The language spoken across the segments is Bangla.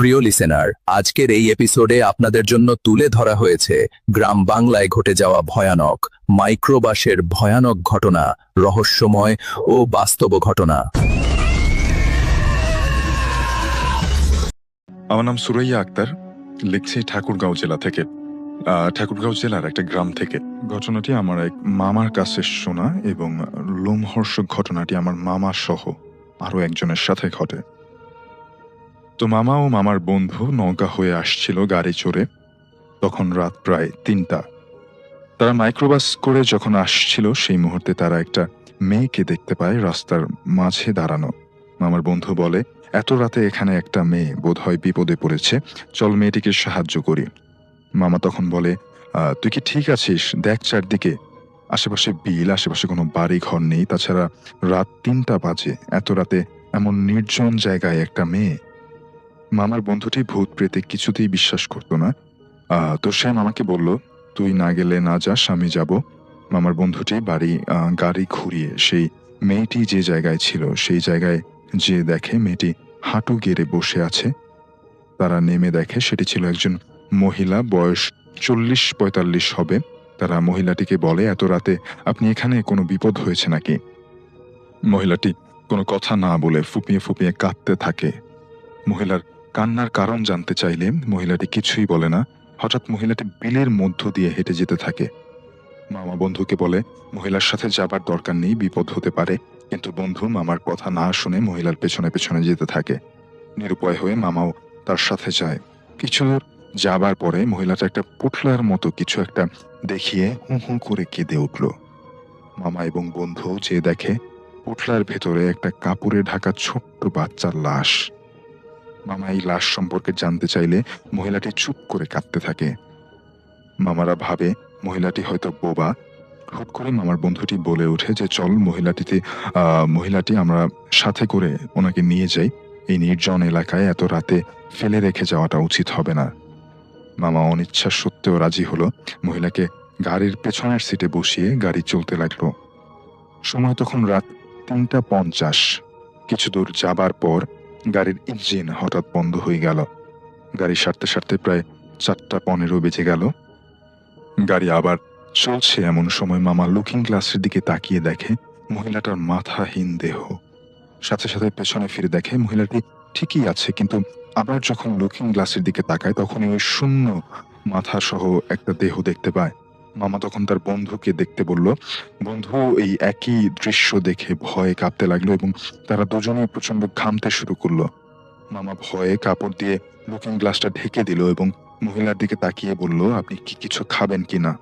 প্রিয় লিসেনার, আজকের এই এপিসোডে আপনাদের জন্য তুলে ধরা হয়েছে গ্রাম বাংলায় ঘটে যাওয়া ভয়ানক মাইক্রোবাসের ভয়ানক ঘটনা, রহস্যময় ও বাস্তব ঘটনা। আমার নাম সুরাইয়া আক্তার, লিখছি ঠাকুরগাঁও জেলা থেকে। ঠাকুরগাঁও জেলার একটা গ্রাম থেকে। ঘটনাটি আমার এক মামার কাছে শোনা এবং লোমহর্ষক ঘটনাটি আমার মামা সহ আরো একজনের সাথে ঘটে। তো মামা ও মামার বন্ধু নৌকা হয়ে আসছিল গাড়ি চড়ে। তখন রাত প্রায় ৩টা। তারা মাইক্রোবাস করে যখন আসছিল সেই মুহূর্তে তারা একটা মেয়েকে দেখতে পায় রাস্তার মাঝে দাঁড়ানো। মামার বন্ধু বলে, এত রাতে এখানে একটা মেয়ে বোধহয় বিপদে পড়েছে, চল মেয়েটিকে সাহায্য করি। মামা তখন বলে, তুই কি ঠিক আছিস? দেখ চারদিকে, আশেপাশে বিল, আশেপাশে কোনো বাড়ি ঘর নেই, তাছাড়া রাত ৩টা বাজে, এত রাতে এমন নির্জন জায়গায় একটা মেয়ে। মামার বন্ধুটি ভূত প্রেতে কিছুতেই বিশ্বাস করতো না। তো সে মামাকে বলল, তুই না গেলে না যাস, আমি যাব। মামার বন্ধুটি গাড়ি ঘুরিয়ে সেই মেয়েটি যে জায়গায় ছিল সেই জায়গায় যে দেখে মেয়েটি হাঁটু গেড়ে বসে আছে। তারা নেমে দেখে সেটি ছিল একজন মহিলা, বয়স ৪০-৪৫ হবে। তারা মহিলাটিকে বলে, এত রাতে আপনি এখানে, কোনো বিপদ হয়েছে নাকি? মহিলাটি কোনো কথা না বলে ফুপিয়ে ফুপিয়ে কাঁদতে থাকে। মহিলার কান্নার কারণ জানতে চাইলে মহিলাটি কিছুই বলে না। হঠাৎ মহিলাটি বিলের মধ্য দিয়ে হেঁটে যেতে থাকে। মামা বন্ধুকে বলে, মহিলার সাথে যাবার দরকার নেই, বিপদ হতে পারে। কিন্তু বন্ধু মামার কথা না শুনে মহিলার পেছনে পেছনে যেতে থাকে। নিরুপায় হয়ে মামাও তার সাথে যায়। কিছু দূর যাবার পরে মহিলাটা একটা পুতলার মতো কিছু একটা দেখিয়ে হু হু করে কেঁদে উঠল। মামা এবং বন্ধু যে দেখে পুতলার ভেতরে একটা কাপড়ে ঢাকা ছোট্ট বাচ্চার লাশ। মামা এই লাশ সম্পর্কে জানতে চাইলে মহিলাটি চুপ করে কাঁদতে থাকে। মামারা ভাবে মহিলাটি হয়তো বোবা। হুট করে মামার বন্ধুটি বলে ওঠে যে, চল মহিলাটি আমরা সাথে করে ওনাকে নিয়ে যাই। এই নির্জন এলাকায় এত রাতে ফেলে রেখে যাওয়াটা উচিত হবে না। মামা অনিচ্ছা সত্ত্বেও রাজি হলো। মহিলাকে গাড়ির পেছনের সিটে বসিয়ে গাড়ি চলতে লাগলো। সময় তখন রাত ৩টা ৫০। কিছু দূর যাবার পর গাড়ির ইঞ্জিন হঠাৎ বন্ধ হয়ে গেল। গাড়ি সারতে সারতে প্রায় ৪টা ১৫ বেজে গেল। গাড়ি আবার চলছে এমন সময় মামা লুকিং গ্লাসের দিকে তাকিয়ে দেখে মহিলাটার মাথাহীন দেহ। সাথে সাথে পেছনে ফিরে দেখে মহিলাটি ঠিকই আছে, কিন্তু আবার যখন লুকিং গ্লাসের দিকে তাকায় তখনই ওই শূন্য মাথা সহ একটা দেহ দেখতে পায়। মামা তখন তার বন্ধুকে দেখতে বলল। বন্ধু এই একই দৃশ্য দেখে ভয়ে কাঁপতে লাগলো এবং তারা দুজনেই প্রচন্ড ঘামতে শুরু করলো। মামা ভয়ে কাপড় দিয়ে লুকিং গ্লাসটা ঢেকে দিল এবং মহিলার দিকে তাকিয়ে বলল, আপনি কি কিছু খাবেন কিনা?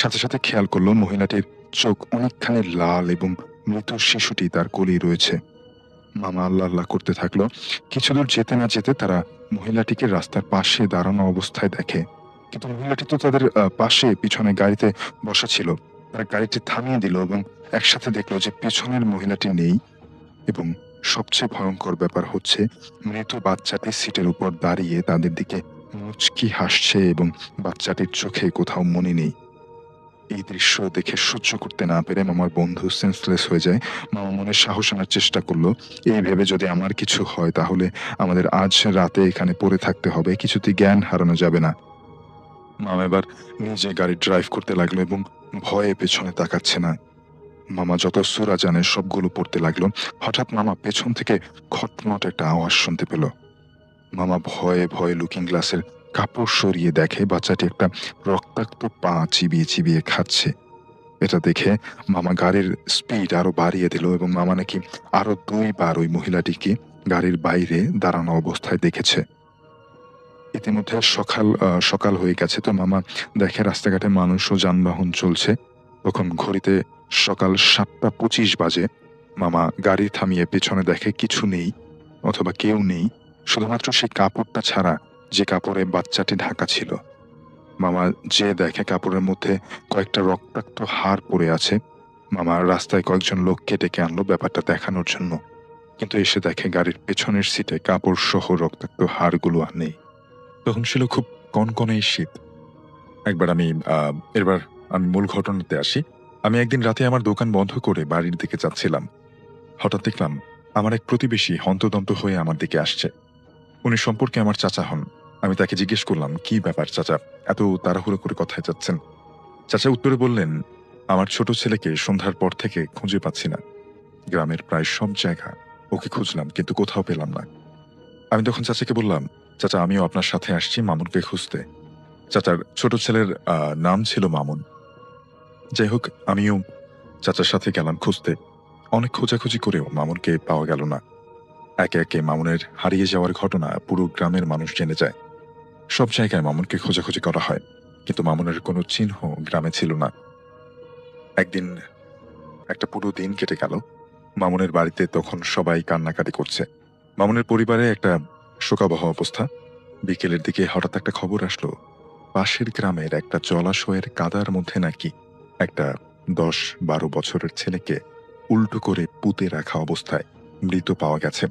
সাথে সাথে খেয়াল করলো মহিলাটির চোখ অনেকখানি লাল এবং মৃত শিশুটি তার কোলেই রয়েছে। মামা আল্লাহ আল্লাহ করতে থাকলো। কিছু দূর যেতে না যেতে তারা মহিলাটিকে রাস্তার পাশে দাঁড়ানো অবস্থায় দেখে। কিন্তু মহিলাটি তো তাদের পাশে পিছনে গাড়িতে বসা ছিল। তারা গাড়িটি থামিয়ে দিল এবং একসাথে দেখলো যে পেছনের মহিলাটি নেই। এবং সবচেয়ে ভয়ঙ্কর ব্যাপার হচ্ছে, মৃত বাচ্চাটি সিটের উপর দাঁড়িয়ে তাদের দিকে মুচকি হাসছে এবং বাচ্চাটির চোখে কোথাও মনি নেই। এই দৃশ্য দেখে সহ্য করতে না পেরে মামার বন্ধু সেন্সলেস হয়ে যায়। মামা মনে সাহস আনার চেষ্টা করলো, এই ভেবে যদি আমার কিছু হয় তাহলে আমাদের আজ রাতে এখানে পড়ে থাকতে হবে, কিছুতেই জ্ঞান হারানো যাবে না। মামা এবার নিজে গাড়ি ড্রাইভ করতে লাগলো এবং ভয়ে পেছনে তাকাচ্ছে না। মামা যত সূরা জানে সবগুলো পড়তে লাগলো। হঠাৎ মামা পেছন থেকে খটমট একটা আওয়াজ শুনতে পেল। মামা ভয়ে ভয়ে লুকিং গ্লাসের কাপড় সরিয়ে দেখে বাচ্চাটি একটা রক্তাক্ত পা চিবিয়ে চিবিয়ে খাচ্ছে। এটা দেখে মামা গাড়ির স্পিড আরো বাড়িয়ে দিল এবং মামা নাকি আরো ২ বার ওই মহিলাটিকে গাড়ির বাইরে দাঁড়ানো অবস্থায় দেখেছে। ইতিমধ্যে সকাল হয়ে গেছে। তো মামা দেখে রাস্তাঘাটে মানুষ ও যানবাহন চলছে। তখন ঘড়িতে সকাল ৭টা ২৫ বাজে। মামা গাড়ি থামিয়ে পেছনে দেখে কিছু নেই, অথবা কেউ নেই, শুধুমাত্র সেই কাপড়টা ছাড়া যে কাপড়ে বাচ্চাটি ঢাকা ছিল। মামা যে দেখে কাপড়ের মধ্যে কয়েকটা রক্তাক্ত হাড় পড়ে আছে। মামা রাস্তায় কয়েকজন লোককে ডেকে আনলো ব্যাপারটা দেখানোর জন্য। কিন্তু এসে দেখে গাড়ির পেছনের সিটে কাপড় সহ রক্তাক্ত হাড়গুলো আর নেই। তখন ছিল খুব কনকনে শীত। এবার আমি মূল ঘটনাতে আসি। আমি একদিন রাতে আমার দোকান বন্ধ করে বাড়ির দিকে যাচ্ছিলাম। হঠাৎ দেখলাম আমার এক প্রতিবেশী হন্তদন্ত হয়ে আমার দিকে আসছে। উনি সম্পর্কে আমার চাচা হন। আমি তাকে জিজ্ঞেস করলাম, কি ব্যাপার চাচা, এত তাড়াহুড়ো করে কোথায় যাচ্ছেন? চাচা উত্তরে বললেন, আমার ছোট ছেলেকে সন্ধ্যার পর থেকে খুঁজে পাচ্ছি না। গ্রামের প্রায় সব জায়গা ওকে খুঁজলাম, কিন্তু কোথাও পেলাম না। আমি তখন চাচাকে বললাম, চাচা আমিও আপনার সাথে আসছি মামুনকে খুঁজতে। চাচার ছোট ছেলের নাম ছিল মামুন। যাই হোক, আমিও চাচার সাথে গেলাম খুঁজতে। অনেক খোঁজাখুঁজি করেও মামুনকে পাওয়া গেল না। একে একে মামুনের হারিয়ে যাওয়ার ঘটনা পুরো গ্রামের মানুষ জেনে যায়। সব জায়গায় মামুনকে খোঁজাখুঁজি করা হয়, কিন্তু মামুনের কোনো চিহ্ন গ্রামে ছিল না। একদিন একটা পুরো দিন কেটে গেল। মামুনের বাড়িতে তখন সবাই কান্নাকাটি করছে। মামুনের পরিবারে একটা শোকাবহ অবস্থা। বিকেলের দিকে হঠাৎ একটা খবর আসলো, পাশের গ্রামের একটা জলাশয়ের কাদার মধ্যে নাকি একটা 10-12 বছরের ছেলেকে উল্টো করে পুঁতে রাখা অবস্থায় মৃত পাওয়া গেছে।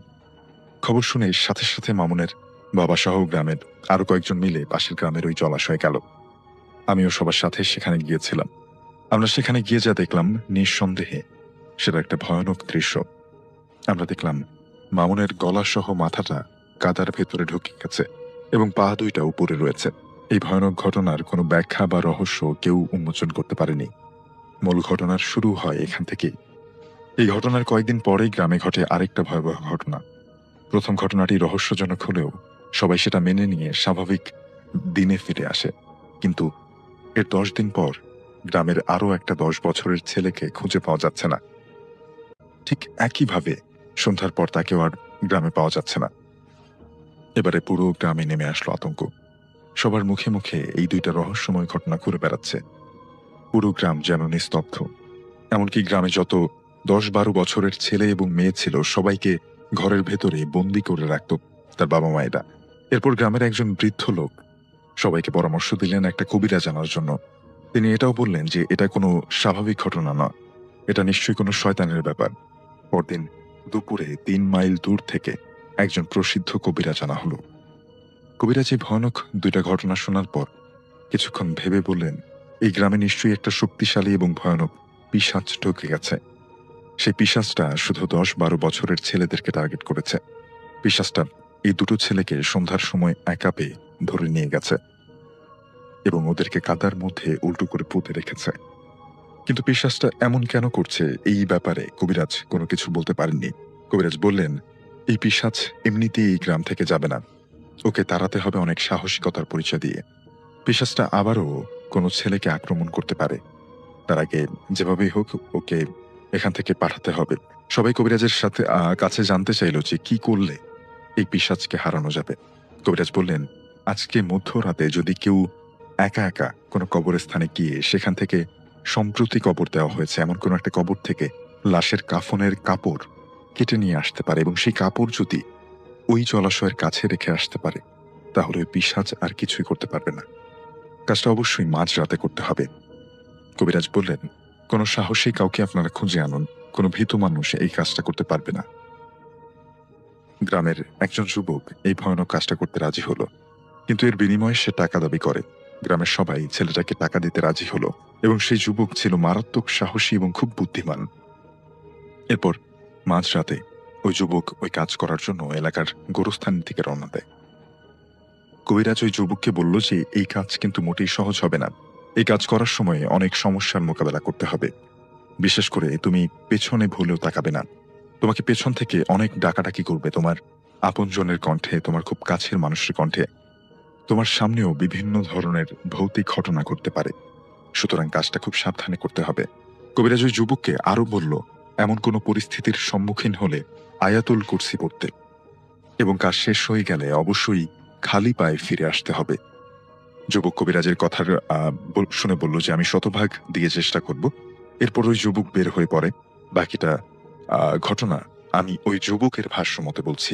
খবর শুনে সাথে সাথে মামুনের বাবা সহ গ্রামের আরো কয়েকজন মিলে পাশের গ্রামের ওই জলাশয়ে গেল। আমিও সবার সাথে সেখানে গিয়েছিলাম। আমরা সেখানে গিয়ে যা দেখলাম, নিঃসন্দেহে সেটা একটা ভয়ানক দৃশ্য। আমরা দেখলাম মামুনের গলা সহ মাথাটা কাদার ভেতরে ঢুকে গেছে এবং পা দুইটা উপরে রয়েছে। এই ভয়ানক ঘটনার কোনো ব্যাখ্যা বা রহস্য কেউ উন্মোচন করতে পারেনি। মূল ঘটনার শুরু হয় এখান থেকেই। এই ঘটনার কয়েকদিন পরেই গ্রামে ঘটে আরেকটা ভয়াবহ ঘটনা। প্রথম ঘটনাটি রহস্যজনক হলেও সবাই সেটা মেনে নিয়ে স্বাভাবিক দিনে ফিরে আসে। কিন্তু এর 10 দিন পর গ্রামের আরও একটা 10 বছরের ছেলেকে খুঁজে পাওয়া যাচ্ছে না। ঠিক একইভাবে সন্ধ্যার পর তাকেও আর গ্রামে পাওয়া যাচ্ছে না। এবারে পুরো গ্রামে নেমে আসলো আতঙ্ক। সবার মুখে মুখে এই দুইটা রহস্যময় ঘটনা ঘুরে বেড়াচ্ছে। পুরো গ্রাম যেন নিস্তব্ধ। এমনকি গ্রামে যত 10-12 বছরের ছেলে এবং মেয়ে ছিল সবাইকে ঘরের ভেতরে বন্দি করে রাখত তার বাবা মায়েরা। এরপর গ্রামের একজন বৃদ্ধ লোক সবাইকে পরামর্শ দিলেন একটা কবিরাজ আনার জন্য। তিনি এটাও বললেন যে এটা কোনো স্বাভাবিক ঘটনা নয়, এটা নিশ্চয়ই কোনো শয়তানের ব্যাপার। পরদিন দুপুরে 3 মাইল দূর থেকে একজন প্রসিদ্ধ কবিরাজ আনা হলো। কবিরাজ এই ভয়ানক দুইটা ঘটনা শোনার পর কিছুক্ষণ ভেবে বললেন, এই গ্রামে নিশ্চয়ই একটা শক্তিশালী এবং ভয়ানক পিশাচ ঢুকে গেছে। সেই পিশাচটা শুধু 10-12 বছরের ছেলেদেরকে টার্গেট করেছে। পিশাচটা এই দুটো ছেলেকে সন্ধ্যার সময় একা পেয়ে ধরে নিয়ে গেছে এবং ওদেরকে কাদার মধ্যে উল্টো করে পুঁতে রেখেছে। কিন্তু পিশাচটা এমন কেন করছে এই ব্যাপারে কবিরাজ কোনো কিছু বলতে পারেননি। কবিরাজ বললেন, এই পিশাচ এমনিতেই এই গ্রাম থেকে যাবে না, ওকে তাড়াতে হবে অনেক সাহসিকতার পরিচয় দিয়ে। পিশাচটা আবারও কোনো ছেলেকে আক্রমণ করতে পারে, তার আগে যেভাবেই হোক ওকে এখান থেকে পাঠাতে হবে। সবাই কবিরাজের সাথে কাছে জানতে চাইল যে কি করলে এই পিশাচকে হারানো যাবে। কবিরাজ বললেন, আজকে মধ্যরাতে যদি কেউ একা একা কোনো কবরস্থানে গিয়ে সেখান থেকে সম্প্রতি কবর দেওয়া হয়েছে এমন কোনো একটা কবর থেকে লাশের কাফনের কাপড় কেটে নিয়ে আসতে পারে এবং সেই কাপড় যদি ওই জলাশয়ের কাছে রেখে আসতে পারে, তাহলে ওই পিশাচ আর কিছুই করতে পারবে না। কাজটা অবশ্যই মাঝরাতে করতে হবে। কবিরাজ বললেন, কোনো সাহসী কাউকে আপনারা খুঁজে আনুন, কোনো ভীতু মানুষ এই কাজটা করতে পারবে না। গ্রামের একজন যুবক এই ভয়ানক কাজটা করতে রাজি হলো, কিন্তু এর বিনিময়ে সে টাকা দাবি করে। গ্রামের সবাই ছেলেটাকে টাকা দিতে রাজি হলো এবং সেই যুবক ছিল মারাত্মক সাহসী এবং খুব বুদ্ধিমান। এরপর মাঝরাতে ওই যুবক ওই কাজ করার জন্য এলাকার গোরস্থান থেকে রওনা দেয়। কবিরাজ ওই যুবককে বলল যে এই কাজ কিন্তু মোটেই সহজ হবে না। এই কাজ করার সময় অনেক সমস্যার মোকাবেলা করতে হবে। বিশেষ করে তুমি পেছনে ভুলেও তাকাবে না। তোমাকে পেছন থেকে অনেক ডাকাডাকি করবে, তোমার আপনজনের কণ্ঠে, তোমার খুব কাছের মানুষের কণ্ঠে। তোমার সামনেও বিভিন্ন ধরনের ভৌতিক ঘটনা ঘটতে পারে। সুতরাং কাজটা খুব সাবধানে করতে হবে। কবিরাজ ওই যুবককে আরো বলল, এমন কোনো পরিস্থিতির সম্মুখীন হলে আয়াতুল কুরসি পড়তে এবং কাজ শেষ হয়ে গেলে অবশ্যই খালি পায়ে ফিরে আসতে হবে। যুবক কবিরাজের কথার শুনে বলল যে আমি শতভাগ দিয়ে চেষ্টা করব। এরপর ওই যুবক বের হয়ে পড়ে। বাকিটা ঘটনা আমি ওই যুবকের ভাষ্য মতে বলছি।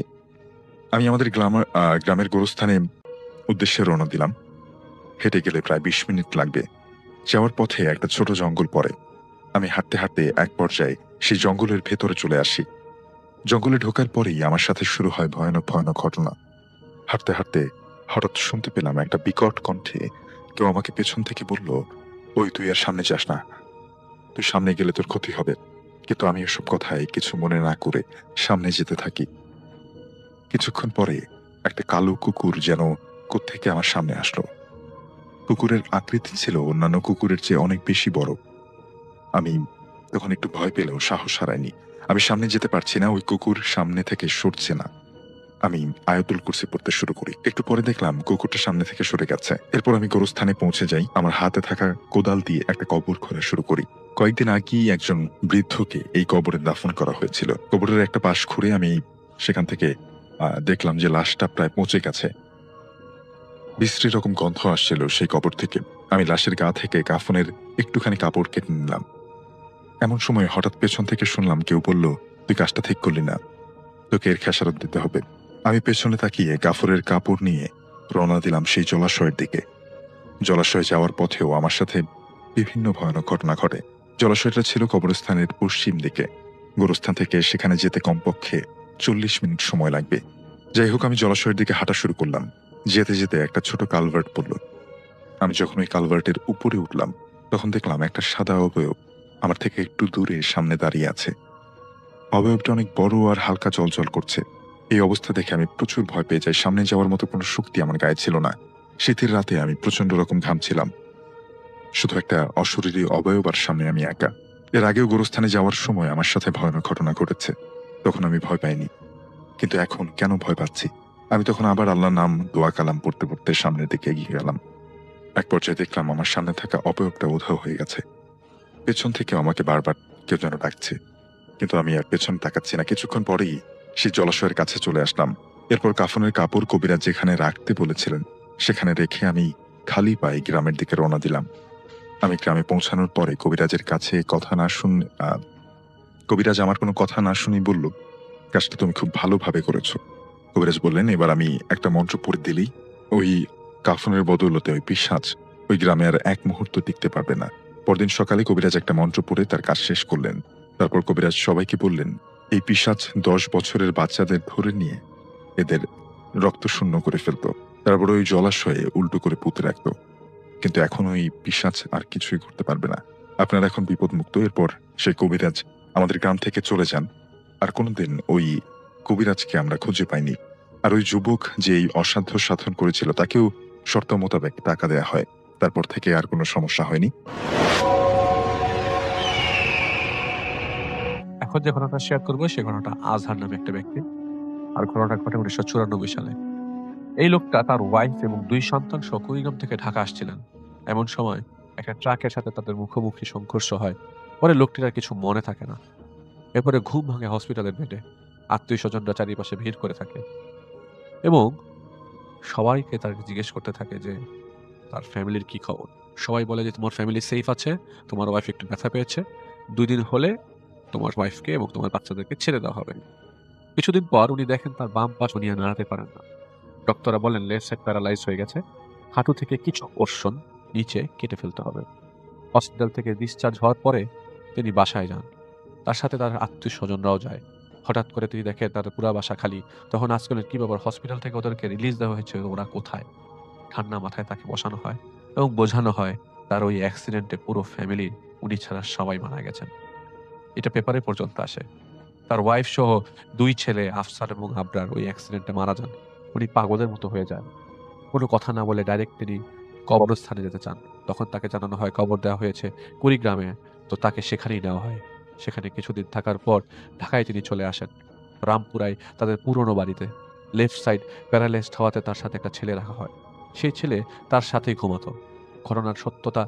আমি আমাদের গ্রামের গোরস্থানে উদ্দেশ্যে রওনা দিলাম। হেঁটে গেলে প্রায় 20 মিনিট লাগবে। যাওয়ার পথে একটা ছোট জঙ্গল পড়ে। আমি হাঁটতে হাঁটতে এক পর্যায়ে সেই জঙ্গলের ভেতরে চলে আসি। জঙ্গলে ঢোকার পরেই আমার সাথে শুরু হয় ভয়ানক ভয়ানক ঘটনা। হাঁটতে হাঁটতে হঠাৎ শুনতে পেলাম একটা বিকট কণ্ঠে কেউ আমাকে পেছন থেকে বলল, ওই তুই আর সামনে যাস না, তুই সামনে গেলে তোর ক্ষতি হবে। কিন্তু আমি এসব কথায় কিছু মনে না করে সামনে যেতে থাকি। কিছুক্ষণ পরে একটা কালো কুকুর যেন কোত্থেকে আমার সামনে আসলো। কুকুরের আকৃতি ছিল অন্যান্য কুকুরের চেয়ে অনেক বেশি বড়। আমি তখন একটু ভয় পেলেও সাহস হারাইনি। আমি সামনে যেতে পারছি না, ওই কুকুর সামনে থেকে সরছে না। আমি আয়াতুল কুরসি পড়তে শুরু করি। একটু পরে দেখলাম কুকুরটা সামনে থেকে সরে গেছে। এরপর আমি গোরস্থানে পৌঁছে যাই। আমার হাতে থাকা কোদাল দিয়ে একটা কবর খোঁড়া শুরু করি। কয়েকদিন আগেই একজন বৃদ্ধকে এই কবরে দাফন করা হয়েছিল। কবরের একটা পাশ খুঁড়ে আমি সেখান থেকে দেখলাম যে লাশটা প্রায় পচে গেছে। বিশ্রী রকম গন্ধ আসছিল সেই কবর থেকে। আমি লাশের গা থেকে কাফনের একটুখানি কাপড় কেটে নিলাম। এমন সময় হঠাৎ পেছন থেকে শুনলাম কেউ বলল, তুই কাজটা ঠিক করলি না, তোকে এর খেসারত দিতে হবে। আমি পেছনে তাকিয়ে কাফরের কাপড় নিয়ে রওনা দিলাম সেই জলাশয়ের দিকে। জলাশয়ে যাওয়ার পথেও আমার সাথে বিভিন্ন ভয়ানক ঘটনা ঘটে। জলাশয়টা ছিল কবরস্থানের পশ্চিম দিকে। গোরস্থান থেকে সেখানে যেতে কমপক্ষে 40 মিনিট সময় লাগবে। যাই হোক, আমি জলাশয়ের দিকে হাঁটা শুরু করলাম। যেতে যেতে একটা ছোট কালভার্ট পড়ল। আমি যখন ওই কালভার্টের উপরে উঠলাম, তখন দেখলাম একটা সাদা অবয়ব আমার থেকে একটু দূরে সামনে দাঁড়িয়ে আছে। অবয়বটা অনেক বড় আর হালকা জ্বলজ্বল করছে। এই অবস্থা দেখে আমি প্রচুর ভয় পেয়ে যাই। সামনে যাওয়ার মতো কোনো শক্তি আমার গায়ে ছিল না। শীতের রাতে আমি প্রচন্ড রকম ঘামছিলাম। শুধু একটা অশরীরী অবয়ব আর সামনে আমি একা। এর আগেও গোরস্থানে যাওয়ার সময় আমার সাথে ভয়ানক ঘটনা ঘটেছে, তখন আমি ভয় পাইনি। কিন্তু এখন কেন ভয় পাচ্ছি? আমি তখন আবার আল্লাহর নাম দোয়া কালাম পড়তে পড়তে সামনের দিকে এগিয়ে গেলাম। এক পর্যায়ে দেখলাম আমার সামনে থাকা অবয়বটা উধাও হয়ে গেছে। পেছন থেকে আমাকে বারবার কেউ যেন ডাকছে, কিন্তু আমি আর পেছন তাকাচ্ছি না। কিছুক্ষণ পরেই সেই জলাশয়ের কাছে চলে আসলাম। এরপর কাফনের কাপড় কবিরাজ যেখানে রাখতে বলেছিলেন সেখানে রেখে আমি খালি পায়ে গ্রামের দিকে রওনা দিলাম। আমি গ্রামে পৌঁছানোর পরে কবিরাজের কাছে কথা না শুনে কবিরাজ আমার কোনো কথা না শুনেই বলল, কাজটা তুমি খুব ভালোভাবে করেছো। কবিরাজ বললেন, এবার আমি একটা মন্ত্র পড়ে দিলেই ওই কাফনের বদৌলতে ওই পিশাচ ওই গ্রামে আর এক মুহূর্ত টিকতে পারবে না। পরদিন সকালে কবিরাজ একটা মন্ত্র পড়ে তার কাজ শেষ করলেন। তারপর কবিরাজ সবাইকে বললেন, এই পিশাচ 10 বছরের বাচ্চাদের ধরে নিয়ে এদের রক্ত শূন্য করে ফেলতো, তারপর ওই জলাশয়ে উল্টো করে পুঁতে রাখতো। কিন্তু এখন ওই পিশাচ আর কিছুই করতে পারবে না। আপনারা এখন বিপদমুক্ত। এরপর সেই কবিরাজ আমাদের গ্রাম থেকে চলে যান। আর কোনোদিন ওই কবিরাজকে আমরা খুঁজে পাইনি। আর ওই যুবক যে এই অসাধ্য সাধন করেছিল তাকেও শর্ত মোতাবেক টাকা দেয়া হয়। তারপর থেকে আর কোনো সমস্যা হয়নি। এখন যে ঘটনাটা শেয়ার করবো সে ঘটনাটা আজহার নামে একটা ব্যক্তি। আর ঘটনাটা ঘটে 1994 সালে। এই লোকটা তার ওয়াইফ এবং 2 সন্তান সহ কুড়িগ্রাম থেকে ঢাকা আসছিলেন। এমন সময় একটা ট্রাকের সাথে তাদের মুখোমুখি সংঘর্ষ হয়। পরে লোকটির আর কিছু মনে থাকে না। এরপরে ঘুম ভাঙে হসপিটালের বেডে। আত্মীয়-স্বজনরা চারিপাশে ভিড় করে থাকে এবং সবাইকে তার জিজ্ঞেস করতে থাকে যে তার ফ্যামিলির কি খবর। সবাই বলে যে তোমার ফ্যামিলি সেফ আছে, তোমার ওয়াইফ একটু ব্যথা পেয়েছে। 2 দিন হলে তোমার ওয়াইফকে এবং তোমার বাচ্চাদেরকে ছেড়ে দেওয়া হবে। কিছুদিন পর উনি দেখেন তার বাম পা উনি আর নাড়াতে পারেন না। ডক্টররা বলেন লেফট সাইড প্যারালাইজ হয়ে গেছে। হাঁটু থেকে কিছু পোরশন নিচে কেটে ফেলতে হবে। হসপিটাল থেকে ডিসচার্জ হওয়ার পরে তিনি বাসায় যান। তার সাথে তার আত্মীয়-স্বজনরাও যায়। হঠাৎ করে তিনি দেখেন তার পুরা বাসা খালি। তখন আজকালের কি ব্যাপার, হসপিটাল থেকে ওদেরকে রিলিজ দেওয়া হয়েছে, ওরা কোথায়? ঠান্ডা মাথায় তাকে বসানো হয় এবং বোঝানো হয় তার ওই অ্যাক্সিডেন্টে পুরো ফ্যামিলির উনি ছাড়া সবাই মারা গেছেন। এটা পেপারে পর্যন্ত আসে। তার ওয়াইফ সহ 2 ছেলে আফসার এবং আবরার ওই অ্যাক্সিডেন্টে মারা যান। উনি পাগলের মতো হয়ে যান। কোনো কথা না বলে ডাইরেক্ট তিনি কবরস্থানে যেতে চান। তখন তাকে জানানো হয় কবর দেওয়া হয়েছে কুড়িগ্রামে, তো তাকে সেখানেই নেওয়া হয়। সেখানে কিছুদিন থাকার পর ঢাকায় তিনি চলে আসেন। রামপুরায় তাদের পুরনো বাড়িতে। লেফট সাইড প্যারালাইজড হওয়াতে তার সাথে একটা ছেলে রাখা হয়। সেই ছেলে তার সাথেই ঘুমাতো। ঘটনার সত্যতা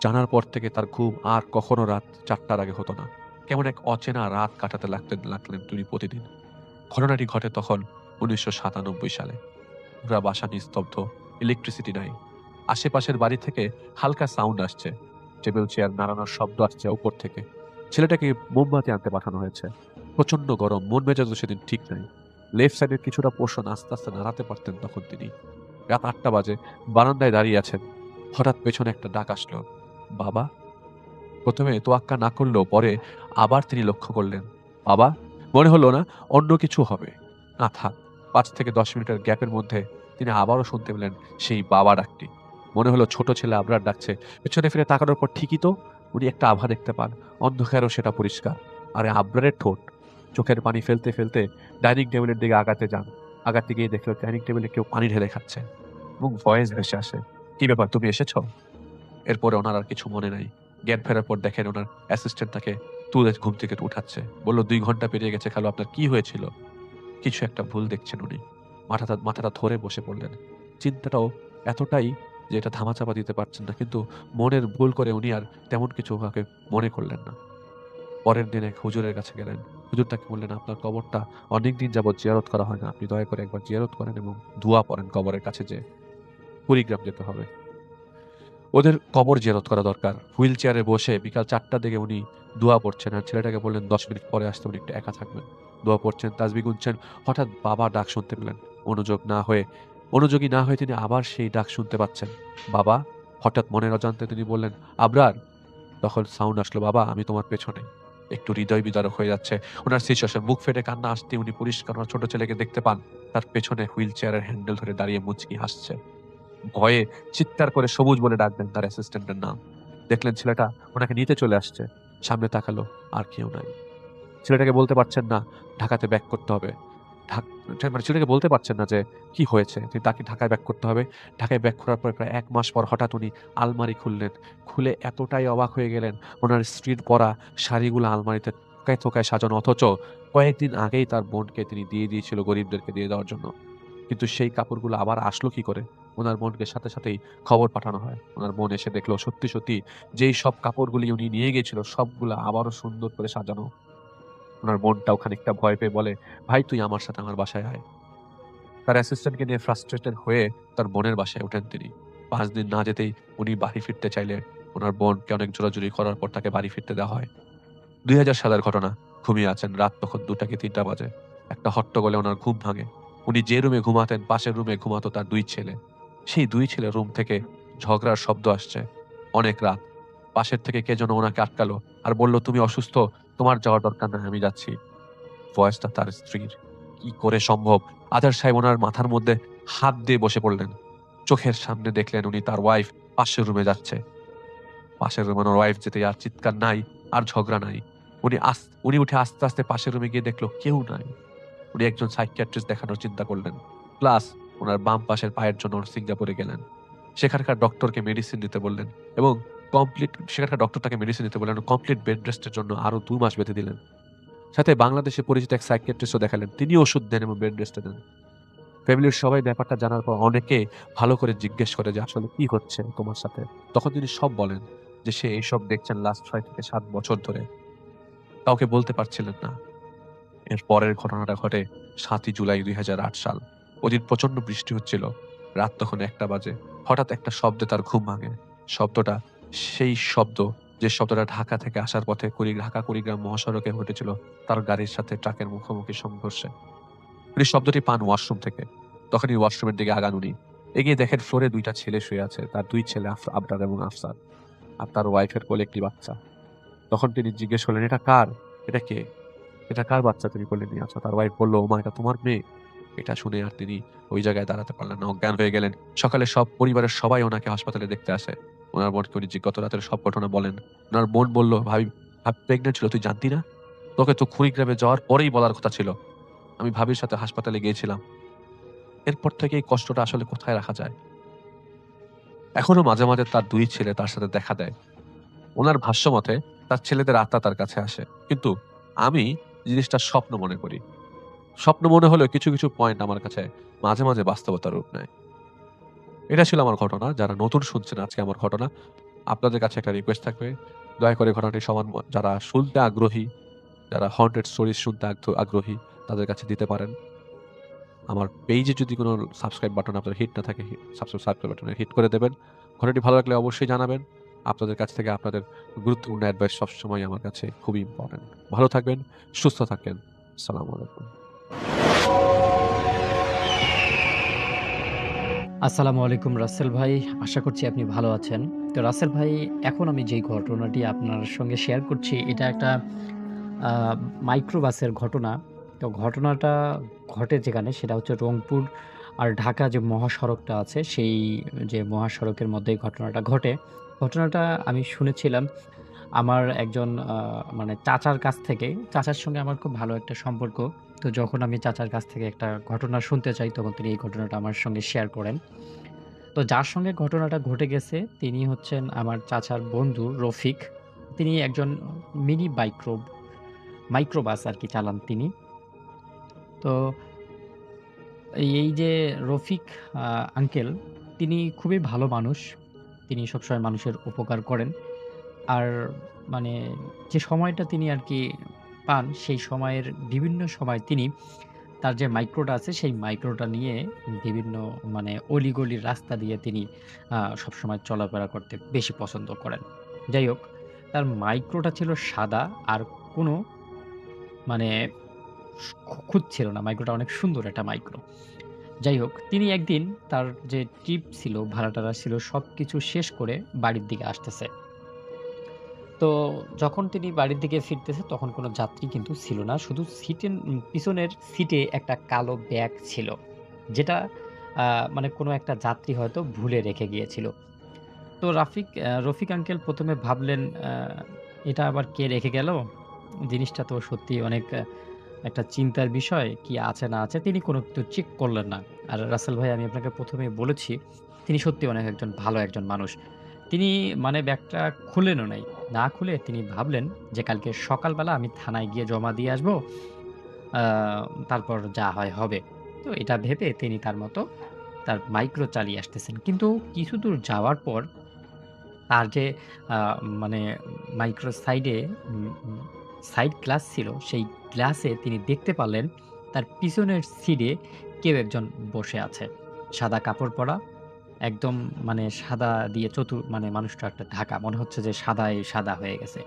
জানার পর থেকে তার ঘুম আর কখনো রাত 4টার আগে হতো না। কেমন এক অচেনা রাত কাটাতে লাগলেন তিনি প্রতিদিন। ঘটনাটি ঘটে তখন 1997 সালে। পুরা বাসা নিস্তব্ধ, ইলেকট্রিসিটি নাই। আশেপাশের বাড়ি থেকে হালকা সাউন্ড আসছে। টেবিল চেয়ার নাড়ানোর শব্দ আসছে উপর থেকে। ছেলেটাকে মোমবাতি আনতে পাঠানো হয়েছে। প্রচন্ড গরম, মন মেজাজও সেদিন ঠিক নাই। লেফট সাইডের কিছুটা পোর্শন আস্তে আস্তে নাড়াতে পারতেন তখন তিনি। রাত 8টা বাজে, বারান্দায় দাঁড়িয়ে আছেন। হঠাৎ পেছনে একটা ডাক আসলো, বাবা। প্রথমে তোয়াক্কা না করলেও পরে আবার তিনি লক্ষ্য করলেন, বাবা। মনে হলো না অন্য কিছু হবে। না থাক, 5 থেকে 10 মিনিটের গ্যাপের মধ্যে তিনি আবারও শুনতে পেলেন সেই বাবা ডাকটি। মনে হলো ছোট ছেলে আবরার ডাকছে। পেছনে ফিরে তাকানোর পর ঠিকই তো উনি একটা আভা দেখতে পান। অন্ধকারও সেটা পরিষ্কার। আরে আবরারের ঠোঁট। চোখের পানি ফেলতে ফেলতে ডাইনিং টেবিলের দিকে আগাতে যান। আগাতে গিয়ে দেখলো ডাইনিং টেবিলে কেউ পানি ঢেলে খাচ্ছে এবং ভয়েস ভেসে আসে, "কি ব্যাপার, তুমি এসেছো?" এরপরে ওনার আর কিছু মনে নাই। জ্ঞান ফেরার পর দেখেন ওনার অ্যাসিস্ট্যান্ট তাকে তুলে ঘুম থেকে উঠাচ্ছে। বলল, "২ ঘন্টা পেরিয়ে গেছে খালু, আপনার কি হয়েছিল?" কিছু একটা ভুল দেখছেন উনি। মাথাটা ধরে বসে পড়লেন। চিন্তাটাও এতটাই যে এটা ধামাচাপা দিতে পারছেন না। কিন্তু মনের ভুল করে উনি আর তেমন কিছু ওনাকে মনে করলেন না। পরের দিন এক হুজুরের কাছে গেলেন। হুজুর তাকে বললেন, "আপনার কবরটা অনেকদিন যাবৎ জিয়ারত করা হয় না। আপনি দয়া করে একবার জিয়ারত করেন এবং দোয়া পড়েন কবরের কাছে যেয়ে। কুড়িগ্রাম যেতে হবে। ওদের কবর জিয়ারত করা দরকার।" হুইল চেয়ারে বসে বিকাল ৪ টার দিকে উনি দোয়া পড়ছেন আর ছেলেটাকে বললেন ১০ মিনিট পরে আসতে, উনি একটু একা থাকবেন। দোয়া পড়ছেন, তাসবিহ গুনছেন। হঠাৎ বাবা ডাক শুনতে পেলেন। মনোযোগী না হয়ে তিনি আবার সেই ডাক শুনতে পাচ্ছেন। "বাবা!" হঠাৎ মনের অজান্তে তিনি বললেন, "আবরার!" তখন সাউন্ড আসলো, "বাবা, আমি তোমার পেছনে।" একটু হৃদয় বিদারক হয়ে যাচ্ছে উনার সিচুয়েশন। মুখ ফেটে কান্না আসতে উনি পরিষ্কার ওনার ছোট ছেলেকে দেখতে পান। তার পেছনে হুইল চেয়ারের হ্যান্ডেল ধরে দাঁড়িয়ে মুচকি হাসছে। ভয়ে চিৎকার করে সবুজ বলে ডাক দেন তার অ্যাসিস্ট্যান্টের নাম। দেখলেন ছেলেটা ওনাকে নিতে চলে আসছে। সামনে তাকালো, আর কেউ নাই। ছেলেটাকে বলতে পারছেন না ঢাকাতে ব্যাক করতে হবে। ঢাক মানে ছেলেটাকে বলতে পারছেন না যে কি হয়েছে? তাকে ঢাকায় ব্যাক করতে হবে। ঢাকায় ব্যাক করার পর প্রায় ১ মাস পর হঠাৎ উনি আলমারি খুললেন। খুলে এতটাই অবাক হয়ে গেলেন, ওনার স্ত্রীর পরা শাড়িগুলো আলমারিতে থোকায়, থোকায় সাজানো, অথচ কয়েকদিন আগেই তার বোনকে তিনি দিয়ে দিয়েছিল গরিবদেরকে দিয়ে দেওয়ার জন্য। কিন্তু সেই কাপড়গুলো আবার আসলো কি করে? উনার বোনকে সাথে সাথেই খবর পাঠানো হয়। উনার বোন এসে দেখল সত্যি, সত্যি যেই সব কাপড়গুলি উনি নিয়ে গিয়েছিল সবগুলা আবারও সুন্দর করে সাজানো। উনার বোনটাও খানিকটা ভয় পেয়ে বলে, "ভাই, তুই আমার সাথে আমার বাসায় আয়।" তার অ্যাসিস্ট্যান্টকে নিয়ে ফ্রাস্ট্রেটেড হয়ে তার বোনের বাসায় ওঠেন তিনি। ৫ দিন না যেতেই উনি বাড়ি ফিরতে চাইলে উনার বোনকে অনেক জোরাজুরি করার পর তাকে বাড়ি ফিরতে দেওয়া হয়। ২০০০ সালের ঘটনা। ঘুমিয়ে আছেন। রাত তখন ২টা কি ৩টা বাজে। একটা হট্টগোলে উনার ঘুম ভাঙে। উনি যে রুমে ঘুমাতেন পাশের রুমে ঘুমাতো তার ২ ছেলে। সেই ২ ছেলের রুম থেকে ঝগড়ার শব্দ আসছে। অনেক রাত। পাশের থেকে কে যেন উনাকে আটকালো আর বলল, "তুমি অসুস্থ, তোমার যাওয়ার দরকার নাই, আমি যাচ্ছি।" ভয়েসটা তার স্ত্রীর। কি করে সম্ভব? আজার সাহেব উনার মাথার মধ্যে হাত দিয়ে বসে পড়লেন। চোখের সামনে দেখলেন উনি তার ওয়াইফ পাশের রুমে যাচ্ছে। পাশের রুমে ওনার ওয়াইফ যেতে আর চিৎকার নাই, আর ঝগড়া নাই। উনি উনি উঠে আস্তে, আস্তে পাশের রুমে গিয়ে দেখল কেউ নাই। উনি একজন সাইকিয়াট্রিস্ট দেখানোর চিন্তা করলেন। প্লাস উনার বাম পাশের পায়ের জন্য সিঙ্গাপুরে গেলেন। সেখানকার ডক্টরকে মেডিসিন দিতে বললেন এবং সেখানকার ডক্টর তাকে মেডিসিন দিতে বললেন। কমপ্লিট বেড রেস্টের জন্য আরো ২ মাস বেঁধে দিলেন। সাথে বাংলাদেশে পরিচিত এক সাইকিয়াট্রিস্টও দেখালেন। তিনিও ওষুধ দেন এবং বেড রেস্টে দেন। ফ্যামিলির সবাই ব্যাপারটা জানার পর অনেকে ভালো করে জিজ্ঞেস করে যে, "আসলে কি হচ্ছে তোমার সাথে?" তখন তিনি সব বলেন যে সে এইসব দেখছেন লাস্ট ৬ থেকে ৭ বছর ধরে। কাউকে বলতে পারছিলেন না। এর পরের ঘটনাটা ঘটে ৭ই জুলাই ২০০৮ সাল। ওদিন প্রচন্ড বৃষ্টি হচ্ছিল। রাত তখন ১টা বাজে। হঠাৎ একটা শব্দে তার ঘুম ভাঙে। শব্দটা সেই শব্দ যে শব্দটা ঢাকা থেকে আসার পথে ঢাকা-কুড়িগ্রাম মহাসড়কে ঘটেছিল তার গাড়ির সাথে ট্রাকের মুখোমুখি সংঘর্ষে। উনি শব্দটি পান ওয়াশরুম থেকে। তখনই ওয়াশরুমের দিকে আগান উনি। এগিয়ে দেখেন ফ্লোরে ২ টা ছেলে শুয়ে আছে। তার ২ ছেলে আবরার এবং আফসার। আর তার ওয়াইফের কোলে একটি বাচ্চা। তখন তিনি জিজ্ঞেস করলেন, "এটা কার? এটা কে? এটা কার বাচ্চা তুমি কোলে নিয়ে আছো?" তার ওয়াইফ বলল, "ওমা, এটা তোমার মেয়ে।" এটা শুনে আর তিনি ওই জায়গায় দাঁড়াতে পারলেন না। অজ্ঞান হয়ে গেলেন। সকালে পরিবারের সবাই ওনাকে হাসপাতালে দেখতে আসে। উনার বোনকে উনি গত রাতের সব ঘটনা বলেন। উনার বোন বলল, "ভাবি প্রেগন্যান্ট ছিল, তুই জানতি না? তোকে তো কুড়িগ্রামে যাওয়ার পরেই বলার কথা ছিল। আমি ভাবির সাথে হাসপাতালে গিয়েছিলাম।" এরপর থেকে এই কষ্টটা আসলে কোথায় রাখা যায়? এখনো মাঝে, মাঝে তার ২ ছেলে তার সাথে দেখা দেয়। উনার ভাষ্যমতে তার ছেলেদের আত্মা তার কাছে আসে। কিন্তু আমি জিনিসটা স্বপ্ন মনে করি। স্বপ্ন মনে হলেও কিছু, কিছু পয়েন্ট আমার কাছে মাঝে, মাঝে বাস্তবতার রূপ নেয়। এটা ছিল আমার ঘটনা। যারা নতুন শুনছেন আজকে আমার ঘটনা, আপনাদের কাছে একটা রিকোয়েস্ট থাকবে। দয়া করে ঘটনাটি যারা শুনতে আগ্রহী, যারা হন্টেড স্টোরিজ শুনতে আগ্রহী তাদের কাছে দিতে পারেন। আমার পেইজে যদি কোনো সাবস্ক্রাইব বাটন আপনার হিট না থাকে, সাবস্ক্রাইব বাটনে হিট করে দেবেন। ঘটনাটি ভালো লাগলে অবশ্যই জানাবেন। আপনাদের কাছ থেকে আপনাদের গুরুত্বপূর্ণ অ্যাডভাইস সবসময় আমার কাছে খুবই ইম্পোর্টেন্ট। ভালো থাকবেন, সুস্থ থাকবেন। আসসালামু আলাইকুম। আসসালামু আলাইকুম রাসেল ভাই। আশা করছি আপনি ভালো আছেন। তো রাসেল ভাই, এখন আমি যেই ঘটনাটি আপনার সঙ্গে শেয়ার করছি, এটা একটা আ মাইক্রোবাসের ঘটনা। তো ঘটনাটা ঘটে যেখানে, সেটা হচ্ছে রংপুর আর ঢাকা যে মহাসড়কটা আছে, সেই যে মহাসড়কের মধ্যেই ঘটনাটা ঘটে। ঘটনাটা আমি শুনেছিলাম আমার একজন মানে চাচার কাছ থেকে। চাচার সঙ্গে আমার খুব ভালো একটা সম্পর্ক। তো যখন আমি চাচার কাছ থেকে একটা ঘটনা শুনতে চাই, তখন তিনি এই ঘটনাটা আমার সঙ্গে শেয়ার করেন। তো যার সঙ্গে ঘটনাটা ঘটে গেছে, তিনি হচ্ছেন আমার চাচার বন্ধু রফিক। তিনি একজন মিনি মাইক্রোবাস আরকি চালান তিনি। তো এই যে রফিক আ আঙ্কেল, তিনি খুবই ভালো মানুষ। তিনি সবসময় মানুষের উপকার করেন। আর মানে যে সময়টা তিনি আরকি পান, সেই সময়ের বিভিন্ন সময় তিনি তার যে মাইক্রোটা আছে, সেই মাইক্রোটা নিয়ে বিভিন্ন মানে অলি-গলির রাস্তা দিয়ে তিনি সবসময় চলাফেরা করতে বেশি পছন্দ করেন। যাই হোক, তার মাইক্রোটা ছিল সাদা, আর কোনো মানে খুঁত ছিল না। মাইক্রোটা অনেক সুন্দর একটা মাইক্রো। যাই হোক, তিনি একদিন তার যে ট্রিপ ছিল, ভাড়া-টাড়া ছিল, সবকিছু শেষ করে বাড়ির দিকে আসতেছে। তো যখন তিনি বাড়ির দিকে ফিরতেছে, তখন কোনো যাত্রী কিন্তু ছিল না। শুধু পিছনের সিটে একটা কালো ব্যাগ ছিল। যেটা আ মানে কোনো একটা যাত্রী হয়তো ভুলে রেখে গিয়েছিল। তো রফিক আঙ্কেল ১ম এ ভাবলেন, এটা আবার কে রেখে গেল? জিনিসটা তো সত্যিই অনেক একটা চিন্তার বিষয়। কি আছে না আছে তিনি কোনো কিছু চেক করলেন না। আর রাসেল ভাই, আমি আপনাকে ১ম এই বলেছি, তিনি সত্যিই অনেক একজন ভালো একজন মানুষ। তিনি মানে ব্যাগটা খুলেনও নাই। না খুলে তিনি ভাবলেন যে কালকে সকালবেলা আমি থানায় গিয়ে জমা দিয়ে আসবো। আ তারপর যা হয় হবে। তো এটা ভেবে তিনি তার মতো তার মাইক্রো চালিয়ে আসতেছেন। কিন্তু কিছুদূর যাওয়ার পর তার যে আ মানে মাইক্রোর সাইডে উম উম সাইড গ্লাস ছিল, সেই গ্লাসে তিনি দেখতে পারলেন তার পিছনের সিটে কেউ একজন বসে আছে। সাদা কাপড় পরা, একদম মানে সাদা দিয়ে মানে মানুষটা একটা ঢাকা। মনে হচ্ছে যে সাদায় সাদা হয়ে গেছে।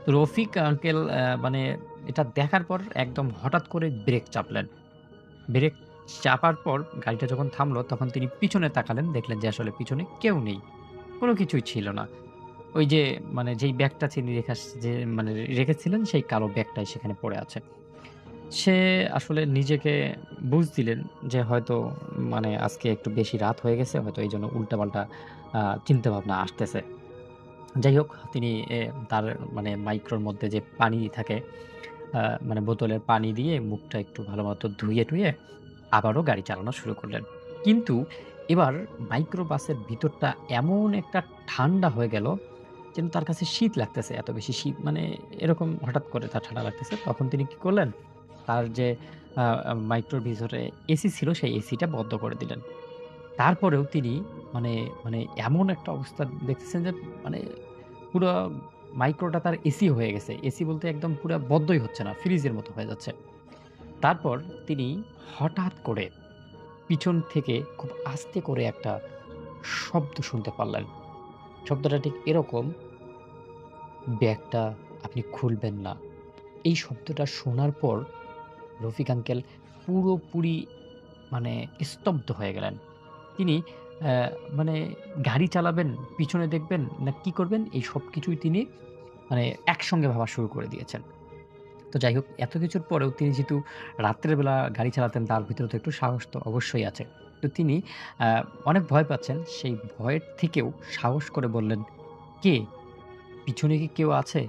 তো রফিক আঙ্কেল মানে এটা দেখার পর একদম হঠাৎ করে ব্রেক চাপলেন। ব্রেক চাপার পর গাড়িটা যখন থামলো, তখন তিনি পিছনে তাকালেন, দেখলেন যে আসলে পিছনে কেউ নেই। কোন কিছুই ছিল না। ওই যে মানে যেই ব্যাগটা তিনি যে মানে রেখেছিলেন, সেই কালো ব্যাগটাই সেখানে পড়ে আছে। সে আসলে নিজেকে বুঝ দিলেন যে হয়তো মানে আজকে একটু বেশি রাত হয়ে গেছে। হয়তো এইজন্য উল্টাপাল্টা চিন্তাভাবনা আসতেছে। যাই হোক, তিনি তার মানে মাইক্রোর মধ্যে যে পানি থাকে, আ মানে বোতলের পানি দিয়ে মুখটা একটু ভালোমতো ধুয়ে-টুয়ে আবারও গাড়ি চালানো শুরু করলেন। কিন্তু এবার মাইক্রো বাসের ভিতরটা এমন একটা ঠান্ডা হয়ে গেল, যেন তার কাছে শীত লাগতেছে। এত বেশি শীত, মানে এরকম হঠাৎ করে তার ঠান্ডা লাগতেছে। তখন তিনি কি করলেন? তার যে আ আ মাইক্রোর ভিতরে এসি ছিল, সেই এসিটা বন্ধ করে দিলেন। তারপরেও তিনি মানে মানে এমন একটা অবস্থা দেখতেছেন যে মানে পুরা মাইক্রোটা তার এসি হয়ে গেছে। এসি বলতে একদম পুরা বদ্ধই হচ্ছে না, ফ্রিজের মতো হয়ে যাচ্ছে। তারপর তিনি হঠাৎ করে পিছন থেকে খুব আস্তে করে একটা শব্দ শুনতে পারলেন। শব্দটা ঠিক এরকম, "ব্যাগটা আপনি খুলবেন না।" এই শব্দটা শোনার পর রফিক আঙ্কেল পুরোপুরি মানে স্তব্ধ হয়ে গেলেন। তিনি অ্যা মানে গাড়ি চালাবেন, পিছনে দেখবেন না কি করবেন, এই সবকিছুই তিনি মানে একসঙ্গে ভাবা শুরু করে দিয়েছেন। তো যাই হোক, এত কিছুর পরেও তিনি যেহেতু রাত্রের বেলা গাড়ি চালাতেন, তার ভিতরে তো একটু সাহস তো অবশ্যই আছে। তো তিনি আ অনেক ভয় পাচ্ছেন। সেই ভয়ের থেকেও সাহস করে বললেন, "কে? পিছনে কি কেউ আছে?"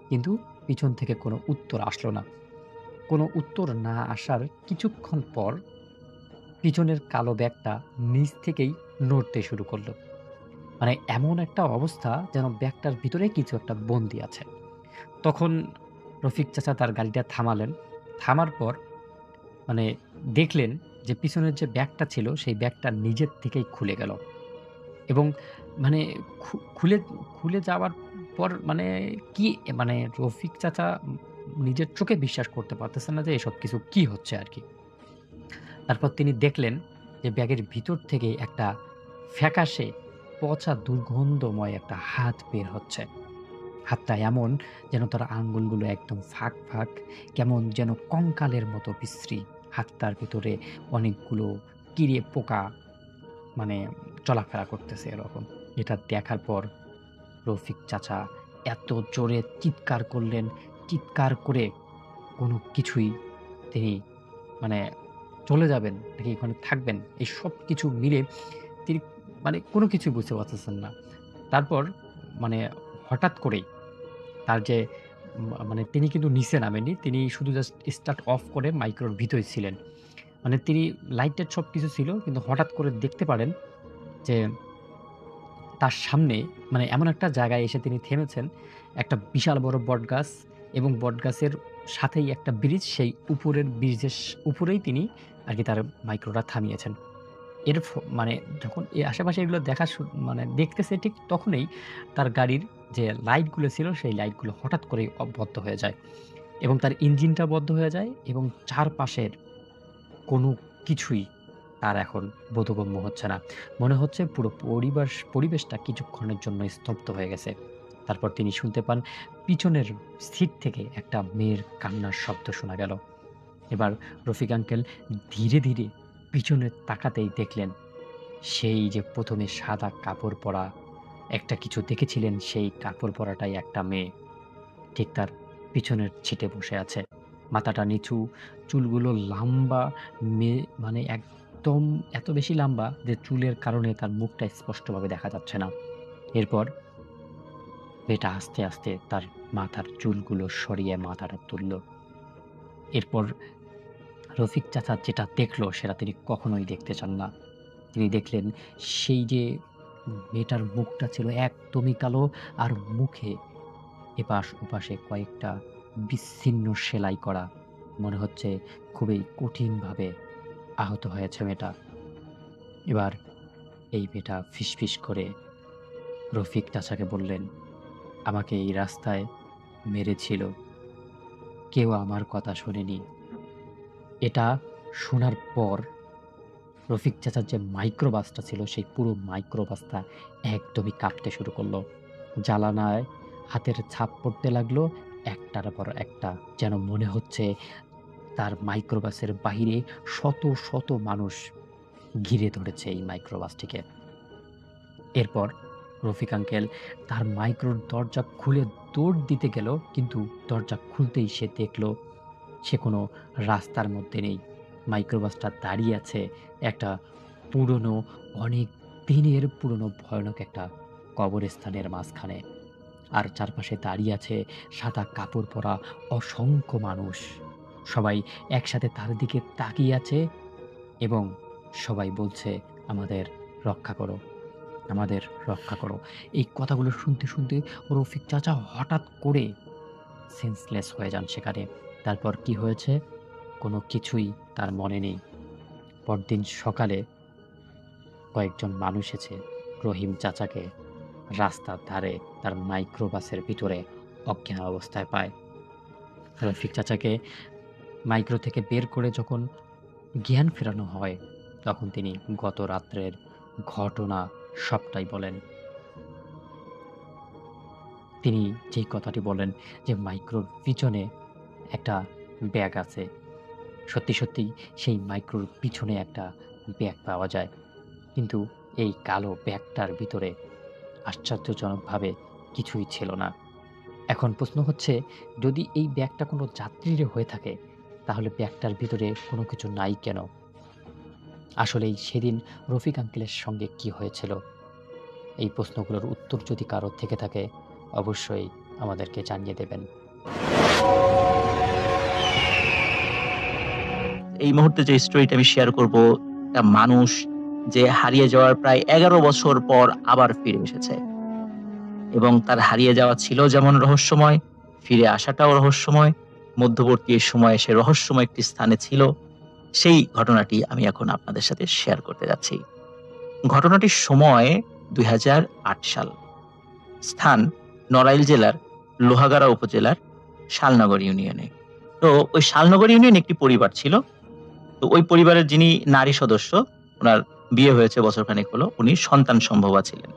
কিন্তু পিছন থেকে কোনো উত্তর আসলো না। কোনো উত্তর না আসার কিছুক্ষণ পর পিছনের কালো ব্যাগটা নিজ থেকেই নড়তে শুরু করল। মানে এমন একটা অবস্থা যেন ব্যাগটার ভিতরে কিছু একটা বন্দী আছে। তখন রফিক চাচা তার গাড়িটা থামালেন। থামার পর মানে দেখলেন যে পিছনের যে ব্যাগটা ছিল, সেই ব্যাগটা নিজের থেকেই খুলে গেল। এবং মানে খুলে খুলে যাওয়ার পর মানে কি মানে রফিক চাচা নিজের চোখে বিশ্বাস করতে পারতেছেন না যে এসব কিছু কি হচ্ছে আরকি। তারপর তিনি দেখলেন যে ব্যাগের ভিতর থেকে একটা ফ্যাকাশে পচা দুর্গন্ধময় একটা হাত বের হচ্ছে। হাতটা এমন যেন তার আঙ্গুলগুলো একদম ফাঁক, কেমন যেন কঙ্কালের মতো বিশ্রী। হাতটার ভিতরে অনেকগুলো পোকা মানে চলাফেরা করতেছে এরকম। এটা দেখার পর রফিক চাচা এত জোরে চিৎকার করলেন, চিৎকার করে কোনো কিছুই তিনি মানে চলে যাবেন নাকি ওখানে থাকবেন, এই সবকিছু মিলে তিনি মানে কোনো কিছুই বুঝতে পারতেছেন না। তারপর মানে হঠাৎ করেই তার যে মানে তিনি কিন্তু নিচে নামেননি। তিনি শুধু জাস্ট স্টার্ট অফ করে মাইক্রোর ভিতরে ছিলেন। মানে তিনি লাইট-টাইট সবকিছু ছিল। কিন্তু হঠাৎ করে দেখতে পারেন যে তার সামনে মানে এমন একটা জায়গায় এসে তিনি থেমেছেন। একটা বিশাল বড় বটগাছ এবং বটগাছের সাথেই একটা ব্রিজ। সেই উপরের ব্রিজের উপরেই তিনি আরকি তার মাইক্রোটা থামিয়েছেন। এর মানে যখন আশেপাশে এগুলো দেখা মানে দেখতেছে ঠিক তখনই তার গাড়ির যে লাইটগুলো ছিল সেই লাইটগুলো হঠাৎ করেই বন্ধ হয়ে যায় এবং তার ইঞ্জিনটা বন্ধ হয়ে যায় এবং চারপাশের কোনো কিছুই তার এখন বোধগম্য হচ্ছে না। মনে হচ্ছে পুরো পরিবেশটা কিছুক্ষণের জন্য স্তব্ধ হয়ে গেছে। তারপর তিনি শুনতে পান পিছনের সিট থেকে একটা মেয়ের কান্নার শব্দ শোনা গেল। এবার রফিক আঙ্কেল ধীরে, ধীরে পিছনে তাকাতেই দেখলেন সেই যে ১ম এ সাদা কাপড় পরা একটা কিছু দেখেছিলেন, সেই কাপড় পরাটাই একটা মেয়ে। ঠিক তার পিছনের সিটে বসে আছে। মাথাটা নিচু, চুলগুলো লম্বা, মানে একদম এত বেশি লম্বা যে চুলের কারণে তার মুখটা স্পষ্টভাবে দেখা যাচ্ছে না। এরপর মেয়েটা আস্তে, আস্তে তার মাথার চুলগুলো সরিয়ে মাথাটা তুলল। এরপর রফিক চাচা যেটা দেখল সেটা তিনি কখনোই দেখতে চান না। তিনি দেখলেন সেই যে মেয়েটার মুখটা ছিল একদমই কালো আর মুখে এপাশ ওপাশে কয়েকটা বিচ্ছিন্ন সেলাই করা। মনে হচ্ছে খুবই কঠিনভাবে আহত হয়েছে মেয়েটা। এবার এই মেয়েটা ফিসফিস করে রফিক চাচাকে বললেন, "আমাকে এই রাস্তায় মেরেছিল। কেউ আমার কথা শোনেনি।" এটা শোনার পর রফিক চাচার যে মাইক্রোবাসটা ছিল সেই পুরো মাইক্রোবাসটা একদমই কাঁপতে শুরু করলো। জানালায় হাতের ছাপ পড়তে লাগলো একটার পর একটা। যেন মনে হচ্ছে তার মাইক্রোবাসের বাহিরে শত, শত মানুষ ঘিরে ধরেছে এই মাইক্রোবাসটিকে। এরপর রফিক আঙ্কেল তার মাইক্রোর দরজা খুলে দৌড় দিতে গেল, কিন্তু দরজা খুলতেই সে দেখল সে কোনো রাস্তার মধ্যে নেই। মাইক্রোবাসটা দাঁড়িয়ে আছে একটা পুরনো, অনেক দিনের পুরনো ভয়ানক একটা কবরস্থানের মাঝখানে। আর চারপাশে দাঁড়িয়ে আছে সাদা কাপড় পরা অসংখ্য মানুষ। সবাই একসাথে তার দিকে তাকিয়ে আছে এবং সবাই বলছে, "আমাদের রক্ষা করো, আমাদের রক্ষা করো।" এই কথাগুলো শুনতে, শুনতে রফিক চাচা হঠাৎ করে সেন্সলেস হয়ে যান সেখানে। তারপর কি হয়েছে? কোনো কিছুই তার মনে নেই। পরদিন সকালে কয়েকজন মানুষ এসে রহিম চাচাকে রাস্তার ধারে তার মাইক্রোবাসের ভিতরে অজ্ঞান অবস্থায় পায়। রফিক চাচাকে মাইক্রো থেকে বের করে যখন জ্ঞান ফেরানো হয়, তখন তিনি গত রাত্রের ঘটনা সবটাই বলেন। তিনি যেই কথাটি বলেন যে মাইক্রোর পিছনে একটা ব্যাগ আছে। সত্যি, সত্যিই সেই মাইক্রোর পিছনে একটা ব্যাগ পাওয়া যায়। কিন্তু এই কালো ব্যাগটার ভিতরে আশ্চর্যজনকভাবে কিছুই ছিল না। এখন প্রশ্ন হচ্ছে, যদি এই ব্যাগটা কোনো যাত্রীর হয়ে থাকে, তাহলে ব্যাগটার ভিতরে কোনো কিছু নাই কেন? আসলেই সেদিন রফিক আঙ্কেলের সঙ্গে কি হয়েছিল? এই প্রশ্নগুলোর উত্তর যদি কারো থেকে থাকে, অবশ্যই আমাদেরকে জানিয়ে দেবেন। এই মুহূর্তে যে স্টোরিটা আমি শেয়ার করব, একটা মানুষ যে হারিয়ে যাওয়ার প্রায় ১১ বছর পর আবার ফিরে এসেছে এবং তার হারিয়ে যাওয়া ছিল যেমন রহস্যময়, ফিরে আসাটাও রহস্যময়, মধ্যবর্তী সময়ে সে রহস্যময় একটি স্থানে ছিল। সেই ঘটনাটি আমি এখন আপনাদের সাথে শেয়ার করতে যাচ্ছি। ঘটনাটির সময় ২০০৮ সাল। স্থান নড়াইল জেলার লোহাগাড়া উপজেলার শালনগর ইউনিয়নে। তো ওই শালনগর ইউনিয়নে একটি পরিবার ছিল। তো ওই পরিবারের যিনি নারী সদস্য, উনার বিয়ে হয়েছে বছরখানেক হলো, উনি সন্তান সম্ভবা ছিলেন।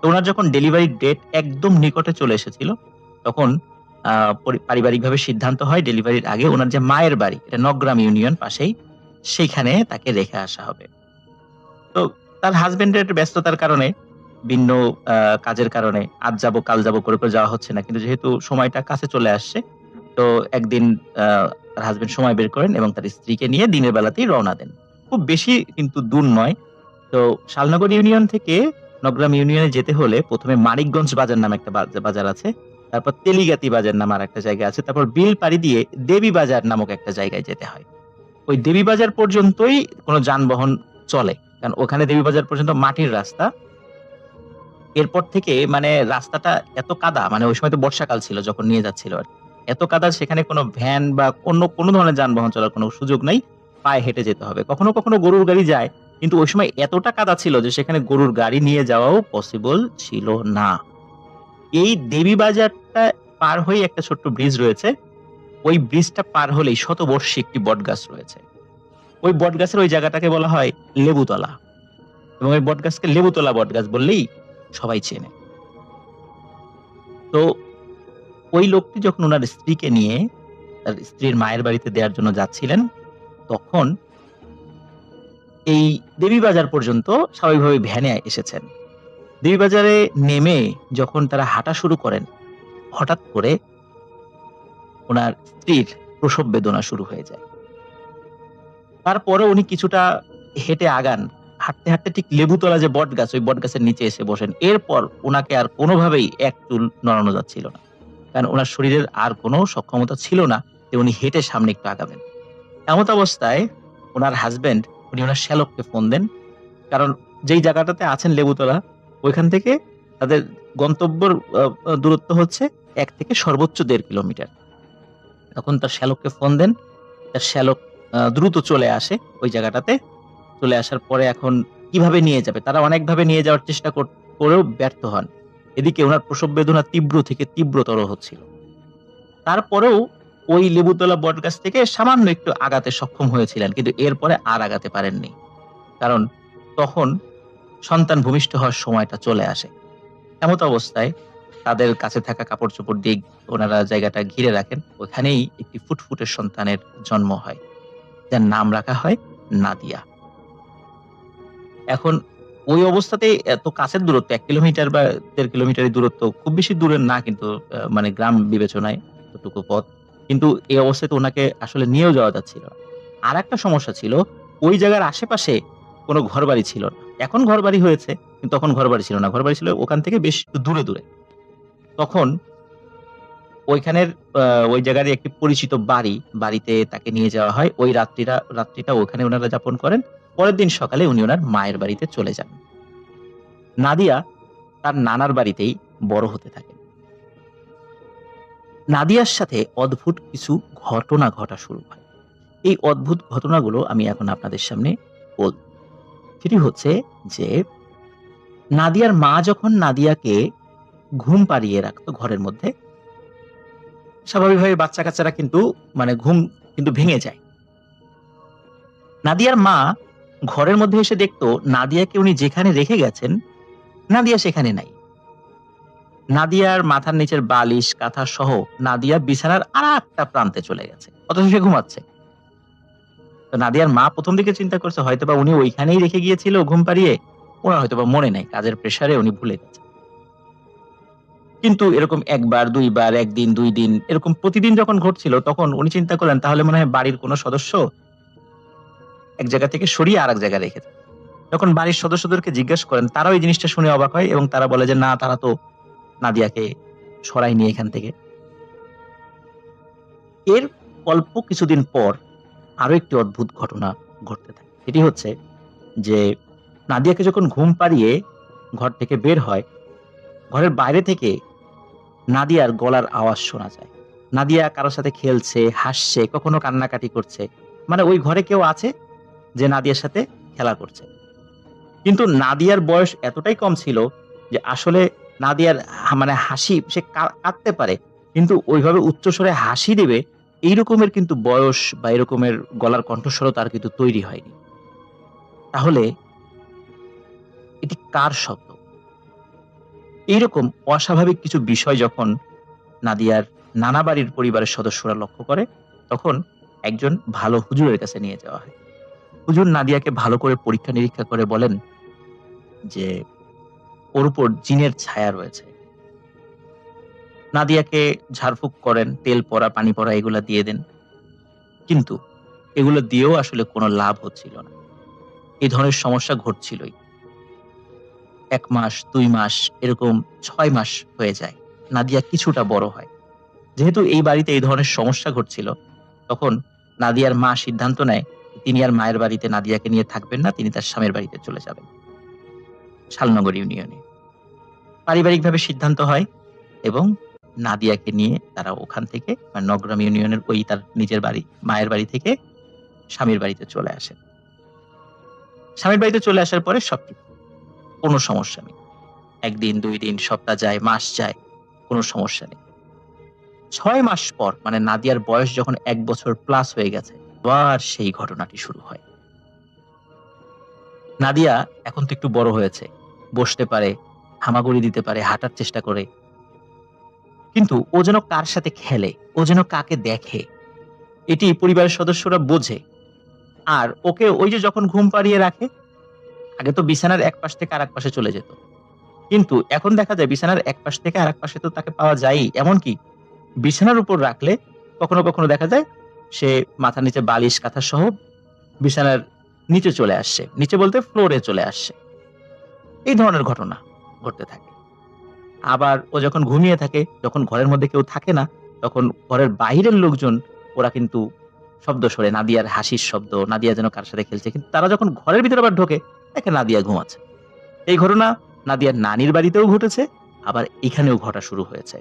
তো উনার যখন ডেলিভারি ডেট একদম নিকটে চলে এসেছিল, তখন পারিবারিকভাবে সিদ্ধান্ত হয় ডেলিভারির আগে উনার যে মায়ের বাড়ি, এটা নগ্রাম ইউনিয়ন পাশেই, সেইখানে তাকে রেখে আসা হবে। তো তার হাসব্যান্ডের ব্যস্ততার কারণে, ভিন্ন কাজের কারণে আজ যাবো কাল যাবো করে, করে যাওয়া হচ্ছে না। কিন্তু যেহেতু সময়টা কাছে চলে আসছে, তো একদিন তার হাসব্যান্ড সময় বের করেন এবং তার স্ত্রীকে নিয়ে দিনের বেলাতেই রওনা দেন। খুব বেশি কিন্তু দূর নয়। তো শালনগর ইউনিয়ন থেকে নগ্রাম ইউনিয়নে যেতে হলে ১ম এ মানিকগঞ্জ বাজার নামে একটা বাজার আছে। তারপর তেলিগাতি বাজার নামে আরেকটা জায়গা আছে, তারপর বিল পাড়ি দিয়ে দেবী বাজার নামক একটা জায়গায় যেতে হয়। ওই দেবী বাজার পর্যন্তই কোনো যানবাহন চলে, কারণ ওখানে দেবী বাজার পর্যন্ত মাটির রাস্তা। এরপর থেকে মানে রাস্তাটা এত কাদা, মানে ওই সময় তো বর্ষাকাল ছিল যখন নিয়ে যাচ্ছিল আর কি। এত কাদা, সেখানে কোনো ভ্যান বা অন্য কোনো ধরনের যানবাহন চলার কোনো সুযোগ নাই, পায়ে হেঁটে যেতে হবে। কখনো কখনো গরুর গাড়ি যায়, কিন্তু ওই সময় এতটা কাদা ছিল যে সেখানে গরুর গাড়ি নিয়ে যাওয়াও পসিবল ছিল না। এই দেবী বাজারটা পার হয়ে একটা ছোট্ট ব্রিজ রয়েছে। ওই ব্রিজটা পার হলেই শতবর্ষী একটি বটগাছ রয়েছে। ওই বটগাছের ওই জায়গাটাকে বলা হয় লেবুতলা, এবং ওই বটগাছকে লেবুতলা বটগাছ বললেই সবাই চেনে। তো ওই লোকটি যখন ওনার স্ত্রীকে নিয়ে তার স্ত্রীর মায়ের বাড়িতে দেওয়ার জন্য যাচ্ছিলেন, তখন এই দেবী বাজার পর্যন্ত স্বাভাবিকভাবে ভ্যানে এসেছেন। দেবী বাজারে নেমে যখন তারা হাঁটা শুরু করেন, হঠাৎ করে ওনার স্ত্রীর প্রসব বেদনা শুরু হয়ে যায়। তারপরে উনি কিছুটা হেঁটে আগান, হাঁটতে হাঁটতে ঠিক লেবুতলা যে বটগাছ, ওই বটগাছের নিচে এসে বসেন। এরপর ওনাকে আর কোনোভাবেই এক চুল নড়ানো যাচ্ছিল না, কারণ ওনার শরীরের আর কোনো সক্ষমতা ছিল না যে উনি হেঁটে সামনে একটু আগাবেন। এমত অবস্থায় ওনার হাজবেন্ড, উনি ওনার শ্যালককে ফোন দেন, কারণ যেই জায়গাটাতে আছেন লেবুতলা, ওইখান থেকে তাদের গন্তব্যের দূরত্ব হচ্ছে 1 থেকে সর্বোচ্চ 1.5 কিলোমিটার। তখন তার শ্যালককে ফোন দেন, তার শ্যালক দ্রুত চলে আসে ওই জায়গাটাতে। চলে আসার পরে এখন কিভাবে নিয়ে যাবে, তারা অনেকভাবে নিয়ে যাওয়ার চেষ্টা করেও ব্যর্থ হন। এদিকে ওনার প্রসব বেদনা তীব্র থেকে তীব্রতর হচ্ছিল। তারপরেও ওই লেবুতলা বটগাছ থেকে সামান্য একটু আগাতে সক্ষম হয়েছিলেন, কিন্তু এরপরে আর আগাতে পারেননি, কারণ তখন সন্তান ভূমিষ্ঠ হওয়ার সময়টা চলে আসে। এমত অবস্থায় তাদের কাছে থাকা কাপড় চোপড় দিয়ে ওনারা জায়গাটা ঘিরে রাখেন। ওখানেই একটি ফুটফুটে সন্তানের জন্ম হয়, যার নাম রাখা হয় নাদিয়া। এখন ওই অবস্থাতে এত কাছের দূরত্ব, 1 কিলোমিটার বা 1.5 কিলোমিটারের দূরত্ব, খুব বেশি দূরের না, কিন্তু মানে গ্রাম বিবেচনায় এতটুকু পথ। কিন্তু এই অবস্থায় তো ওনাকে আসলে নিয়েও যাওয়া যাচ্ছিল না। আর একটা সমস্যা ছিল, ওই জায়গার আশেপাশে কোনো ঘরবাড়ি ছিল না। এখন ঘরবাড়ি হয়েছে, কিন্তু তখন ঘরবাড়ি ছিল না। ঘরবাড়ি ছিল ওখান থেকে বেশ একটু দূরে দূরে। তখন ওইখানের ওই জায়গারই একটি পরিচিত বাড়িতে তাকে নিয়ে যাওয়া হয়। ওই রাত্রিটা ওখানে ওনারা যাপন করেন। পরের দিন সকালে উনি ওনার মায়ের বাড়িতে চলে যান। নাদিয়া তার নানার বাড়িতেই বড় হতে থাকেন। নাদিয়ার সাথে অদ্ভুত কিছু ঘটনা ঘটা শুরু হয়। এই অদ্ভুত ঘটনাগুলো আমি এখন আপনাদের সামনে বলব। সেটি হচ্ছে যে, নাদিয়ার মা যখন নাদিয়াকে ঘুম পাড়িয়ে রাখতো ঘরের মধ্যে, স্বাভাবিকভাবে বাচ্চা-কাচ্চারা কিন্তু মানে ঘুম কিন্তু ভেঙে যায়। নাদিয়ার মা ঘরের মধ্যে এসে দেখতো নাদিয়াকে উনি যেখানে রেখে গেছেন, নাদিয়া সেখানে নাই। নাদিয়ার মাথার নিচের বালিশ, কাঁথা সহ নাদিয়া বিছানার আরেকটা প্রান্তে চলে গেছে। অথচ সে ঘুমাচ্ছে। তো নাদিয়ার মা ১ম দিকে চিন্তা করছে হয়তোবা উনি ওইখানেই রেখে গিয়েছিল ঘুম পাড়িয়ে, ওনার হয়তোবা মনে নাই, কাজের প্রেসারে উনি ভুলে গেছেন। কিন্তু এরকম ১ বার, ২ বার, ১ দিন, ২ দিন এরকম প্রতিদিন যখন ঘটছিল, তখন উনি চিন্তা করলেন তাহলে মনে হয় বাড়ির কোনো সদস্য এক জায়গা থেকে সরিয়ে আরেক জায়গায় রেখেছে। যখন বাড়ির সদস্যদেরকে জিজ্ঞেস করেন, তারাও এই জিনিসটা শুনে অবাক হয় এবং তারা বলে যে না, তারা তো নাদিয়াকে সরায়নি এখান থেকে। এর অল্প কিছুদিন পর আরো একটি অদ্ভুত ঘটনা ঘটতে থাকে। সেটি হচ্ছে যে, নাদিয়াকে যখন ঘুম পাড়িয়ে ঘর থেকে বের হয়, ঘরের বাইরে থেকে নাদিয়ার গলার আওয়াজ শোনা যায়। নাদিয়া কারো সাথে খেলছে, হাসছে, কখনো কান্নাকাটি করছে। মানে ওই ঘরে কেউ আছে যে নাদিয়ার সাথে খেলা করছে। কিন্তু নাদিয়ার বয়স এতটাই কম ছিল যে আসলে নাদিয়ার মানে হাসি, সে কাঁদতে পারে, কিন্তু ওইভাবে উচ্চস্বরে হাসি দিবে এই রকমের কিন্তু বয়স বা এরকমের গলার কণ্ঠস্বরও তার কিন্তু তৈরি হয়নি। তাহলে এটি কার শব্দ? এইরকম অস্বাভাবিক কিছু বিষয় যখন নাদিয়ার নানা বাড়ির পরিবারের সদস্যরা লক্ষ্য করে, তখন একজন ভালো হুজুরের কাছে নিয়ে যাওয়া হয়। হুজুর নাদিয়াকে ভালো করে পরীক্ষা নিরীক্ষা করে বলেন যে ওর উপর জিনের ছায়া রয়েছে। নাদিয়াকে ঝাড়ফুঁক করেন, তেল পড়া, পানি পড়া এগুলা দিয়ে দেন, কিন্তু এগুলো দিয়েও আসলে কোনো লাভ হচ্ছিল না। এই ধরনের সমস্যা ঘটছিলই। ১ মাস, ২ মাস, এরকম ৬ মাস হয়ে যায়। নাদিয়া কিছুটা বড় হয়। যেহেতু এই বাড়িতে এই ধরনের সমস্যা ঘটছিল, তখন নাদিয়ার মা সিদ্ধান্ত নেয় তিনি আর মায়ের বাড়িতে নাদিয়াকে নিয়ে থাকবেন না, তিনি তার স্বামীর বাড়িতে চলে যাবেন শালনগর ইউনিয়নে। পারিবারিকভাবে সিদ্ধান্ত হয় এবং নাদিয়াকে নিয়ে তারা ওখান থেকে নগরাম ইউনিয়নের ওই তার নিজের বাড়ি মায়ের বাড়ি থেকে স্বামীর বাড়িতে চলে আসেন। স্বামীর বাড়িতে চলে আসার পরে সবকিছু কোনো সমস্যা নেই। ১ দিন ২ দিন সপ্তাহ যায়, মাস যায়, কোনো সমস্যা নেই। ৬ মাস পর মানে নাদিয়ার বয়স যখন ১ বছর প্লাস হয়ে গেছে, আবার সেই ঘটনাটি শুরু হয়। নাদিয়া এখন তো একটু বড় হয়েছে, বসতে পারে, হামাগুড়ি দিতে পারে, হাঁটার চেষ্টা করে। কিন্তু ও যেন কার সাথে খেলে, ও যেন কাকে দেখে, এটি পরিবারের সদস্যরা বোঝে। আর ওকে ওই যে যখন ঘুম পাড়িয়ে রাখে, আগে তো বিছানার এক পাশ থেকে আরেক পাশে চলে যেত। কিন্তু এখন দেখা যায় বিছানার এক পাশ থেকে আরেক পাশে তো তাকে পাওয়া যায়ই। এমনকি বিছানার উপর রাখলে কখনো, কখনো দেখা যায় সে মাথার নিচে বালিশ কাঁথা সহ বিছানার নিচে চলে আসছে। নিচে বলতে ফ্লোরে চলে আসছে। এই ধরনের ঘটনা ঘটতে থাকে। আবার ও যখন ঘুমিয়ে থাকে, যখন ঘরের মধ্যে কেউ থাকে না, তখন ঘরের বাহিরের লোকজন ওরা কিন্তু শব্দ শোনে, নাদিয়ার হাসির শব্দ, নাদিয়া যেন কার সাথে খেলছে। কিন্তু তারা যখন ঘরের ভিতরে আবার ঢোকে, দেখে নাদিয়া ঘুমাচ্ছে। এই ঘটনা নাদিয়ার নানির বাড়িতেও ঘটেছে, আবার এখানেও ঘটা শুরু হয়েছে।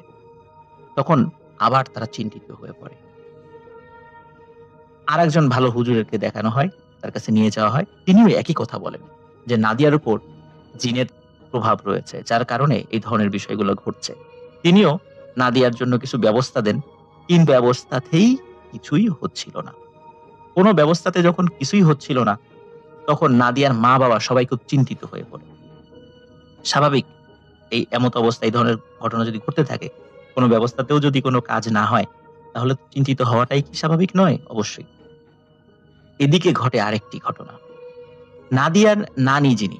তখন আবার তারা চিন্তিত হয়ে পড়ে। আরেকজন ভালো হুজুরকে দেখানো হয়, তার কাছে নিয়ে যাওয়া হয়। তিনিও একই কথা বলেন যে নাদিয়ার উপর জিনের প্রভাব রয়েছে, যার কারণে এই ধরনের বিষয়গুলো ঘটছে। তিনিও নাদিয়ার জন্য কিছু ব্যবস্থা দেন, কিন্তু ব্যবস্থাতেই কিছুই হচ্ছিল না। কোনো ব্যবস্থাতে যখন কিছুই হচ্ছিল না, তখন নাদিয়ার মা বাবা সবাই খুব চিন্তিত হয়ে পড়ে। স্বাভাবিক, এই এমত অবস্থায় এই ধরনের ঘটনা যদি ঘটতে থাকে, কোনো ব্যবস্থাতেও যদি কোনো কাজ না হয়, তাহলে তো চিন্তিত হওয়াটাই কি স্বাভাবিক নয়? অবশ্যই। এদিকে ঘটে আরেকটি ঘটনা। নাদিয়ার নানি যিনি,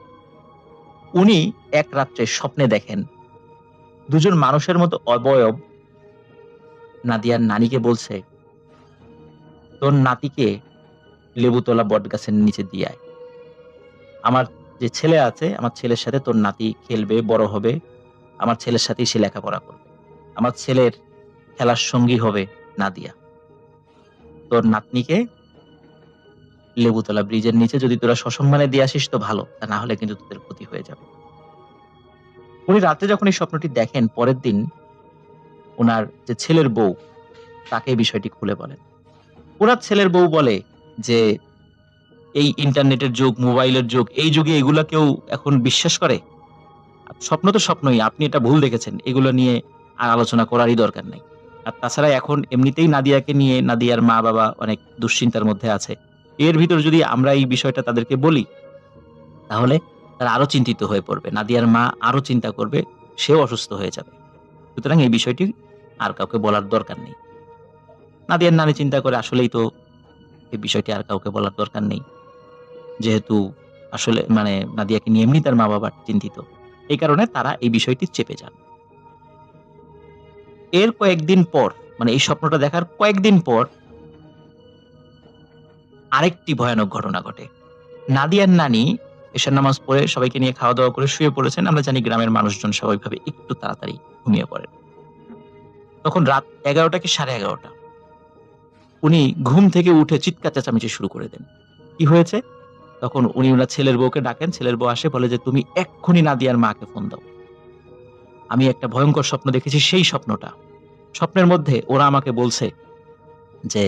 উনি এক রাত্রে স্বপ্নে দেখেন দুজন মানুষের মতো অবয়ব নাদিয়ার নানিকে বলছে, তোর নাতিকে লেবুতলা বটগাছের নিচে দিয়ে আয়। আমার যে ছেলে আছে, আমার ছেলের সাথে তোর নাতি খেলবে, বড় হবে, আমার ছেলের সাথেই সে লেখাপড়া করবে। আমার ছেলের খেলার সঙ্গী হবে নাদিয়া। তোর নাতনিকে লেবুতলা ব্রিজের নিচে যদি তোরা সসম্মানে দিয়ে আসিস তো ভালো, তা না হলে কিন্তু তোদের ক্ষতি হয়ে যাবে। উনি রাতে যখন এই স্বপ্নটি দেখেন, পরের দিন ওনার যে ছেলের বউ, তাকে এই বিষয়টি খুলে বলেন। ওনার ছেলের বউ বলে যে এই ইন্টারনেটের যুগ, মোবাইলের যুগ, এই যুগে এগুলা কেউ এখন বিশ্বাস করে? স্বপ্ন তো স্বপ্নই, আপনি এটা ভুল দেখেছেন, এগুলো নিয়ে আর আলোচনা করারই দরকার নাই। আর তাছাড়া এখন এমনিতেই নাদিয়াকে নিয়ে নাদিয়ার মা বাবা অনেক দুশ্চিন্তার মধ্যে আছে। এর ভিতর যদি আমরা এই বিষয়টা তাদেরকে বলি, তাহলে তারা আরো চিন্তিত হয়ে পড়বে, নাদিয়ার মা আরো চিন্তা করবে, সেও অসুস্থ হয়ে যাবে। সুতরাং এই বিষয়টি আর কাউকে বলার দরকার নেই। নাদিয়ার নানি চিন্তা করে আসলেই তো এই বিষয়টি আর কাউকে বলার দরকার নেই, যেহেতু আসলে মানে নাদিয়াকে নিয়ে এমনি তার মা বাবা চিন্তিত। এই কারণে তারা এই বিষয়টি চেপে যান। এর কয়েকদিন পর, মানে এই স্বপ্নটা দেখার কয়েকদিন পর আরেকটি ভয়ানক ঘটনা ঘটে। নাদিয়ার নানি এশার নামাজ পড়ে সবাইকে নিয়ে খাওয়া দাওয়া করে শুয়ে পড়েছেন। আমরা জানি গ্রামের মানুষজন স্বাভাবিকভাবে একটু তাড়াতাড়ি ঘুমিয়ে পড়েন। তখন রাত ১১টা কি ১১:৩০। উনি ঘুম থেকে উঠে চিৎকার চেঁচামেচি শুরু করে দেন। কি হয়েছে? তখন উনি ওনার ছেলের বউকে ডাকেন। ছেলের বউ আসে, বলে যে তুমি এক্ষুনি নাদিয়ার মাকে ফোন দাও। আমি একটা ভয়ঙ্কর স্বপ্ন দেখেছি, সেই স্বপ্নটা। স্বপ্নের মধ্যে ওরা আমাকে বলছে যে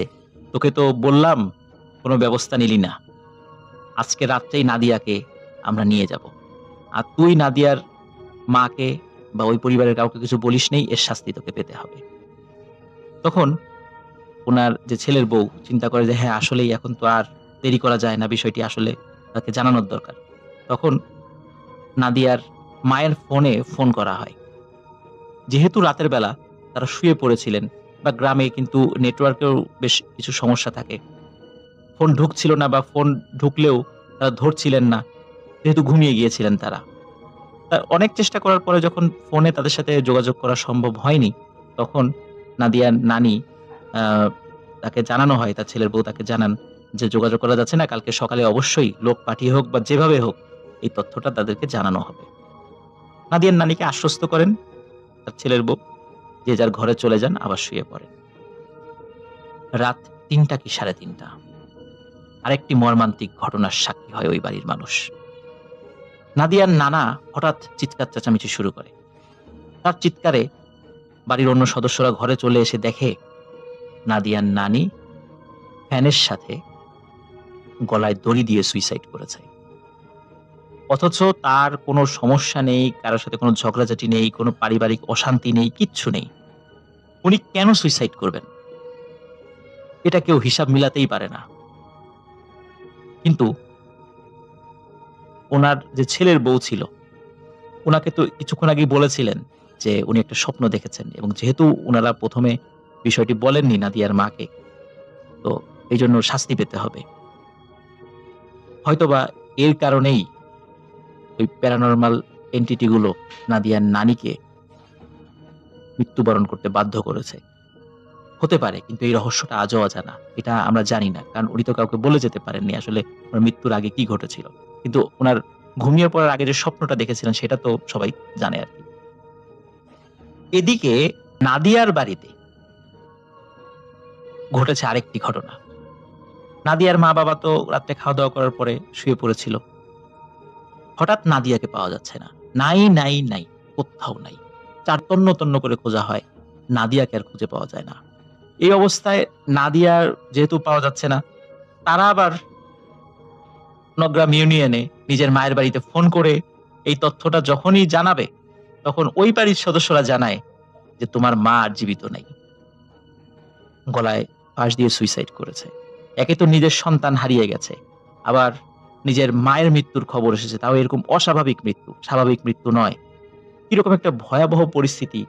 তোকে তো বললাম, কোনো ব্যবস্থা নিলি না। আজকে রাত্রেই নাদিয়াকে আমরা নিয়ে যাব। আর তুই নাদিয়ার মাকে বা ওই পরিবারের কাউকে কিছু বলিস নেই, এর শাস্তি তোকে পেতে হবে। তখন উনার যে ছেলের বউ চিন্তা করে যে হ্যাঁ, আসলেই এখন তো আর দেরি করা যায় না, বিষয়টি আসলে তাকে জানানোর দরকার। তখন নাদিয়ার মায়ের ফোনে ফোন করা হয়। যেহেতু রাতের বেলা তারা শুয়ে পড়েছিলেন, বা গ্রামে কিন্তু নেটওয়ার্কেও বেশ কিছু সমস্যা থাকে, ফোন ঢুকছিল না, বা ফোন ঢুকলেও তারা ধরছিলেন না, যেহেতু ঘুমিয়ে গিয়েছিলেন তারা। অনেক চেষ্টা করার পরে যখন ফোনে তাদের সাথে যোগাযোগ করা সম্ভব হয়নি, তখন নাদিয়ার নানি তাকে জানানো হয়, তার ছেলের বউ তাকে জানান যে যোগাযোগ করা যাচ্ছে না, কালকে সকালে অবশ্যই লোক পাঠিয়ে হোক বা যেভাবে হোক এই তথ্যটা তাদেরকে জানানো হবে। নাদিয়ার নানিকে আশ্বস্ত করেন তার ছেলের বউ যে যার ঘরে চলে যান, আবার শুয়ে পড়েন। রাত ৩টা কি ৩:৩০ আরেকটি মর্মান্তিক ঘটনার সাক্ষী হয় ওই বাড়ির মানুষ। নাদিয়ার নানা হঠাৎ চিৎকার চেঁচামেচি শুরু করে। তার চিৎকারে বাড়ির অন্য সদস্যরা ঘরে চলে এসে দেখে নাদিয়ার নানি ফ্যানের সাথে গলায় দড়ি দিয়ে সুইসাইড করেছে। অথচ তার কোনো সমস্যা নেই, কারোর সাথে কোনো ঝগড়াঝাটি নেই, কোনো পারিবারিক অশান্তি নেই, কিচ্ছু নেই। উনি কেন সুইসাইড করবেন? এটা কেউ হিসাব মিলাতেই পারে না। কিন্তু ওনার যে ছেলের বউ ছিল, উনাকে তো কিছুক্ষণ আগেই বলেছিলেন যে উনি একটা স্বপ্ন দেখেছেন, এবং যেহেতু উনারা প্রথমে বিষয়টি বলেননি নাদিয়ার মাকে, তো এই জন্য শাস্তি পেতে হবে। হয়তোবা এর কারণেই ওই প্যারানরমাল এন্টিটি গুলো নাদিয়ার নানিকে মৃত্যুবরণ করতে বাধ্য করেছে। হতে পারে, কিন্তু এই রহস্যটা আজও অজানা। এটা আমরা জানি না, কারণ উনি তো কাউকে বলে যেতে পারেননি আসলে ওনার মৃত্যুর আগে কি ঘটেছিল। কিন্তু ওনার ঘুমিয়ে পড়ার আগে যে স্বপ্নটা দেখেছিলেন সেটা তো সবাই জানে আর কি। এদিকে নাদিয়ার বাড়িতে ঘটেছে আরেকটি ঘটনা। নাদিয়ার মা বাবা তো রাত্রে খাওয়া দাওয়া করার পরে শুয়ে পড়েছিল। হঠাৎ নাদিয়াকে পাওয়া যাচ্ছে না। নাই নাই নাই, কোথাও নাই। তন্ন তন্ন করে খোঁজা হয়, নাদিয়াকে আর খুঁজে পাওয়া যায় না। এই অবস্থায় নাদিয়ার যেহেতু পাওয়া যাচ্ছে না, তারা আবার নগ্রাম ইউনিয়নে নিজের মায়ের বাড়িতে ফোন করে এই তথ্যটা যখনই জানাবে, তখন ওই বাড়ির সদস্যরা জানায় যে তোমার মা আর জীবিত নাই, গলায় ফাঁস দিয়ে সুইসাইড করেছে। একে তো নিজের সন্তান হারিয়ে গেছে, আবার নিজের মায়ের মৃত্যুর খবর এসেছে, তাও এরকম অস্বাভাবিক মৃত্যু, স্বাভাবিক মৃত্যু নয়। কিরকম একটা ভয়াবহ পরিস্থিতি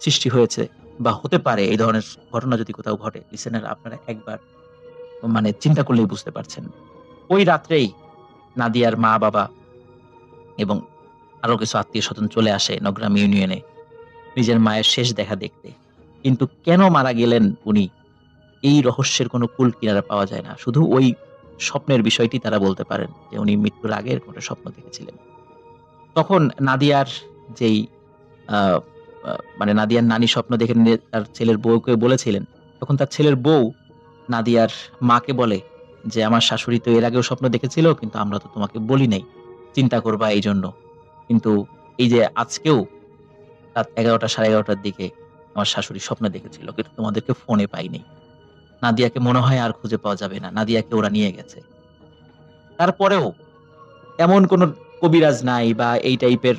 সৃষ্টি হয়েছে বা হতে পারে এই ধরনের ঘটনা যদি কোথাও ঘটে, লিসেনার আপনারা একবার চিন্তা করলেই বুঝতে পারছেন। ওই রাত্রেই নাদিয়ার মা বাবা এবং আরো কিছু আত্মীয় স্বজন চলে আসে নগ্রাম ইউনিয়নে নিজের মায়ের শেষ দেখা দেখতে। কিন্তু কেন মারা গেলেন উনি, এই রহস্যের কোনো কুল কিনারা পাওয়া যায় না। শুধু ওই স্বপ্নের বিষয়টি তারা বলতে পারেন যে উনি মৃত্যুর আগে এরকম একটা স্বপ্ন দেখেছিলেন। তখন নাদিয়ার যেই আহ, নাদিয়ার নানি স্বপ্ন দেখে তার ছেলের বউকে বলেছিলেন, তখন তার ছেলের বউ নাদিয়ার মাকে বলে যে আমার শাশুড়ি তো এর আগেও স্বপ্ন দেখেছিল, কিন্তু আমরা তো তোমাকে বলি নাই, চিন্তা করবা এই জন্য। কিন্তু এই যে আজকেও রাত 11টা 11:30টার দিকে আমার শাশুড়ি স্বপ্ন দেখেছিল, কিন্তু তোমাদেরকে ফোনে পাইনি। নাদিয়াকে মনে হয় আর খুঁজে পাওয়া যাবে না, নাদিয়াকে ওরা নিয়ে গেছে। তারপরেও এমন কোন কবিরাজ নাই বা এই টাইপের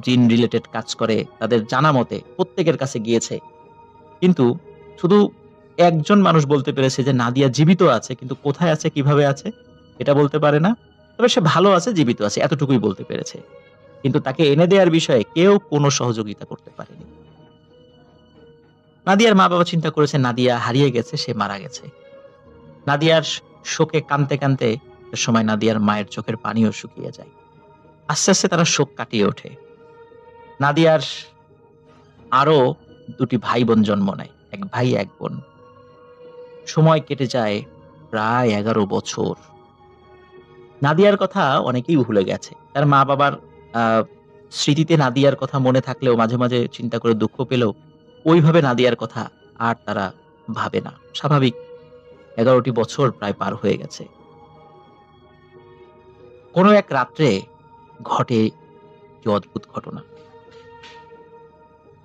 জিন রিলেটেড কাজ করে, তাদের জানা মতে প্রত্যেকের কাছে গিয়েছে, কিন্তু শুধু একজন মানুষ বলতে পেরেছে যে নাদিয়া জীবিত আছে, কিন্তু কোথায় আছে কিভাবে আছে এটা বলতে পারে না। তবে সে ভালো আছে, জীবিত আছে, এতটুকুই বলতে পেরেছে। কিন্তু তাকে এনে দেওয়ার বিষয়ে কেউ কোনো সহযোগিতা করতে পারেনি। নাদিয়ার মা বাবা চিন্তা করেছে নাদিয়া হারিয়ে গেছে, সে মারা গেছে। নাদিয়ার শোকে কাঁদতে কাঁদতে একটা সময় নাদিয়ার মায়ের চোখের পানিও শুকিয়ে যায়। আস্তে আস্তে তারা শোক কাটিয়ে ওঠে। নাদিয়ার আরো 2টি ভাই বোন জন্ম নেয়, এক ভাই এক বোন। সময় কেটে যায় প্রায় 11 বছর। নাদিয়ার কথা অনেকেই ভুলে গেছে। তার মা বাবার স্মৃতিতে নাদিয়ার কথা মনে থাকলেও মাঝে মাঝে চিন্তা করে দুঃখ পেলেও ওইভাবে নাদিয়ার কথা আর তারা ভাবে না। স্বাভাবিক, 11টি বছর প্রায় পার হয়ে গেছে। কোনো এক রাত্রে ঘটে কি অদ্ভুত ঘটনা।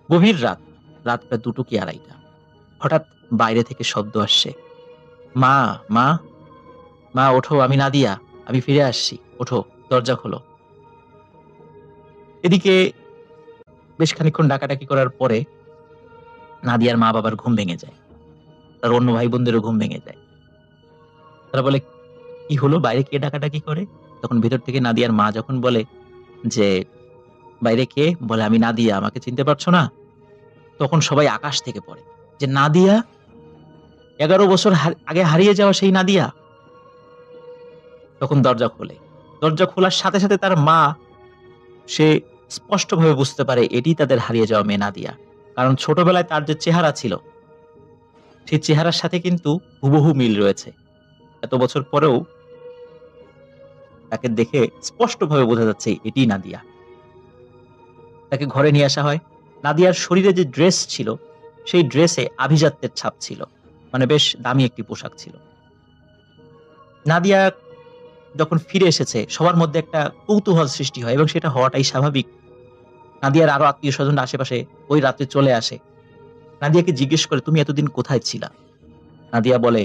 গভীর রাত প্রায় 2টো কি 2:30টা। হঠাৎ বাইরে থেকে শব্দ আসছে, মা মা মা ওঠো, আমি নাদিয়া, আমি ফিরে আসছি, ওঠো, দরজা খোলো। এদিকে বেশ খানিকক্ষণ ডাকাডাকি করার পরে নাদিয়ার মা বাবার ঘুম ভেঙে যায়, তার অন্য ভাই বোনদেরও ঘুম ভেঙে যায়। তারা বলে, কি হলো, বাইরে কে ডাকাডাকি করে? তখন ভিতর থেকে নাদিয়ার মা যখন বলে যে বাইরে কে, বলে আমি নাদিয়া, আমাকে চিনতে পারছো না? তখন সবাই আকাশ থেকে পড়ে যে নাদিয়া, 11 বছর আগে হারিয়ে যাওয়া সেই নাদিয়া। তখন দরজা খোলে। দরজা খোলার সাথে সাথে তার মা, সে স্পষ্টভাবে বুঝতে পারে এটি তাদের হারিয়ে যাওয়া মেয়ে নাদিয়া। কারণ ছোটবেলায় তার যে চেহারা ছিল, সেই চেহারার সাথে কিন্তু হুবহু মিল রয়েছে। এত বছর পরেও তাকে দেখে স্পষ্টভাবে বোঝা যাচ্ছে এটি নাদিয়া। তাকে ঘরে নিয়ে আসা হয়। নাদিয়ার শরীরে যে ড্রেস ছিল সেই ড্রেসে আভিজাত্যের ছাপ ছিল, মানে বেশ দামি একটি পোশাক ছিল। নাদিয়া যখন ফিরে এসেছে সবার মধ্যে একটা কৌতূহল সৃষ্টি হয় এবং সেটা হওয়াটাই স্বাভাবিক। নাদিয়ার আরো আত্মীয় স্বজন আশেপাশে ওই রাতে চলে আসে। নাদিয়াকে জিজ্ঞেস করে, তুমি এতদিন কোথায় ছিলা? নাদিয়া বলে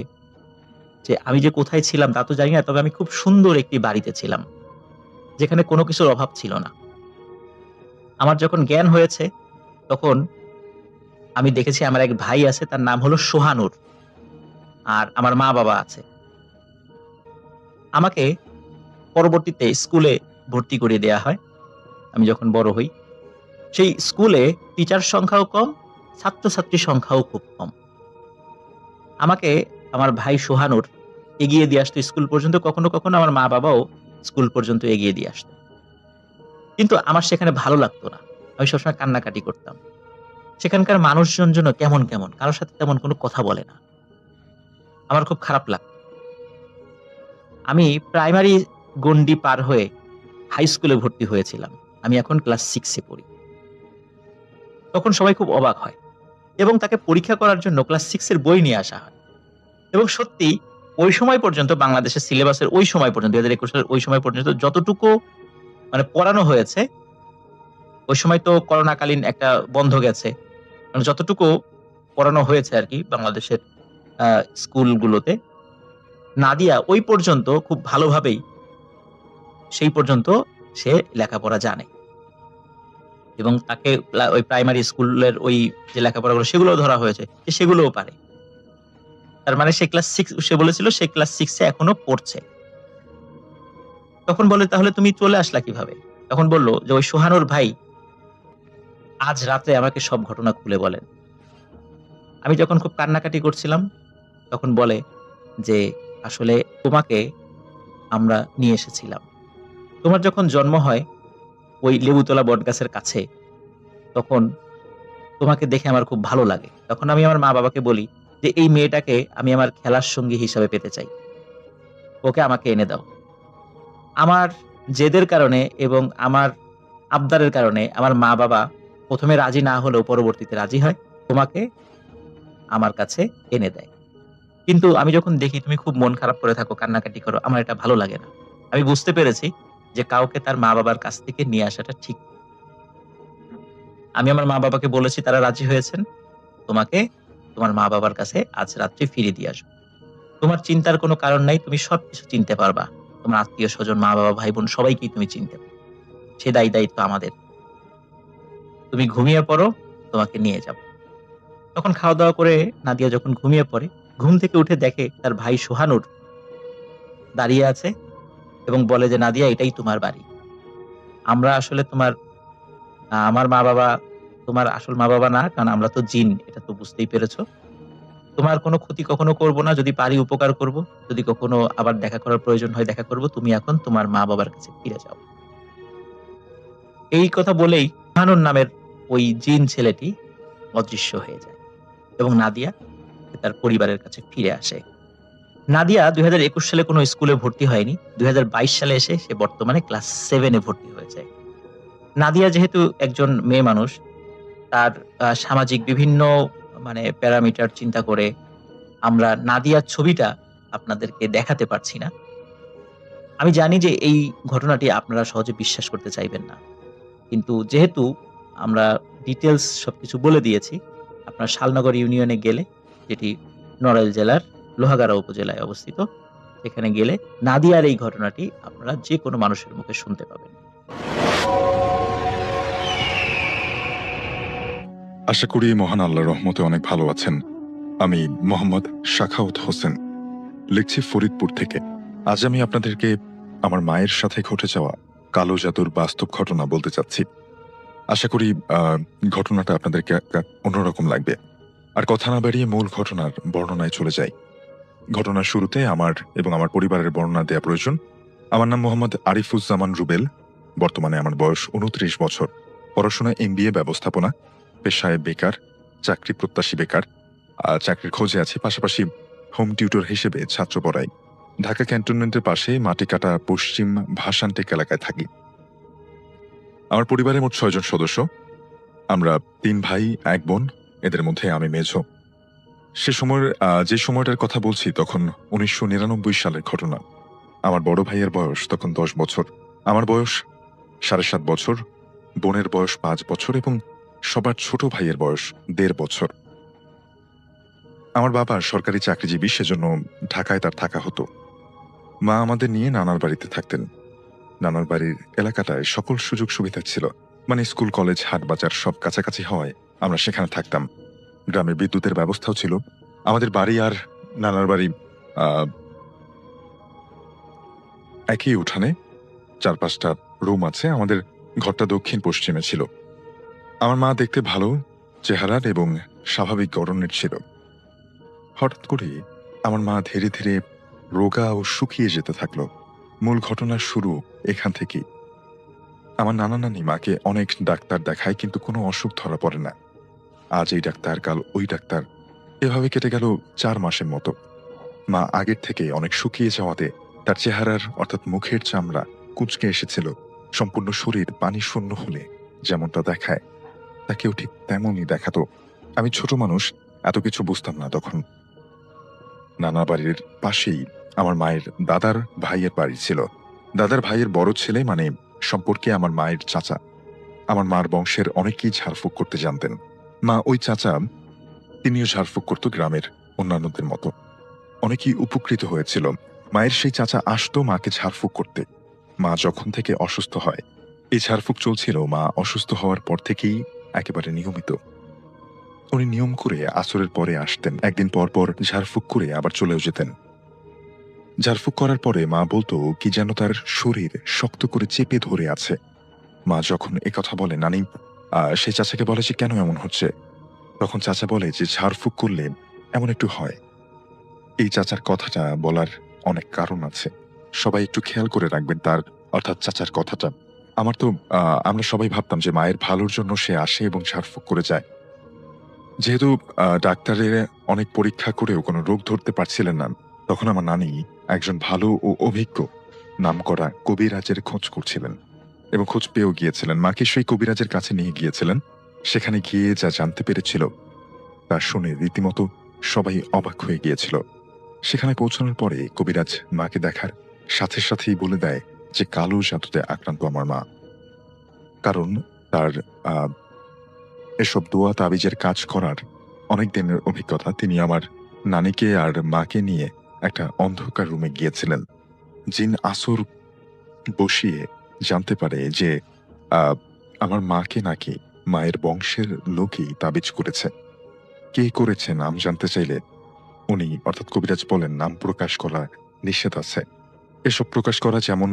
যে আমি যে কোথায় ছিলাম তা তো জানি না, তবে আমি খুব সুন্দর একটি বাড়িতে ছিলাম যেখানে কোনো কিছুর অভাব ছিল না। আমার যখন জ্ঞান হয়েছে তখন আমি দেখেছি আমার এক ভাই আছে, তার নাম হলো সোহানুর, আর আমার মা বাবা আছে। আমাকে পরবর্তীতে স্কুলে ভর্তি করে দেয়া হয় আমি যখন বড় হই। সেই স্কুলে টিচার সংখ্যাও কম, ছাত্রছাত্রীর সংখ্যাও খুব কম। আমাকে আমার ভাই সোহানুর এগিয়ে দিয়ে আসতো স্কুল পর্যন্ত, কখনো কখনো আমার মা বাবাও স্কুল পর্যন্ত এগিয়ে দিয়ে আসতো। কিন্তু আমার সেখানে ভালো লাগতো না, আমি সবসময় কান্নাকাটি করতাম। সেখানকার মানুষজন যেন কেমন কেমন, কারোর সাথে তেমন কোনো কথা বলে না, আমার খুব খারাপ লাগতো। আমি প্রাইমারি গণ্ডি পার হয়ে হাই স্কুলে ভর্তি হয়েছিলাম। আমি এখন ক্লাস 6-এ পড়ি। তখন সবাই খুব অবাক হয় এবং তাকে পরীক্ষা করার জন্য ক্লাস 6-এর বই নিয়ে আসা হয়। এবং সত্যি ওই সময় পর্যন্ত বাংলাদেশের সিলেবাসের ওই সময় পর্যন্ত 2021 সালের ওই সময় পর্যন্ত যতটুকু মানে পড়ানো হয়েছে, ওই সময় তো করোনাকালীন একটা বন্ধ গেছে, মানে যতটুকু পড়ানো হয়েছে আর কি বাংলাদেশের স্কুলগুলোতে, নাদিয়া ওই পর্যন্ত খুব ভালোভাবেই সেই পর্যন্ত সে লেখাপড়া জানে এবং তাকে ওই প্রাইমারি স্কুলের ওই যে লেখাপড়াগুলো সেগুলো ধরা হয়েছে, সে সেগুলোও পারে। তার মানে সে ক্লাস 6, সে বলেছিল সে ক্লাস 6-এ এখনো পড়ছে। তখন বলে, তাহলে তুমি চলে আসলা কিভাবে? তখন বলল যে ওই সোহানুর ভাই আজ রাতে আমাকে সব ঘটনা খুলে বলেন। আমি যখন খুব কান্নাকাটি করছিলাম তখন বলে যে আসলে তোমাকে আমরা নিয়ে এসেছিলাম। তোমার যখন জন্ম হয় ওই লেবুতলা বটগাছের কাছে, তখন তোমাকে দেখে আমার খুব ভালো লাগে। তখন আমি আমার মা বাবাকে বলি যে এই মেয়েটাকে আমি আমার খেলার সঙ্গী হিসাবে পেতে চাই, ওকে আমাকে এনে দাও। আমার জেদের কারণে এবং আমার আবদারের কারণে আমার মা বাবা প্রথমে রাজি না হলেও পরবর্তীতে রাজি হয়, তোমাকে আমার কাছে এনে দেয়। কিন্তু আমি যখন দেখি তুমি খুব মন খারাপ করে থাকো, কান্নাকাটি করো, আমার এটা ভালো লাগে না। আমি বুঝতে পেরেছি যে কাউকে তার মা বাবার কাছ থেকে নিয়ে আসাটা ঠিক। আমি আমার মা বাবাকে বলেছি, তারা রাজি হয়েছেন, তোমাকে তোমার মা বাবার কাছে আজ রাত্রে ফিরিয়ে দিয়ে আসবো। তোমার চিন্তার কোনো কারণ নাই, তুমি সবকিছু চিনতে পারবা। তোমার আত্মীয় স্বজন, মা বাবা, ভাই বোন সবাইকেই তুমি চিনতে পারবে। সে দায়িত্ব আমাদের। তুমি ঘুমিয়ে পড়ো, তোমাকে নিয়ে যাব। তখন খাওয়া দাওয়া করে নাদিয়া যখন ঘুমিয়ে পড়ে, ঘুম থেকে উঠে দেখে তার ভাই সোহানুর দাঁড়িয়ে আছে এবং বলে যে নাদিয়া, এটাই তোমার বাড়ি। আমরা আসলে তোমার আমার মা বাবা তোমার আসল মা বাবা না, কারণ আমরা তো জিন, এটা তো বুঝতেই পেরেছো। তোমার কোনো ক্ষতি কখনো করব না, যদি পারি উপকার করব, যদি কখনো আবার দেখা করার প্রয়োজন হয় দেখা করব। তুমি এখন তোমার মা বাবার কাছে ফিরে যাও। এই কথা বলেই সোহানুর নামের ওই জিন ছেলেটি অদৃশ্য হয়ে যায় এবং নাদিয়া তার পরিবারের কাছে ফিরে আসে। নাদিয়া 2021 সালে কোনো স্কুলে ভর্তি হয়নি। 2022 সালে এসে সে বর্তমানে ক্লাস 7-এ ভর্তি হয়েছে। নাদিয়া যেহেতু একজন মেয়ে মানুষ, তার সামাজিক বিভিন্ন মানে প্যারামিটার চিন্তা করে আমরা নাদিয়ার ছবিটা আপনাদেরকে দেখাতে পারছি না। আমি জানি যে এই ঘটনাটি আপনারা সহজে বিশ্বাস করতে চাইবেন না। কিন্তু যেহেতু আমরা ডিটেইলস সবকিছু বলে দিয়েছি, আপনার শালনগর ইউনিয়নে গেলে, যেটি নড়াইল জেলার লোহাগাড়া উপজেলায় অবস্থিত, সেখানে গেলে নাদিয়ার এই ঘটনাটি আপনারা যে কোনো মানুষের মুখে শুনতে পাবেন। আশা করি মহান আল্লাহর রহমতে অনেক ভালো আছেন। আমি মোহাম্মদ শাখাওয়াত হোসেন, লিখছি ফরিদপুর থেকে। আজ আমি আপনাদেরকে আমার মায়ের সাথে ঘটে যাওয়া কালো জাদুর বাস্তব ঘটনা বলতে চাচ্ছি। আশা করি ঘটনাটা আপনাদেরকে অন্যরকম লাগবে। আর কথা না বাড়িয়ে মূল ঘটনার বর্ণনায় চলে যাই। ঘটনার শুরুতে আমার এবং আমার পরিবারের বর্ণনা দেওয়া প্রয়োজন। আমার নাম মোহাম্মদ আরিফুজ্জামান রুবেল। বর্তমানে আমার বয়স 29 বছর। পড়াশোনা MBA ব্যবস্থাপনা, পেশায় বেকার, চাকরি প্রত্যাশী বেকার, চাকরির খোঁজে আছি, পাশাপাশি হোম টিউটর হিসেবে ছাত্র পড়াই। ঢাকা ক্যান্টনমেন্টের পাশে মাটিকাটা পশ্চিম ভাসানটেক এলাকায় থাকি। আমার পরিবারের মোট 6 জন সদস্য। আমরা 3 ভাই 1 বোন, এদের মধ্যে আমি মেঝো। সে সময়ের যে সময়টার কথা বলছি তখন 1999 সালের ঘটনা। আমার বড় ভাইয়ের বয়স তখন 10 বছর, আমার বয়স 7.5 বছর, বোনের বয়স 5 বছর এবং সবার ছোট ভাইয়ের বয়স 1.5 বছর। আমার বাবা সরকারি চাকরিজীবী, সেজন্য ঢাকায় তার থাকা হতো। মা আমাদের নিয়ে নানার বাড়িতে থাকতেন। নানার বাড়ির এলাকাটায় সকল সুযোগ সুবিধা ছিল, মানে স্কুল, কলেজ, হাট বাজার সব কাছাকাছি হওয়ায় আমরা সেখানে থাকতাম। গ্রামে বিদ্যুতের ব্যবস্থাও ছিল। আমাদের বাড়ি আর নানার বাড়ি একই উঠানে, 4-5টা রুম আছে। আমাদের ঘরটা দক্ষিণ পশ্চিমে ছিল। আমার মা দেখতে ভালো চেহারার এবং স্বাভাবিক গড়নের ছিল। হঠাৎ করে আমার মা ধীরে ধীরে রোগা ও শুকিয়ে যেতে থাকলো। মূল ঘটনার শুরু এখান থেকেই। আমার নানা নানি মাকে অনেক ডাক্তার দেখায়, কিন্তু কোনো অসুখ ধরা পড়ে না। আজ এই ডাক্তার, কাল ওই ডাক্তার, এভাবে কেটে গেল 4 মাসের মতো। মা আগের থেকে অনেক শুকিয়ে যাওয়াতে তার চেহারার অর্থাৎ মুখের চামড়া কুঁচকে এসেছিল। সম্পূর্ণ শরীর পানি শূন্য হলে যেমনটা দেখায়, তাকেও ঠিক তেমনই দেখাতো। আমি ছোট মানুষ, এত কিছু বুঝতাম না তখন। নানা বাড়ির পাশেই আমার মায়ের দাদার ভাইয়ের বাড়ি ছিল। দাদার ভাইয়ের বড় ছেলে, মানে সম্পর্কে আমার মায়ের চাচা। আমার মার বংশের অনেকেই ঝাড়ফুঁক করতে জানতেন। মা ওই চাচা, তিনিও ঝাড়ফুঁক করত গ্রামের অন্যান্যদের মতো। অনেকেই উপকৃত হয়েছিল। মায়ের সেই চাচা আসতো মাকে ঝাড়ফুঁক করতে। মা যখন থেকে অসুস্থ হয়, এই ঝাড়ফুঁক চলছিল মা অসুস্থ হওয়ার পর থেকেই একেবারে নিয়মিত। উনি নিয়ম করে আসরের পরে আসতেন, একদিন পর পর ঝাড়ফুঁক করে আবার চলেও যেতেন। ঝাড়ফুঁক করার পরে মা বলতো কি যেন তার শরীর শক্ত করে চেপে ধরে আছে। মা যখন একথা বলে, নানি সেই চাচাকে বলে যে কেন এমন হচ্ছে, তখন চাচা বলে যে ঝাড়ফুঁক করলে এমন একটু হয়। এই চাচার কথাটা বলার অনেক কারণ আছে, সবাই একটু খেয়াল করে রাখবেন তার, অর্থাৎ চাচার কথাটা। আমরা সবাই ভাবতাম যে মায়ের ভালোর জন্য সে আসে এবং ঝাড়ফুঁক করে যায়। যেহেতু ডাক্তারের অনেক পরীক্ষা করেও কোনো রোগ ধরতে পারছিলেন না, তখন আমার নানি একজন ভালো ও অভিজ্ঞ নামকরা কবিরাজের খোঁজ করছিলেন এবং খোঁজ পেয়েও গিয়েছিলেন। মাকে সেই কবিরাজের কাছে নিয়ে গিয়েছিলেন। সেখানে গিয়ে যা জানতে পেরেছিল তা শুনে রীতিমতো সবাই অবাক হয়ে গিয়েছিল। সেখানে পৌঁছানোর পরে কবিরাজ মাকে দেখার সাথে সাথেই বলে দেয় যে কালো জাদুতে আক্রান্ত আমার মা। কারণ তার এসব দোয়া তাবিজের কাজ করার অনেক দিনের অভিজ্ঞতা। তিনি আমার নানিকে আর মাকে নিয়ে একটা অন্ধকার রুমে গিয়েছিলেন। জিন আসর বসিয়ে জানতে পারে যে আমার মাকে নাকি মায়ের বংশের লোকই তাবিজ করেছে। কে করেছে নাম জানতে চাইলে উনি অর্থাৎ কবিরাজ বলেন নাম প্রকাশ করা নিষেধ আছে। এসব প্রকাশ করা যেমন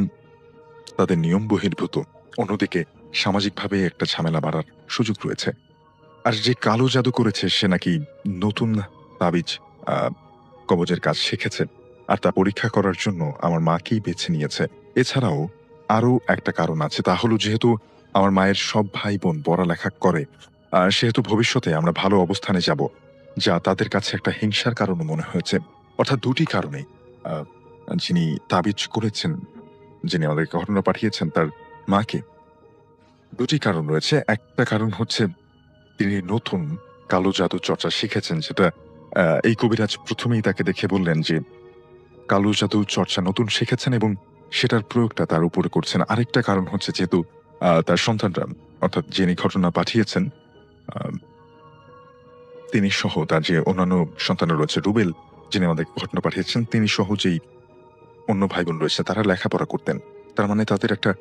তাদের নিয়ম বহির্ভূত, অন্যদিকে সামাজিকভাবে একটা ঝামেলা বাড়ার সুযোগ রয়েছে। আর যে কালো জাদু করেছে সে নাকি নতুন তাবিজ কবজের কাজ শিখেছে, আর তা পরীক্ষা করার জন্য আমার মাকেই বেছে নিয়েছে। এছাড়াও আরো একটা কারণ আছে, তা হলো যেহেতু আমার মায়ের সব ভাই বোন পড়ালেখা করে, সেহেতু ভবিষ্যতে আমরা ভালো অবস্থানে যাব, যা তাদের কাছে একটা হিংসার কারণ মনে হয়েছে। অর্থাৎ দুটি কারণে যিনি তাবিজ করেছেন, যিনি আমাদেরকে ঘটনা পাঠিয়েছেন তার মাকে, দুটি কারণ রয়েছে। একটা কারণ হচ্ছে তিনি নতুন কালো জাদু চর্চা শিখেছেন, যেটা এই কবিরাজ প্রথমেই তাকে দেখে বললেন যে কালো জাদু চর্চা নতুন শিখেছেন এবং সেটার প্রয়োগটা তার উপরে করছেন। আরেকটা কারণ হচ্ছে যেহেতু তার সন্তানরা, অর্থাৎ যিনি ঘটনা পাঠিয়েছেন তিনি সহ তার যে অন্যান্য সন্তানরা রয়েছে, রুবেল যিনি আমাদের ঘটনা পাঠিয়েছেন, তিনি সহ যেই অন্য ভাই বোন রয়েছে তারা লেখাপড়া করতেন। তার মানে তাদের একটা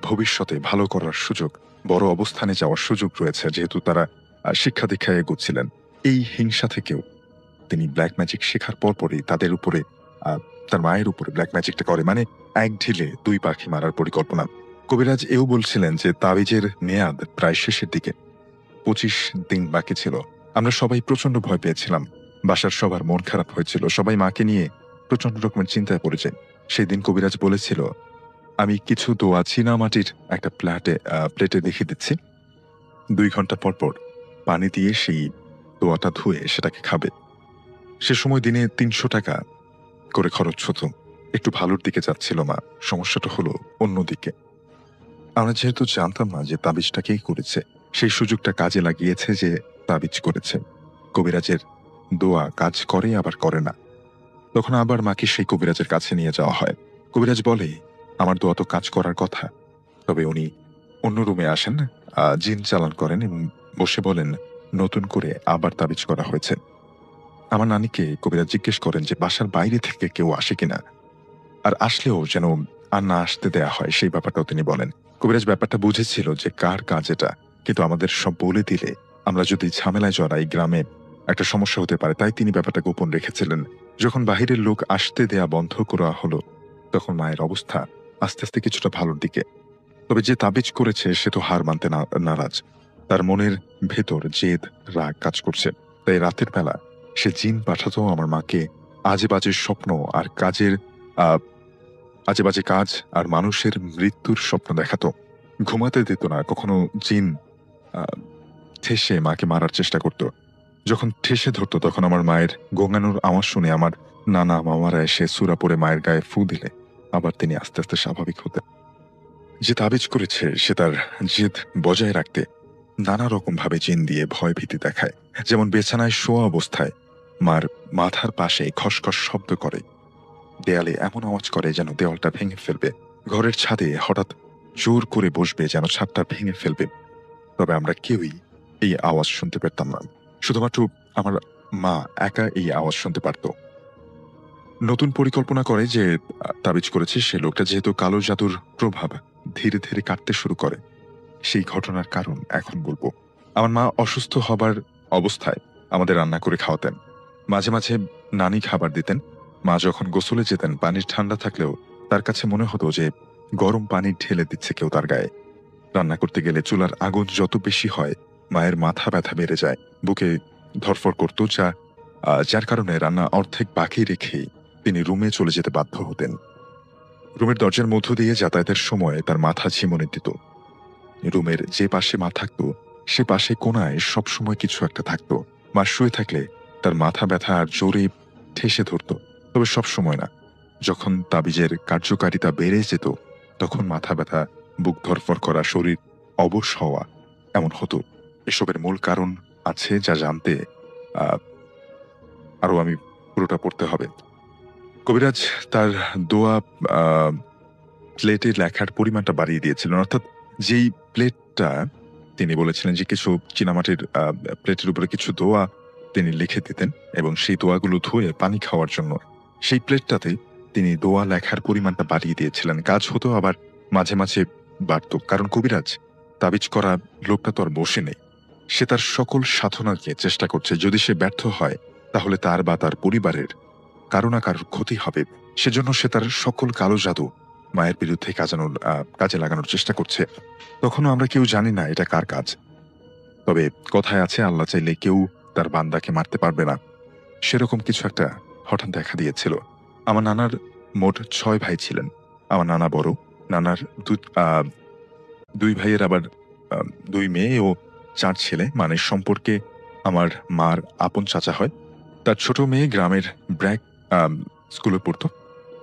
ভবিষ্যতে ভালো করার সুযোগ, বড় অবস্থানে যাওয়ার সুযোগ রয়েছে, যেহেতু তারা শিক্ষা দীক্ষায় এগোচ্ছিলেন। এই হিংসা থেকেও তিনি ব্ল্যাক ম্যাজিক শেখার পরপরই তাদের উপরে, তার মায়ের উপরে ব্ল্যাক ম্যাজিকটা করে, মানে এক ঢিলে দুই পাখি মারার পরিকল্পনা। কবিরাজ এও বলছিলেন যে তাবিজের মেয়াদ প্রায় শেষের দিকে, 25 দিন বাকি ছিল। আমরা সবাই প্রচন্ড ভয় পেয়েছিলাম, বাসার সবার মন খারাপ হয়েছিল, সবাই মাকে নিয়ে প্রচন্ড রকমের চিন্তায় পড়েছে। সেই দিন কবিরাজ বলেছিল, আমি কিছু দোয়া চীনা মাটির একটা প্লেটে দেখিয়ে দিচ্ছি, 2 ঘন্টা পর পর পানি দিয়ে সেই দোয়াটা ধুয়ে সেটাকে খাবে। সে সময় দিনে 300 টাকা করে খরচ হতো। একটু ভালোর দিকে যাচ্ছিল মা, সমস্যাটা হলো অন্যদিকে। আমরা যেহেতু জানতাম না যে তাবিজটা কে করেছে, সেই সুযোগটা কাজে লাগিয়েছে যে তাবিজ করেছে। কবিরাজের দোয়া কাজ করে আবার করে না। তখন আবার মাকে সেই কবিরাজের কাছে নিয়ে যাওয়া হয়। কবিরাজ বলে, আমার দোয়া তো কাজ করার কথা। তবে উনি অন্য রুমে আসেন, জিন চালান করেন এবং বসে বলেন নতুন করে আবার তাবিজ করা হয়েছে। আমার নানিকে কবিরাজ জিজ্ঞেস করেন যে বাসার বাইরে থেকে কেউ আসে কিনা, আর আসলেও যেন আর না আসতে দেয়া হয়, সেই ব্যাপারটাও তিনি বলেন। কবিরাজ ব্যাপারটা বুঝেছিল যে কার কাজ এটা, কিন্তু আমাদের সব বলে দিলে আমরা যদি ঝামেলায় জড়াই গ্রামে একটা সমস্যা হতে পারে, তাই তিনি ব্যাপারটা গোপন রেখেছিলেন। যখন বাহিরের লোক আসতে দেয়া বন্ধ করা হলো, তখন মায়ের অবস্থা আস্তে আস্তে কিছুটা ভালোর দিকে। তবে যে তাবিজ করেছে সে তো হার মানতে নারাজ। তার মনের ভেতর জেদ, রাগ কাজ করছে। তাই রাতের বেলা সে জিন পাঠাতো আমার মাকে আজে বাজে স্বপ্ন আর কাজের আজে বাজে কাজ আর মানুষের মৃত্যুর স্বপ্ন দেখাতো। ঘুমাতে দিত না। কখনো জিন আহ, ঠেসে মাকে মারার চেষ্টা করত। যখন ঠেসে ধরতো তখন আমার মায়ের গোঙানোর আওয়াজ শুনে আমার নানা মামারা এসে সূরা পড়ে মায়ের গায়ে ফু দিলে আবার তিনি আস্তে আস্তে স্বাভাবিক হতেন। যে তাবিজ করেছে সে তার জেদ বজায় রাখতে নানা রকম ভাবে জিন দিয়ে ভয় ভীতি দেখায়। যেমন বিছানায় শোয়া অবস্থায় মার মাথার পাশে খসখস শব্দ করে, দেয়ালে এমন আওয়াজ করে যেন দেওয়ালটা ভেঙে ফেলবে, ঘরের ছাদে হঠাৎ জোর করে বসবে যেন ছাদটা ভেঙে ফেলবে। তবে আমরা কেউই এই আওয়াজ শুনতে পেতাম না, শুধুমাত্র আমার মা একা এই আওয়াজ শুনতে পারত। নতুন পরিকল্পনা করে যে তাবিজ করেছে সে লোকটা যেহেতু কালো জাদুর প্রভাব ধীরে ধীরে কাটতে শুরু করে। সেই ঘটনার কারণ এখন বলবো। আমার মা অসুস্থ হবার অবস্থায় আমাদের রান্না করে খাওয়াতেন। মাঝে মাঝে নানি খাবার দিতেন। মা যখন গোসলে যেতেন পানির ঠান্ডা থাকলেও তার কাছে মনে হতো যে গরম পানি ঢেলে দিচ্ছে কেউ তার গায়ে। রান্না করতে গেলে চুলার আগুন যত বেশি হয় মায়ের মাথা ব্যথা বেড়ে যায়, বুকে ধরফর করত, যার কারণে রান্না অর্ধেক বাকি রেখেই তিনি রুমে চলে যেতে বাধ্য হতেন। রুমের দরজার মধ্য দিয়ে যাতায়াতের সময় তার মাথা ঝিমুনি দিত। রুমের যে পাশে মা থাকতো সে পাশে কোনায় সবসময় কিছু একটা থাকতো। মা শুয়ে থাকলে তার মাথা ব্যথা আর জোরে ঠেসে ধরত, তবে সব সময় না। যখন তাবিজের কার্যকারিতা বেড়ে যেত তখন মাথা ব্যথা, বুক ধরফর করা, শরীর অবশ হওয়া এমন হতো। এসবের মূল কারণ আছে যা জানতে আরো আমি পুরোটা পড়তে হবে। কবিরাজ তার দোয়া প্লেটে লেখার পরিমাণটা বাড়িয়ে দিয়েছিলেন, অর্থাৎ যেই প্লেটটা তিনি বলেছিলেন যে কিছু চীনামাটির প্লেটের উপরে কিছু দোয়া তিনি লিখে দিতেন এবং সেই দোয়াগুলো ধুয়ে পানি খাওয়ার জন্য সেই প্লেটটাতে তিনি দোয়া লেখার পরিমাণটা বাড়িয়ে দিয়েছিলেন। কাজ হতো, আবার মাঝে মাঝে বাড়ত। কারণ কবিরাজ তাবিজ করা লোকটা তো আর বসে নেই, সে তার সকল সাধনাকে চেষ্টা করছে। যদি সে ব্যর্থ হয় তাহলে তার বা তার পরিবারের কারো না কারোর ক্ষতি হবে। সেজন্য সে তার সকল কালো জাদু মায়ের বিরুদ্ধে কাজে লাগানোর চেষ্টা করছে। তখনও আমরা কেউ জানি না এটা কার কাজ। তবে কথায় আছে, আল্লাহ চাইলে কেউ তার বান্দাকে মারতে পারবে না। সেরকম কিছু একটা হঠাৎ দেখা দিয়েছিল। আমার নানার মোট 6 ভাই ছিলেন। আমার নানা বড়, নানার দুই ভাইয়ের আবার 2 মেয়ে ও 4 ছেলে, মানে সম্পর্কে আমার মার আপন চাচা হয়। তার ছোট মেয়ে গ্রামের ব্র্যাক স্কুলে পড়তো।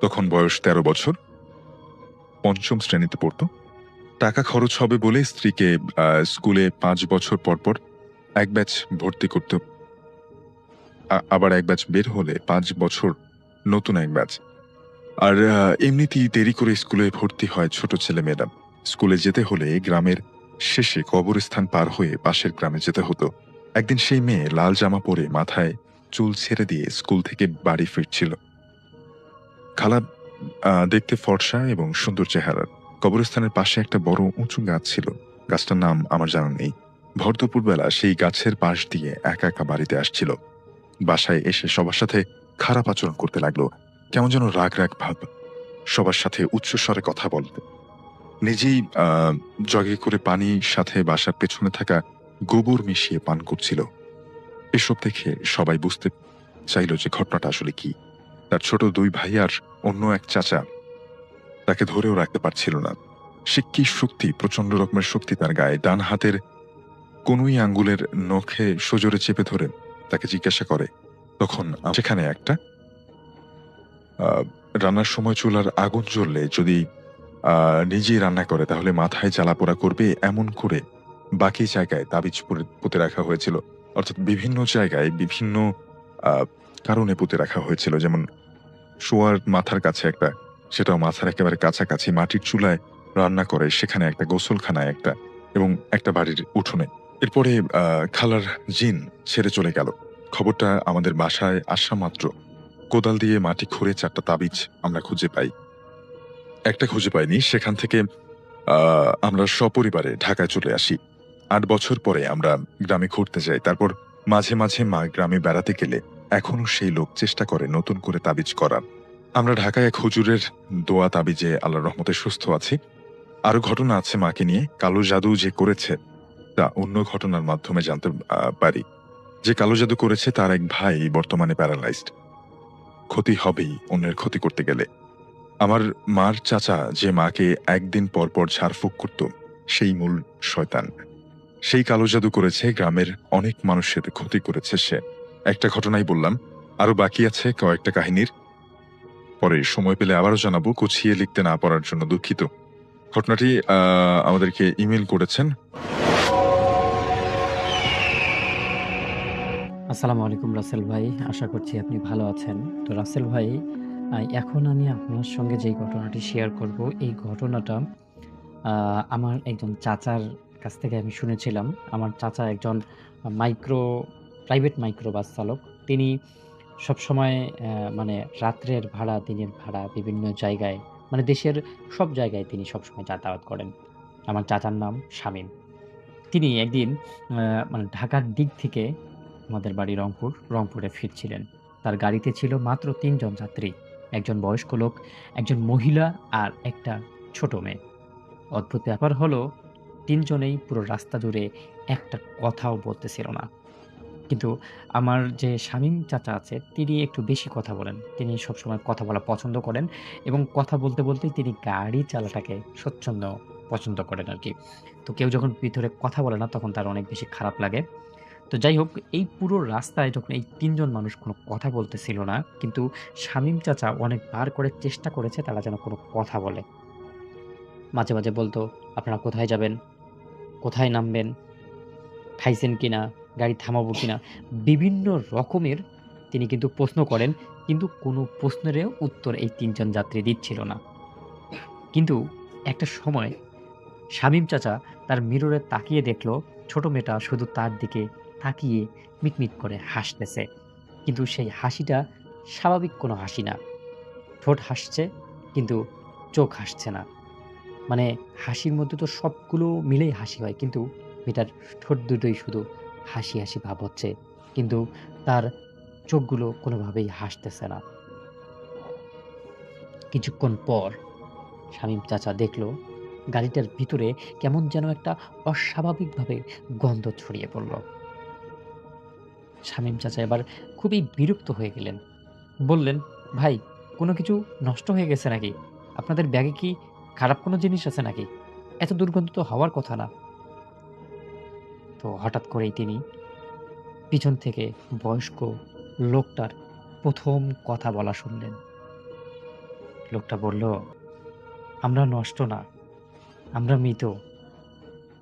তখন বয়স 13 বছর, 5ম শ্রেণীতে পড়তো। টাকা খরচ হবে বলে স্ত্রীকে স্কুলে 5 বছর পর পর এক ব্যাচ ভর্তি করত, আবার এক ব্যাচ বের হলে 5 বছর নতুন এক ব্যাচ। আর এমনিতেই দেরি করে স্কুলে ভর্তি হয় ছোট ছেলেমেয়েরা। স্কুলে যেতে হলে গ্রামের শেষে কবরস্থান পার হয়ে পাশের গ্রামে যেতে হতো। একদিন সেই মেয়ে লাল জামা পরে মাথায় চুল ছেড়ে দিয়ে স্কুল থেকে বাড়ি ফিরছিল। খালা দেখতে ফর্সা এবং সুন্দর চেহারার। কবরস্থানের পাশে একটা বড় উঁচু গাছ ছিল, গাছটার নাম আমার জানা নেই। ভর দুপুরবেলা সেই গাছের পাশ দিয়ে একা একা বাড়িতে আসছিল। বাসায় এসে সবার সাথে খারাপ আচরণ করতে লাগলো, কেমন যেন রাগ রাগ ভাব। সবার সাথে উচ্চস্বরে কথা বলতে, নিজেই জগে করে পানির সাথে বাসার পেছনে থাকা গোবর মিশিয়ে পান করছিল। এসব দেখে সবাই বুঝতে চাইল যে ঘটনাটা আসলে কি। তার ছোট 2 ভাই আর অন্য এক চাচা তাকে ধরেও রাখতে পারছিল না। সে কি শক্তি, প্রচন্ড রকমের শক্তি তার গায়ে। ডান হাতের কোনুই আঙ্গুলের নখে সজোরে চেপে ধরে তাকে জিজ্ঞাসা করে। তখন সেখানে একটা রান্নার সময় চুলার আগুন জ্বললে যদি নিজেই রান্না করে তাহলে মাথায় জ্বালাপোড়া করবে, এমন করে বাকি জায়গায় তাবিজ পুঁতে রাখা হয়েছিল। অর্থাৎ বিভিন্ন জায়গায় বিভিন্ন কারণে পুঁতে রাখা হয়েছিল। যেমন শোয়ার মাথার কাছে একটা, সেটাও মাথার একেবারে কাছাকাছি মাটির চুলায় রান্না করে, সেখানে একটা, গোসলখানায় একটা, এবং একটা বাড়ির উঠোনে। এরপরে খালার জিন ছেড়ে চলে গেল। খবরটা আমাদের বাসায় আসা মাত্র কোদাল দিয়ে মাটি খুঁড়ে 4টা তাবিজ আমরা খুঁজে পাই। একটা খুঁজে পাইনি, সেখান থেকে আমরা সপরিবারে ঢাকায় চলে আসি। 8 বছর পরে আমরা গ্রামে ঘুরতে যাই। তারপর মাঝে মাঝে মা গ্রামে বেড়াতে গেলে এখনো সেই লোক চেষ্টা করে নতুন করে তাবিজ করার। আমরা ঢাকায় এক হুজুরের দোয়া তাবিজে আল্লাহর রহমতে সুস্থ আছি। আরো ঘটনা আছে মাকে নিয়ে। কালো জাদু যে করেছে তা অন্য ঘটনার মাধ্যমে জানতে পারি। যে কালো জাদু করেছে তার এক ভাই বর্তমানে প্যারালাইজড। ক্ষতি হবেই অন্যের ক্ষতি করতে গেলে। আমার মার চাচা যে মাকে একদিন পর পর ঝাড়ফুঁক করত, সেই মূল শয়তান। সেই কালো জাদু করেছে, গ্রামের অনেক মানুষের ক্ষতি করেছে সে। একটা ঘটনাই বললাম, আরো বাকি আছে কয়েকটা কাহিনীর। পরে সময় পেলে আবারও জানাবো। গুছিয়ে লিখতে না পারার জন্য দুঃখিত। ঘটনাটি আমাদেরকে ইমেল করেছেন। আসসালামু আলাইকুম রাসেল ভাই। আশা করছি আপনি ভালো আছেন। তো রাসেল ভাই, এখন আমি আপনার সঙ্গে যেই ঘটনাটি শেয়ার করব, এই ঘটনাটা আমার একজন চাচার কাছ থেকে আমি শুনেছিলাম। আমার চাচা একজন প্রাইভেট মাইক্রো বাস চালক। তিনি সবসময় মানে রাত্রের ভাড়া, দিনের ভাড়া বিভিন্ন জায়গায়, মানে দেশের সব জায়গায় তিনি সবসময় যাতায়াত করেন। আমার চাচার নাম শামীম। তিনি একদিন মানে ঢাকার দিক থেকে আমাদের বাড়ি রংপুরে ফিরছিলেন। তার গাড়িতে ছিল মাত্র ৩ জন যাত্রী। একজন বয়স্ক লোক, একজন মহিলা আর একটা ছোট মেয়ে। অদ্ভুত ব্যাপার হলো ৩ জনেই পুরো রাস্তা জুড়ে একটা কথাও বলতেছিল না। কিন্তু আমার যে শামীম চাচা আছে, তিনি একটু বেশি কথা বলেন। তিনি সবসময় কথা বলা পছন্দ করেন এবং কথা বলতেই তিনি গাড়ি চালাটাকে স্বচ্ছন্দ পছন্দ করেন আরকি। তো কেউ যখন ভিতরে কথা বলে না, তখন তার অনেক বেশি খারাপ লাগে। তো যাই হোক, এই পুরো রাস্তায় যখন এই ৩ জন মানুষ কোনো কথা বলতেছিল না, কিন্তু শামীম চাচা অনেকবার করে চেষ্টা করেছে তারা যেন কোনো কথা বলে। মাঝে মাঝে বলতো, "আপনারা কোথায় যাবেন? কোথায় নামবেন? খাইছেন কিনা? গাড়ি থামাবো কিনা?" বিভিন্ন রকমের তিনি কিন্তু প্রশ্ন করেন। কিন্তু কোনো প্রশ্নেরও উত্তর এই ৩ জন যাত্রী দিচ্ছিল না। কিন্তু একটা সময় শামীম চাচা তার মিররে তাকিয়ে দেখল, ছোট মেয়েটা শুধু তার দিকে তাকিয়ে মিটমিট করে হাসতেছে। কিন্তু সেই হাসিটা স্বাভাবিক কোনো হাসি না। ঠোঁট হাসছে, কিন্তু চোখ হাসছে না। মানে হাসির মধ্যে তো সবগুলো মিলেই হাসি হয়। কিন্তু মেয়েটার ঠোঁট দুটোই শুধু হাসি ভাব হচ্ছে। কিন্তু তার চোখগুলো কোনোভাবেই হাসতেছে না। কিছুক্ষণ পর শামীম চাচা দেখল গাড়িটার ভিতরে কেমন যেন একটা অস্বাভাবিকভাবে গন্ধ ছড়িয়ে পড়ল। শামীম চাচা এবার খুবই বিরক্ত হয়ে গেলেন। বললেন, "ভাই, কোনো কিছু নষ্ট হয়ে গেছে নাকি? আপনাদের ব্যাগে কি খারাপ কোনো জিনিস আছে নাকি? এত দুর্গন্ধ তো হওয়ার কথা না।" তো হঠাৎ করেই তিনি পিছন থেকে বয়স্ক লোকটার ১ম কথা বলা শুনলেন। লোকটা বলল, "আমরা নষ্ট না, আমরা মৃত।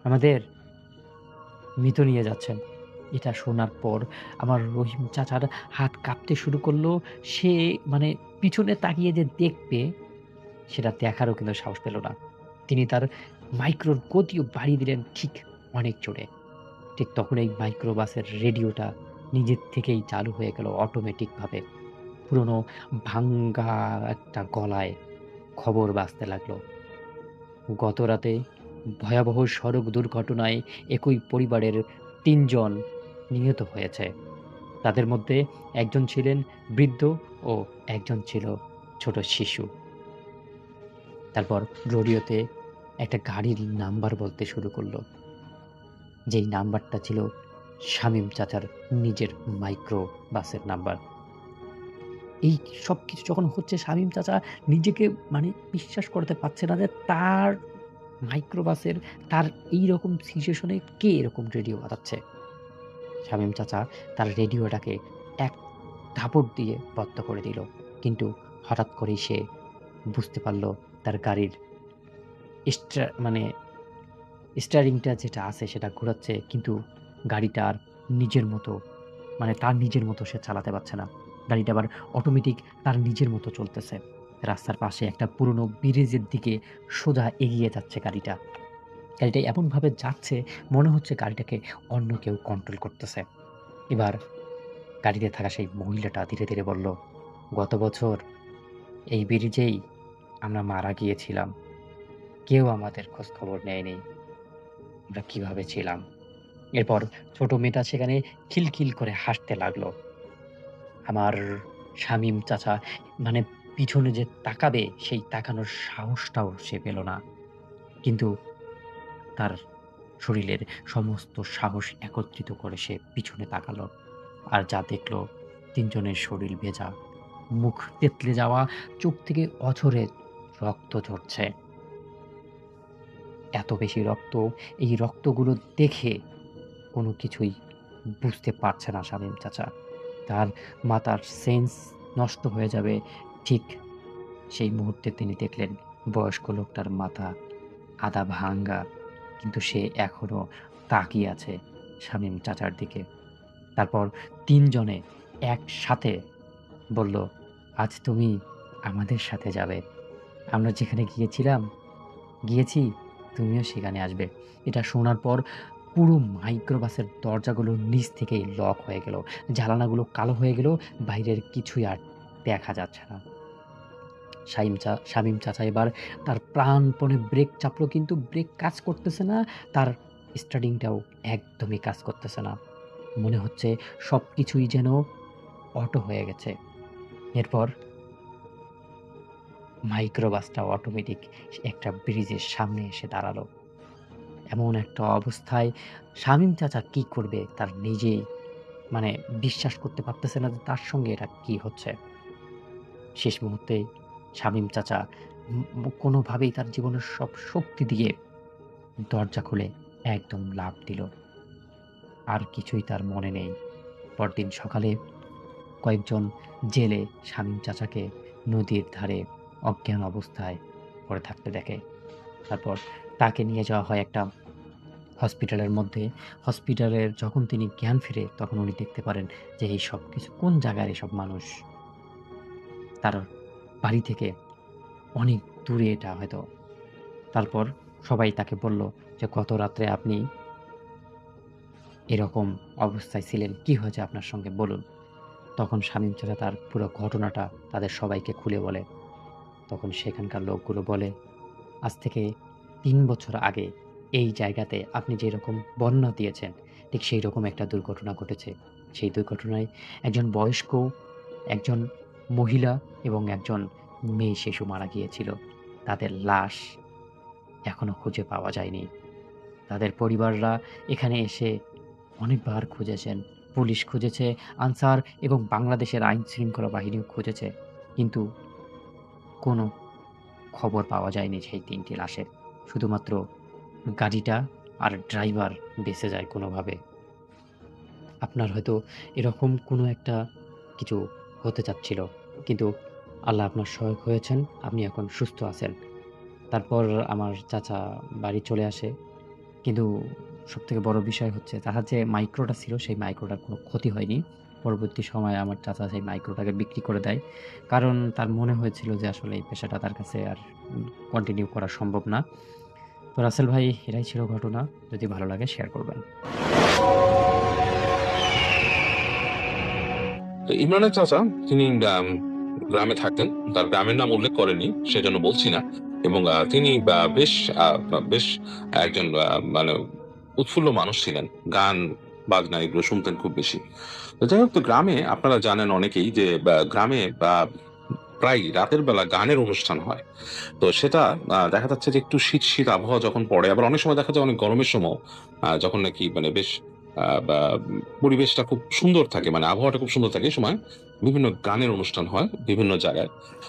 আমাদের মৃত নিয়ে যাচ্ছেন।" এটা শোনার পর আমার রহিম চাচার হাত কাঁপতে শুরু করলো। সে মানে পিছনে তাকিয়ে যে দেখবে, সেটা দেখারও কিন্তু সাহস পেল না। তিনি তার মাইক্রোর গতিও বাড়িয়ে দিলেন ঠিক অনেক জোরে। ঠিক তখন এই মাইক্রো বাসের রেডিওটা নিজের থেকেই চালু হয়ে গেল অটোমেটিকভাবে। পুরনো ভাঙ্গা একটা গলায় খবর বাজতে লাগলো। গতরাতে ভয়াবহ সড়ক দুর্ঘটনায় একই পরিবারের ৩ জন নিহত হয়েছে। তাদের মধ্যে একজন ছিলেন বৃদ্ধ ও একজন ছিল ছোট শিশু। তারপর রেডিওতে একটা গাড়ির নাম্বার বলতে শুরু করলো। যেই নাম্বারটা ছিল শামীম চাচার নিজের মাইক্রো বাসের নাম্বার। এই সবকিছু যখন হচ্ছে, শামীম চাচা নিজেকে মানে বিশ্বাস করতে পারছে না যে তার মাইক্রোবাসের, তার এইরকম সিচুয়েশনে কে এরকম রেডিও বাজাচ্ছে। শামীম চাচা তার রেডিওটাকে এক থাপড় দিয়ে বন্ধ করে দিল। কিন্তু হঠাৎ করেই সে বুঝতে পারল তার গাড়ির মানে স্টিয়ারিংটা যেটা আছে সেটা ঘোরাচ্ছে, কিন্তু গাড়িটা আর নিজের মতো, মানে তার নিজের মতো সে চালাতে পারছে না। গাড়িটা আবার অটোমেটিক তার নিজের মতো চলতেছে। রাস্তার পাশে একটা পুরনো ব্রিজের দিকে সোজা এগিয়ে যাচ্ছে গাড়িটা। গাড়িটা এমনভাবে যাচ্ছে মনে হচ্ছে গাড়িটাকে অন্য কেউ কন্ট্রোল করতেছে। এবার গাড়িতে থাকা সেই মহিলাটা ধীরে, ধীরে বলল, "গত বছর এই ব্রিজেই আমরা মারা গিয়েছিলাম। কেউ আমাদের খোঁজখবর নেয়নি। আমরা কিভাবে ছিলাম?" এরপর ছোট মেয়েটা সেখানে খিলখিল করে হাসতে লাগলো। আমার শামীম চাচা মানে পিছনে যে তাকাবে সেই তাকানোর সাহসটাও সে পেল না। কিন্তু তার শরীরের সমস্ত সাহস একত্রিত করে সে পিছনে তাকালো। আর যা দেখল ৩ জনের শরীর ভেজা, মুখ তেতলে যাওয়া, চোখ থেকে অঝরে রক্ত ঝরছে। এত বেশি রক্ত, এই রক্তগুলো দেখে কোনো কিছুই বুঝতে পারছে না শামীম চাচা। তার মাথার সেন্স নষ্ট হয়ে যাবে ঠিক সেই মুহূর্তে তিনি দেখলেন বয়স্ক লোকটার মাথা আধা ভাঙ্গা, কিন্তু সে এখনো তাকিয়ে আছে শামীম চাচার দিকে। তারপর ৩ জনে একসাথে বলল, "আজ তুমি আমাদের সাথে যাবে। আমরা যেখানে গিয়েছি, তুমিও সেখানে আসবে।" এটা শোনার পর পুরো মাইক্রোবাসের দরজাগুলো নিচ থেকেই লক হয়ে গেল। জানালাগুলো কালো হয়ে গেল। বাইরের কিছুই আর দেখা যাচ্ছে না। শামীম চাচা এবার তার প্রাণপণে ব্রেক চাপলো, কিন্তু ব্রেক কাজ করতেছে না। তার স্টার্টিংটাও একদমই কাজ করতেছে না। মনে হচ্ছে সবকিছুই যেন অটো হয়ে গেছে। এরপর মাইক্রোবাসটা অটোমেটিক একটা ব্রিজের সামনে এসে দাঁড়ালো। এমন একটা অবস্থায় শামীম চাচা কি করবে তার নিজেই মানে বিশ্বাস করতে পারতেছে না যে তার সঙ্গে এটা কি হচ্ছে। শেষ মুহূর্তে শামীম চাচা কোনোভাবেই তার জীবনের সব শক্তি দিয়ে দরজা খুলে একদম লাফ দিল। আর কিছুই তার মনে নেই। পরদিন সকালে কয়েকজন জেলে শামীম চাচাকে নদীর ধারে অজ্ঞান অবস্থায় পড়ে থাকতে দেখে। তারপর তাকে নিয়ে যাওয়া হয় একটা হসপিটালের মধ্যে। হসপিটালের যখন তিনি জ্ঞান ফিরে তখন উনি দেখতে পারেন যে এই সবকিছু কোন জায়গার এসব মানুষ। তার বাড়ি থেকে অনেক দূরে এটা হয়তো। তারপর সবাই তাকে বলল যে, "গত রাত্রে আপনি এরকম অবস্থায় ছিলেন। কি হয়েছে আপনার সঙ্গে বলুন?" তখন শামীম চাচা তার পুরো ঘটনাটা তাদের সবাইকে খুলে বলে। তখন সেখানকার লোকগুলো বলে, "আজ থেকে ৩ বছর আগে এই জায়গাতে আপনি যেরকম বর্ণনা দিয়েছেন, ঠিক সেইরকম একটা দুর্ঘটনা ঘটেছে। সেই দুর্ঘটনায় একজন বয়স্ক, একজন মহিলা এবং একজন মেয়ে শিশু মারা গিয়েছিল। তাদের লাশ এখনো খুঁজে পাওয়া যায়নি। তাদের পরিবাররা এখানে এসে অনেকবার খুঁজেছেন। পুলিশ খুঁজেছে, আনসার এবং বাংলাদেশের আইনশৃঙ্খলা বাহিনীও খুঁজেছে। কিন্তু কোনো খবর পাওয়া যায়নি সেই ৩ টি লাশের। শুধুমাত্র গাড়িটা আর ড্রাইভার বেঁচে যায় কোনোভাবে। আপনার হয়তো এরকম কোনো একটা কিছু হতে চাচ্ছিল। কিন্তু আল্লাহ আপনার সহায়ক হয়েছেন। আপনি এখন সুস্থ আছেন।" তারপর আমার চাচা বাড়ি চলে আসে। কিন্তু সবথেকে বড় বিষয় হচ্ছে তার যে মাইক্রোটা ছিল সেই মাইক্রোটার কোনো ক্ষতি হয়নি। পরবর্তী সময়ে আমার চাচা সেই মাইক্রোটাকে বিক্রি করে দেয়। কারণ তার মনে হয়েছিল যে আসলে এই পেশাটা তার কাছে আর কন্টিনিউ করা সম্ভব না। তো রাসেল ভাই, এটাই ছিল ঘটনা। যদি ভালো লাগে শেয়ার করবেন। তো ইমরানের চাচা তিনি গ্রামে থাকতেন। তার গ্রামের নাম উল্লেখ করেনি, সেজন্য বলছি না। এবং তিনি বেশ একজন মানে উৎফুল্ল মানুষ ছিলেন। গান বাজনা এগুলো শুনতেন খুব বেশি। তো যাই হোক, তো গ্রামে আপনারা জানেন অনেকেই যে গ্রামে প্রায় রাতের বেলা গানের অনুষ্ঠান হয়। তো সেটা দেখা যাচ্ছে যে একটু শীত শীত আবহাওয়া যখন পড়ে, আবার অনেক সময় দেখা যায় অনেক গরমের সময় যখন নাকি মানে বেশ বা পরিবেশটা খুব সুন্দর থাকে, মানে আবহাওয়াটা খুব সুন্দর থাকে, এই সময় বিভিন্ন গানের অনুষ্ঠান হয় বিভিন্ন জায়গায়।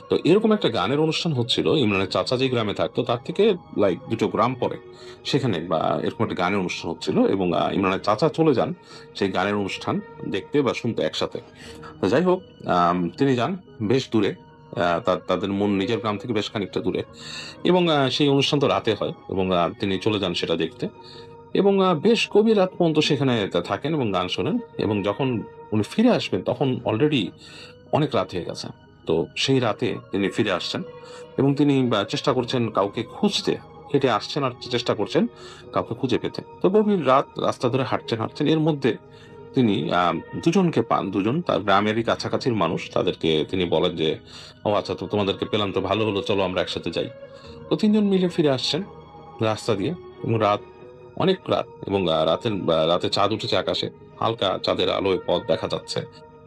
তো এরকম একটা গানের অনুষ্ঠান হচ্ছিল ইমরানের চাচা যে গ্রামে থাকতো তার থেকে লাইক ২ গ্রাম পরে, সেখানে বা এরকম একটা গানের অনুষ্ঠান হচ্ছিল এবং ইমরানের চাচা চলে যান সেই গানের অনুষ্ঠান দেখতে বা শুনতে একসাথে। তো যাই হোক, তিনি যান বেশ দূরে। তাদের মন নিজের গ্রাম থেকে বেশ খানিকটা দূরে। এবং সেই অনুষ্ঠান তো রাতে হয় এবং তিনি চলে যান সেটা দেখতে। এবং বেশ গভীর রাত পর্যন্ত সেখানে থাকেন এবং গান শোনেন। এবং যখন উনি ফিরে আসবেন তখন অলরেডি অনেক রাত হয়ে গেছে। তো সেই রাতে তিনি ফিরে আসছেন এবং তিনি চেষ্টা করছেন কাউকে খুঁজতে। হেঁটে আসছেন আর চেষ্টা করছেন কাউকে খুঁজে পেতে। তো গভীর রাত রাস্তা ধরে হাঁটছেন। এর মধ্যে তিনি দুজনকে পান। দুজন তার গ্রামেরই কাছাকাছির মানুষ। তাদেরকে তিনি বলেন যে, "ও আচ্ছা, তো তোমাদেরকে পেলাম তো ভালো হলো। চলো আমরা একসাথে যাই।" তো ৩ জন মিলে ফিরে আসছেন রাস্তা দিয়ে এবং অনেক রাত এবং রাতে চাঁদ উঠেছে আকাশে। হালকা চাঁদের আলোয় পথ দেখা যাচ্ছে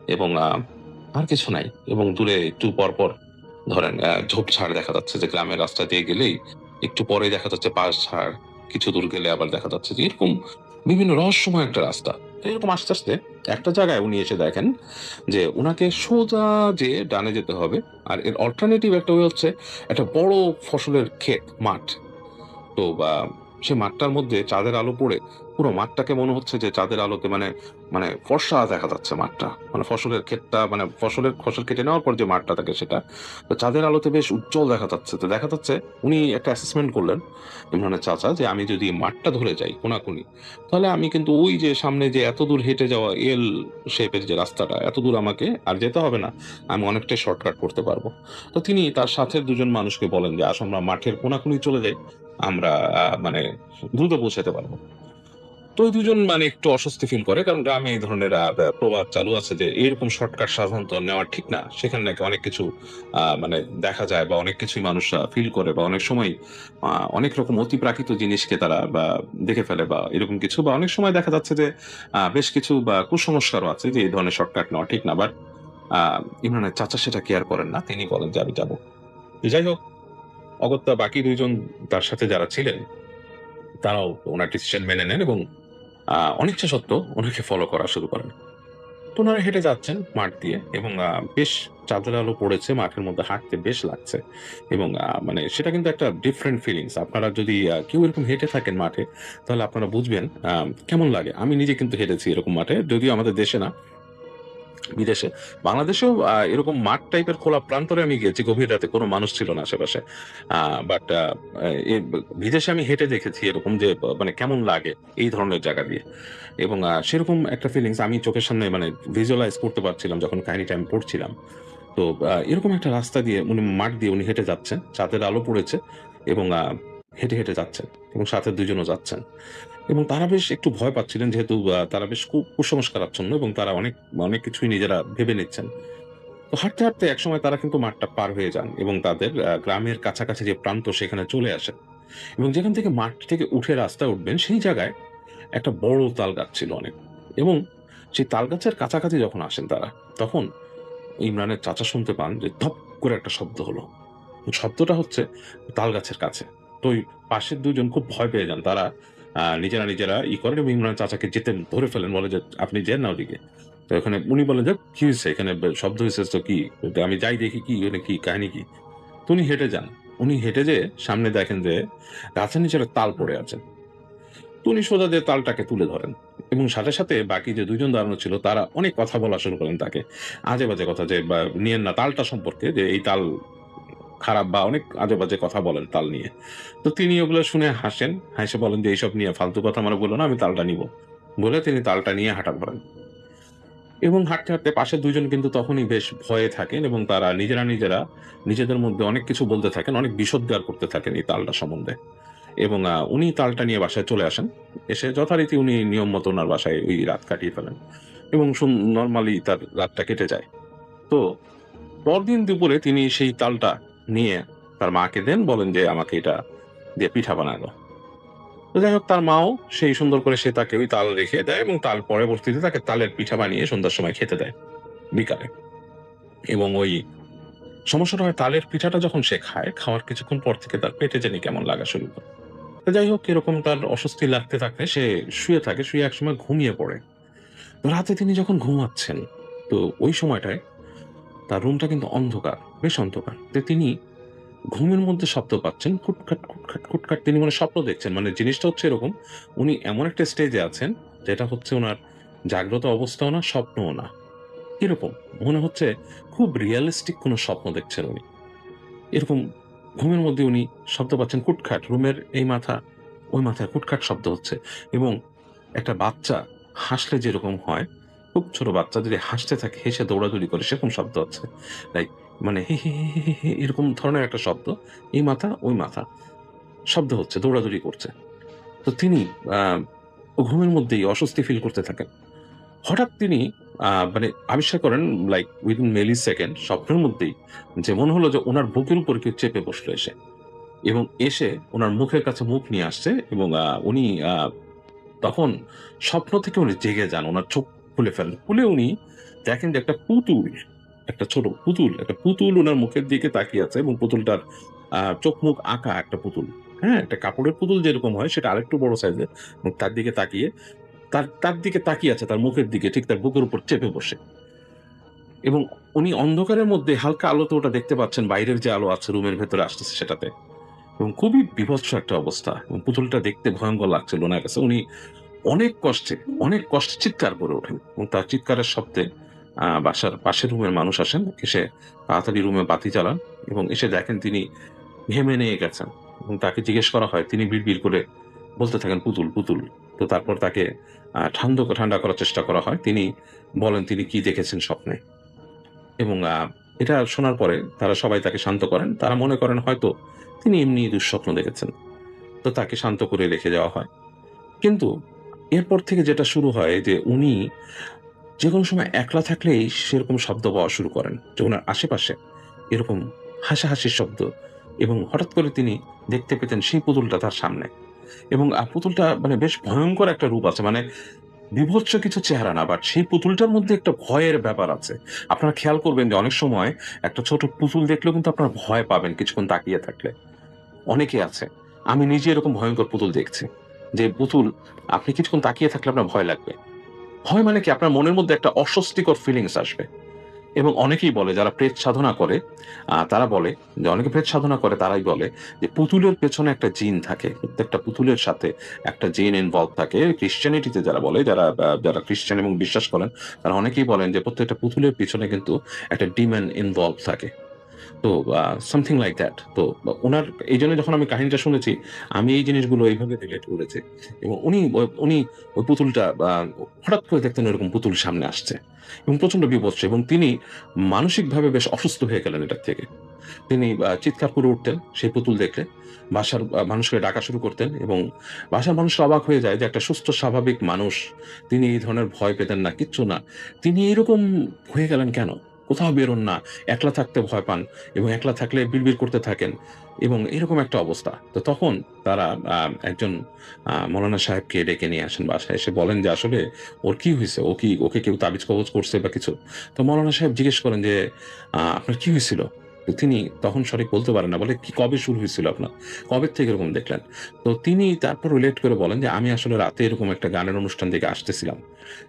এবং আর কিছু নাই। এবং দূরে একটু পরপর ধরেন ঝোপঝাড় দেখা যাচ্ছে, যে গ্রামের রাস্তা দিয়ে গেলেই একটু পরেই দেখা যাচ্ছে বাঁশঝাড়। কিছু দূর গেলে আবার দেখা যাচ্ছে যে এরকম বিভিন্ন রহস্যময় একটা রাস্তা। তো এরকম আস্তে একটা জায়গায় উনি এসে দেখেন যে উনাকে সোজা যেয়ে ডানে যেতে হবে। আর এর অল্টারনেটিভ একটা ওয়ে হচ্ছে একটা বড় ফসলের ক্ষেত, মাঠ। তো সে মাঠটার মধ্যে চাঁদের আলো পড়ে পুরো মাঠটাকে মনে হচ্ছে যে চাঁদের আলোতে মানে মানে ফর্সা দেখা যাচ্ছে মাঠটা। মানে ফসলের ক্ষেতটা, মানে ফসল কেটে নেওয়ার পর যে মাঠটা থাকে সেটা। তো চাঁদের আলোতে বেশ উজ্জ্বল দেখা যাচ্ছে। তো দেখা যাচ্ছে উনি একটা অ্যাসেসমেন্ট করলেন, ইমরানের চাচা, যে আমি যদি মাঠটা ধরে যাই কোনাকুনি, তাহলে আমি কিন্তু ওই যে সামনে যে এতদূর হেঁটে যাওয়া এল শেপের যে রাস্তাটা, এতদূর আমাকে আর যেতে হবে না। আমি অনেকটাই শর্টকাট করতে পারবো। তো তিনি তার সাথের ২ জন মানুষকে বলেন যে, "আসো আমরা মাঠের কোনাকুনি চলে যাই। আমরা মানে দ্রুত পৌঁছাতে পারবো।" তো ওই ২ জন একটু অস্বস্তি ফিল করে। কারণ গ্রামে এই ধরনের প্রবাদ চালু আছে যে এরকম শর্টকাট সাধারণত নেওয়া ঠিক না। সেখানে নাকি অনেক কিছু দেখা যায় বা অনেক কিছুই মানুষরা ফিল করে বা অনেক সময় অনেক রকম অতিপ্রাকৃত জিনিসকে তারা দেখে ফেলে বা এরকম কিছু, বা অনেক সময় দেখা যাচ্ছে যে বেশ কিছু কুসংস্কারও আছে যে এই ধরনের শর্টকাট নেওয়া ঠিক না। বাট আ ইমরানের চাচা সেটা কেয়ার করেন না। তিনি বলেন যে, "আমি যাবো।" যাই হোক, অগত্যা বাকি ২ জন তার সাথে যারা ছিলেন তারাও উনার ডিসিশন মেনে নেন এবং অনিচ্ছা সত্ত্বেও উনাকে ফলো করা শুরু করেন। তো উনারা হেঁটে যাচ্ছেন মাঠ দিয়ে এবং বেশ চাঁদের আলো পড়েছে, মাঠের মধ্যে হাঁটতে বেশ লাগছে এবং সেটা কিন্তু একটা ডিফারেন্ট ফিলিংস। আপনারা যদি কেউ এরকম হেঁটে থাকেন মাঠে, তাহলে আপনারা বুঝবেন কেমন লাগে। আমি নিজে কিন্তু হেঁটেছি এরকম মাঠে, যদিও আমাদের দেশে না, বিদেশে। বাংলাদেশেও এরকম মাঠ টাইপের খোলা প্রান্তরে আমি গিয়েছি, গভীর রাতে কোনো মানুষ ছিল না আশেপাশে। বাট বিদেশে আমি হেঁটে দেখেছি এরকম যে কেমন লাগে এই ধরনের জায়গা দিয়ে। এবং সেরকম একটা ফিলিংস আমি চোখের সামনে ভিজুয়ালাইজ করতে পারছিলাম যখন কাহিনীটা আমি পড়ছিলাম। তো এরকম একটা রাস্তা দিয়ে মাঠ দিয়ে উনি হেঁটে যাচ্ছেন। চাঁদের আলো পড়েছে এবং হেঁটে যাচ্ছেন এবং সাথে ২ জনও যাচ্ছেন। এবং তারা বেশ একটু ভয় পাচ্ছিলেন, যেহেতু তারা বেশ কুসংস্কারাচ্ছন্ন এবং তারা অনেক কিছুই নিজেরা ভেবে নিচ্ছেন। তো হাঁটতে একসময় তারা কিন্তু মাঠটা পার হয়ে যান এবং তাদের গ্রামের কাছাকাছি যে প্রান্ত সেখানে চলে আসেন। এবং যেখান থেকে মাঠ থেকে উঠে রাস্তায় উঠবেন সেই জায়গায় একটা বড় তালগাছ ছিল অনেক। এবং সেই তালগাছের কাছাকাছি যখন আসেন তারা, তখন ইমরানের চাচা শুনতে পান যে ধপ করে একটা শব্দ হলো। শব্দটা হচ্ছে তালগাছের কাছে। তো ওই পাশের ২ জন খুব ভয় পেয়ে যান। তারা নিজেরা করেন এবং ইমরান চাচাকে যেতে ধরে ফেলেন। বলে যে, "আপনি যেন না ওদিকে।" তো এখানে উনি বলেন যে, "কি হইছে? এখানে শব্দ হইছে তো কি? তো আমি যাই দেখি কি, এখানে কি কাহিনী কি?" তো উনি হেঁটে যান। উনি হেঁটে যেয়ে সামনে দেখেন যে গাছের নিচে একটা তাল পড়ে আছে। তো উনি সোজা যেয়ে তালটাকে তুলে ধরেন এবং সাথে বাকি যে ২ জন দাঁড়ানো ছিল তারা অনেক কথা বলা শুরু করেন তাকে। আজে-বাজে কথা, যে নিয়েন না তালটা সম্পর্কে, যে এই তাল খারাপ বা অনেক আজে-বাজে কথা বলেন তাল নিয়ে। তো তিনি ওগুলো শুনে হাসেন। হেসে বলেন যে, "এইসব নিয়ে ফালতু কথা আমারে বইলো না, আমি তালটা নিবো।" বলে তিনি তালটা নিয়ে হাঁটা ধরেন। এবং হাঁটতে পাশের ২ জন কিন্তু তখনই বেশ ভয়ে থাকেন এবং তারা নিজেরা নিজেদের মধ্যে অনেক কিছু বলতে থাকেন, অনেক বিষোদ্গার করতে থাকেন এই তালটা সম্বন্ধে। এবং উনি তালটা নিয়ে বাসায় চলে আসেন। এসে যথারীতি উনি নিয়ম মতো উনার বাসায় ওই রাত কাটিয়ে ফেলেন এবং নরমালি তার রাতটা কেটে যায়। তো পরদিন দুপুরে তিনি সেই তালটা নিয়ে তার মাকে দেন, বলেন যে, "আমাকে এটা দিয়ে পিঠা বানায় দাও।" তো যাই হোক, তার মাও সেই সুন্দর করে সে তাকে ওই তাল রেখে দেয় এবং তাল পরবর্তীতে তাকে তালের পিঠা বানিয়ে সন্ধ্যার সময় খেতে দেয় বিকালে। এবং ওই সমস্যাটা হয়, তালের পিঠাটা যখন সে খায়, খাওয়ার কিছুক্ষণ পর থেকে তার পেটে জানি কেমন লাগা শুরু করে। তো যাই হোক, এরকম তার অস্বস্তি লাগতে থাকলে সে শুয়ে থাকে, শুয়ে একসময় ঘুমিয়ে পড়ে। তো রাতে তিনি যখন ঘুমাচ্ছেন, তো ওই সময়টায় তার রুমটা কিন্তু অন্ধকার, বেশ অন্ধকার। তো তিনি ঘুমের মধ্যে শব্দ পাচ্ছেন, খুটখাট। তিনি স্বপ্ন দেখছেন। জিনিসটা হচ্ছে এরকম, উনি এমন একটা স্টেজে আছেন যেটা হচ্ছে উনার জাগ্রত অবস্থাও না, স্বপ্নও না। এরকম মনে হচ্ছে খুব রিয়েলিস্টিক কোনো স্বপ্ন দেখছেন উনি। এরকম ঘুমের মধ্যে উনি শব্দ পাচ্ছেন কুটখাট, রুমের এই মাথা ওই মাথায় কুটখাট শব্দ হচ্ছে, এবং একটা বাচ্চা হাসলে যেরকম হয়, খুব ছোট বাচ্চা যদি হাসতে থাকে, হেসে দৌড়াদৌড়ি করে, সেরকম শব্দ হচ্ছে। লাইক মানে হে হে হে হে হে এরকম ধরনের একটা শব্দ, এই মাথা ওই মাথা শব্দ হচ্ছে, দৌড়াদৌড়ি করছে। তো তিনি আহ, ঘুমের মধ্যেই অস্বস্তি ফিল করতে থাকেন। হঠাৎ তিনি মানে আবিষ্কার করেন, লাইক উইদিন মিলি সেকেন্ড, স্বপ্নের মধ্যেই, যে মনে হলো যে ওনার বুকের উপর কেউ চেপে বসলো এসে, এবং এসে ওনার মুখের কাছে মুখ নিয়ে আসছে, এবং উনি তখন স্বপ্ন থেকে উনি জেগে যান, ওনার চোখ খুলে ফেলেন। খুলে উনি দেখেন যে একটা পুতুল, একটা ছোট পুতুল, একটা পুতুল ওনার মুখের দিকে তাকিয়ে আছে, এবং পুতুলটার চোখ মুখ আঁকা একটা পুতুল। হ্যাঁ, একটা কাপড়ের পুতুল যেরকম হয় সেটা আরেকটু বড় সাইজের, এবং তার দিকে তাকিয়ে, তার দিকে তাকিয়ে আছে, তার মুখের দিকে, ঠিক তার বুকের উপর চেপে বসে। এবং উনি অন্ধকারের মধ্যে হালকা আলোতে ওটা দেখতে পাচ্ছেন, বাইরের যে আলো আছে রুমের ভেতরে আসতেছে সেটাতে, এবং খুবই বীভৎস একটা অবস্থা, এবং পুতুলটা দেখতে ভয়ঙ্কর লাগছিল ওনার কাছে। উনি অনেক কষ্টে চিৎকার করে ওঠেন, এবং তার চিৎকারের শব্দে বাসার পাশের রুমের মানুষ আসেন, এসে তাড়াতাড়ি রুমে বাতি জ্বালান, এবং এসে দেখেন তিনি ঘেমে নিয়ে গেছেন। এবং তাকে জিজ্ঞেস করা হয়, তিনি বিড়বিড় করে বলতে থাকেন পুতুল পুতুল। তো তারপর তাকে ঠান্ডা করার চেষ্টা করা হয়। তিনি বলেন তিনি কি দেখেছেন স্বপ্নে, এবং এটা শোনার পরে তারা সবাই তাকে শান্ত করেন। তারা মনে করেন হয়তো তিনি এমনি দুঃস্বপ্ন দেখেছেন। তো তাকে শান্ত করে রেখে যাওয়া হয়। কিন্তু এরপর থেকে যেটা শুরু হয় যে উনি যে কোনো সময় একলা থাকলেই সেরকম শব্দ পাওয়া শুরু করেন, যে ওনার আশেপাশে এরকম হাসাহাসির শব্দ, এবং হঠাৎ করে তিনি দেখতে পেতেন সেই পুতুলটা তার সামনে। এবং পুতুলটা মানে বেশ ভয়ঙ্কর একটা রূপ আছে, মানে বীভৎস কিছু চেহারা না, বাট সেই পুতুলটার মধ্যে একটা ভয়ের ব্যাপার আছে। আপনারা খেয়াল করবেন যে অনেক সময় একটা ছোট পুতুল দেখলেও কিন্তু আপনারা ভয় পাবেন কিছুক্ষণ তাকিয়ে থাকলে। অনেকে আছে, আমি নিজে এরকম ভয়ঙ্কর পুতুল দেখছি, যে পুতুল আপনি কিছুক্ষণ তাকিয়ে থাকলে আপনার ভয় লাগবে। ভয় মানে কি, আপনার মনের মধ্যে একটা অস্বস্তিকর ফিলিংস আসবে। এবং অনেকেই বলে, যারা প্রেত সাধনা করে, তারা বলে যে, অনেকে প্রেত সাধনা করে তারাই বলে যে পুতুলের পেছনে একটা জিন থাকে, প্রত্যেকটা পুতুলের সাথে একটা জিন ইনভলভ থাকে। ক্রিশ্চিয়ানিটিতে যারা বলে, যারা খ্রিস্টান এবং বিশ্বাস করেন, তারা অনেকেই বলেন যে প্রত্যেকটা পুতুলের পিছনে কিন্তু একটা ডিমন ইনভলভ থাকে। তো সামথিং লাইক দ্যাট। তো ওনার এই জন্য যখন আমি কাহিনীটা শুনেছি, আমি এই জিনিসগুলো এইভাবে রিলেট করেছি। এবং উনি ওই পুতুলটা হঠাৎ করে দেখতেন এরকম পুতুল সামনে আসছে, এবং প্রচন্ড বিপদ, এবং তিনি মানসিকভাবে বেশ অসুস্থ হয়ে গেলেন এটার থেকে। তিনি চিৎকার করে উঠতেন সেই পুতুল দেখলে, বাসার মানুষকে ডাকা শুরু করতেন, এবং বাসার মানুষরা অবাক হয়ে যায় যে একটা সুস্থ স্বাভাবিক মানুষ, তিনি এই ধরনের ভয় পেতেন না, কিচ্ছু না, তিনি এরকম হয়ে গেলেন কেন? কোথাও বেরোন না, একলা থাকতে ভয় পান, এবং একলা থাকলে বিড়বিড় করতে থাকেন, এবং এরকম একটা অবস্থা। তো তখন তারা একজন মৌলানা সাহেবকে ডেকে নিয়ে আসেন বাসায়, এসে বলেন যে আসলে ওর কি হয়েছে, ওকে কেউ তাবিজ কবজ করছে বা কিছু। তো মৌলানা সাহেব জিজ্ঞেস করেন যে আপনার কি হয়েছিল? তো তিনি তখন সঠিক বলতে পারেন না, বলে কি কবে শুরু হয়েছিল আপনার, কবে থেকে এরকম দেখলেন? তো তিনি তারপর রিলেট করে বলেন যে আমি আসলে রাতে এরকম একটা গানের অনুষ্ঠান থেকে আসতেছিলাম,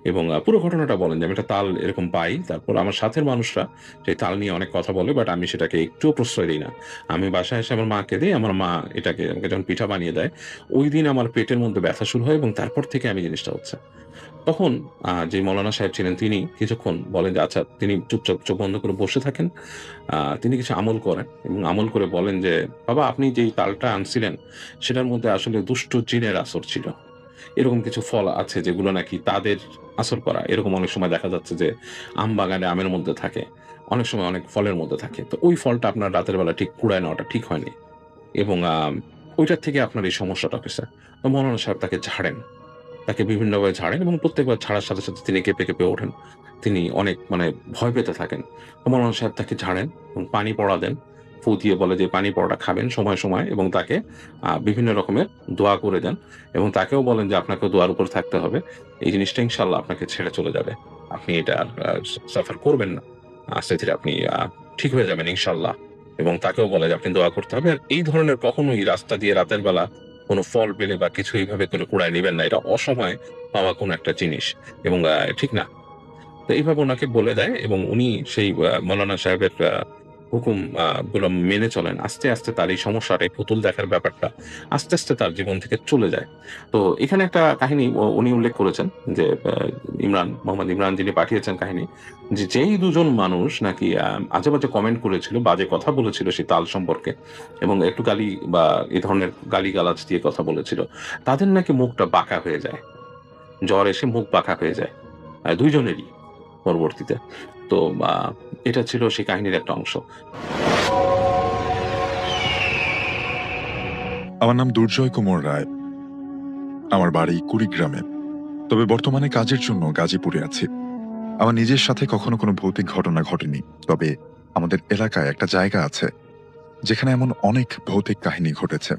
এবং পুরো ঘটনাটা বলেন যে আমি একটা তাল এরকম পাই, তারপর আমার সাথের মানুষরা সেই তাল নিয়ে অনেক কথা বলে, বাট আমি সেটাকে একটুও প্রশ্রয় দিই না। আমি বাসায় এসে আমার মাকে দিই, আমার মা এটাকে আমাকে যখন পিঠা বানিয়ে দেয়, ওই দিন আমার পেটের মধ্যে ব্যথা শুরু হয়, এবং তারপর থেকে আমি জিনিসটা হচ্ছে। তখন যে মৌলানা সাহেব ছিলেন তিনি কিছুক্ষণ বলেন যে আচ্ছা, তিনি চুপচাপ চোখ বন্ধ করে বসে থাকেন। তিনি কিছু আমল করেন, এবং আমল করে বলেন যে বাবা, আপনি যেই তালটা আনছিলেন সেটার মধ্যে আসলে দুষ্ট জিনের আসর ছিল। এরকম কিছু ফল আছে যেগুলো নাকি তাদের আসর করা, এরকম অনেক সময় দেখা যাচ্ছে যে আম বাগানে আমের মধ্যে থাকে, অনেক সময় অনেক ফলের মধ্যে থাকে। তো ওই ফলটা আপনার রাতের বেলা ঠিক কুড়ায় নেওয়াটা ঠিক হয়নি, এবং ওইটার থেকে আপনার এই সমস্যাটা হয়েছে। তো মৌলানা সাহেব তাকে ঝাড়েন, তাকে বিভিন্নভাবে ঝাড়েন, এবং প্রত্যেকবার ঝাড়ার সাথে সাথে তিনি কেঁপে কেঁপে ওঠেন। তিনি অনেক মানে ভয় পেতে থাকেন। তো মৌলানা সাহেব তাকে ঝাড়েন এবং পানি পড়া দেন, ফু দিয়ে বলে যে পানি পড়াটা খাবেন সময় সময়, এবং তাকে বিভিন্ন রকমের দোয়া করে দেন, এবং তাকেও বলেন যে আপনাকে দোয়ার উপর থাকতে হবে, এই জিনিসটা ইনশাল্লাহ আপনাকে ছেড়ে চলে যাবে, আপনি এটা আর সাফার করবেন না, আস্তে ধীরে আপনি ঠিক হয়ে যাবেন ইনশাল্লাহ। এবং তাকেও বলে যে আপনি দোয়া করতে হবে, আর এই ধরনের কখনোই রাস্তা দিয়ে রাতের বেলা কোনো ফল পেলে বা কিছু এইভাবে করে কুড়ায় নেবেন না, এটা অসময় পাওয়া কোনো একটা জিনিস, এবং ঠিক না। তো এইভাবে ওনাকে বলে দেয়, এবং উনি সেই মৌলানা সাহেবের হুকুম গুলো মেনে চলেন, আস্তে আস্তে তার এই সমস্যাটা, এই পুতুল দেখার ব্যাপারটা আস্তে আস্তে তার জীবন থেকে চলে যায়। তো এখানে একটা কাহিনী উনি উল্লেখ করেছেন যে মোহাম্মদ ইমরান যিনি পাঠিয়েছেন কাহিনী, যে যেই দুজন মানুষ নাকি আজে বাজে কমেন্ট করেছিল, বাজে কথা বলেছিল সেই তাল সম্পর্কে এবং একটু গালি বা এই ধরনের গালিগালাজ দিয়ে কথা বলেছিল, তাদের নাকি মুখটা বাঁকা হয়ে যায়, জ্বর এসে মুখ বাঁকা হয়ে যায় দুইজনেরই পরবর্তীতে। তো এটা ছিল সেই কাহিনীর একটা অংশ। আমার নাম দুর্জয় কুমার রায়। আমার বাড়ি কুড়িগ্রামে, তবে বর্তমানে কাজের জন্য গাজীপুরে আছি। আমার নিজের সাথে কখনো কোনো ভৌতিক ঘটনা ঘটেনি, তবে আমাদের এলাকায় একটা জায়গা আছে যেখানে এমন অনেক ভৌতিক কাহিনী ঘটেছে,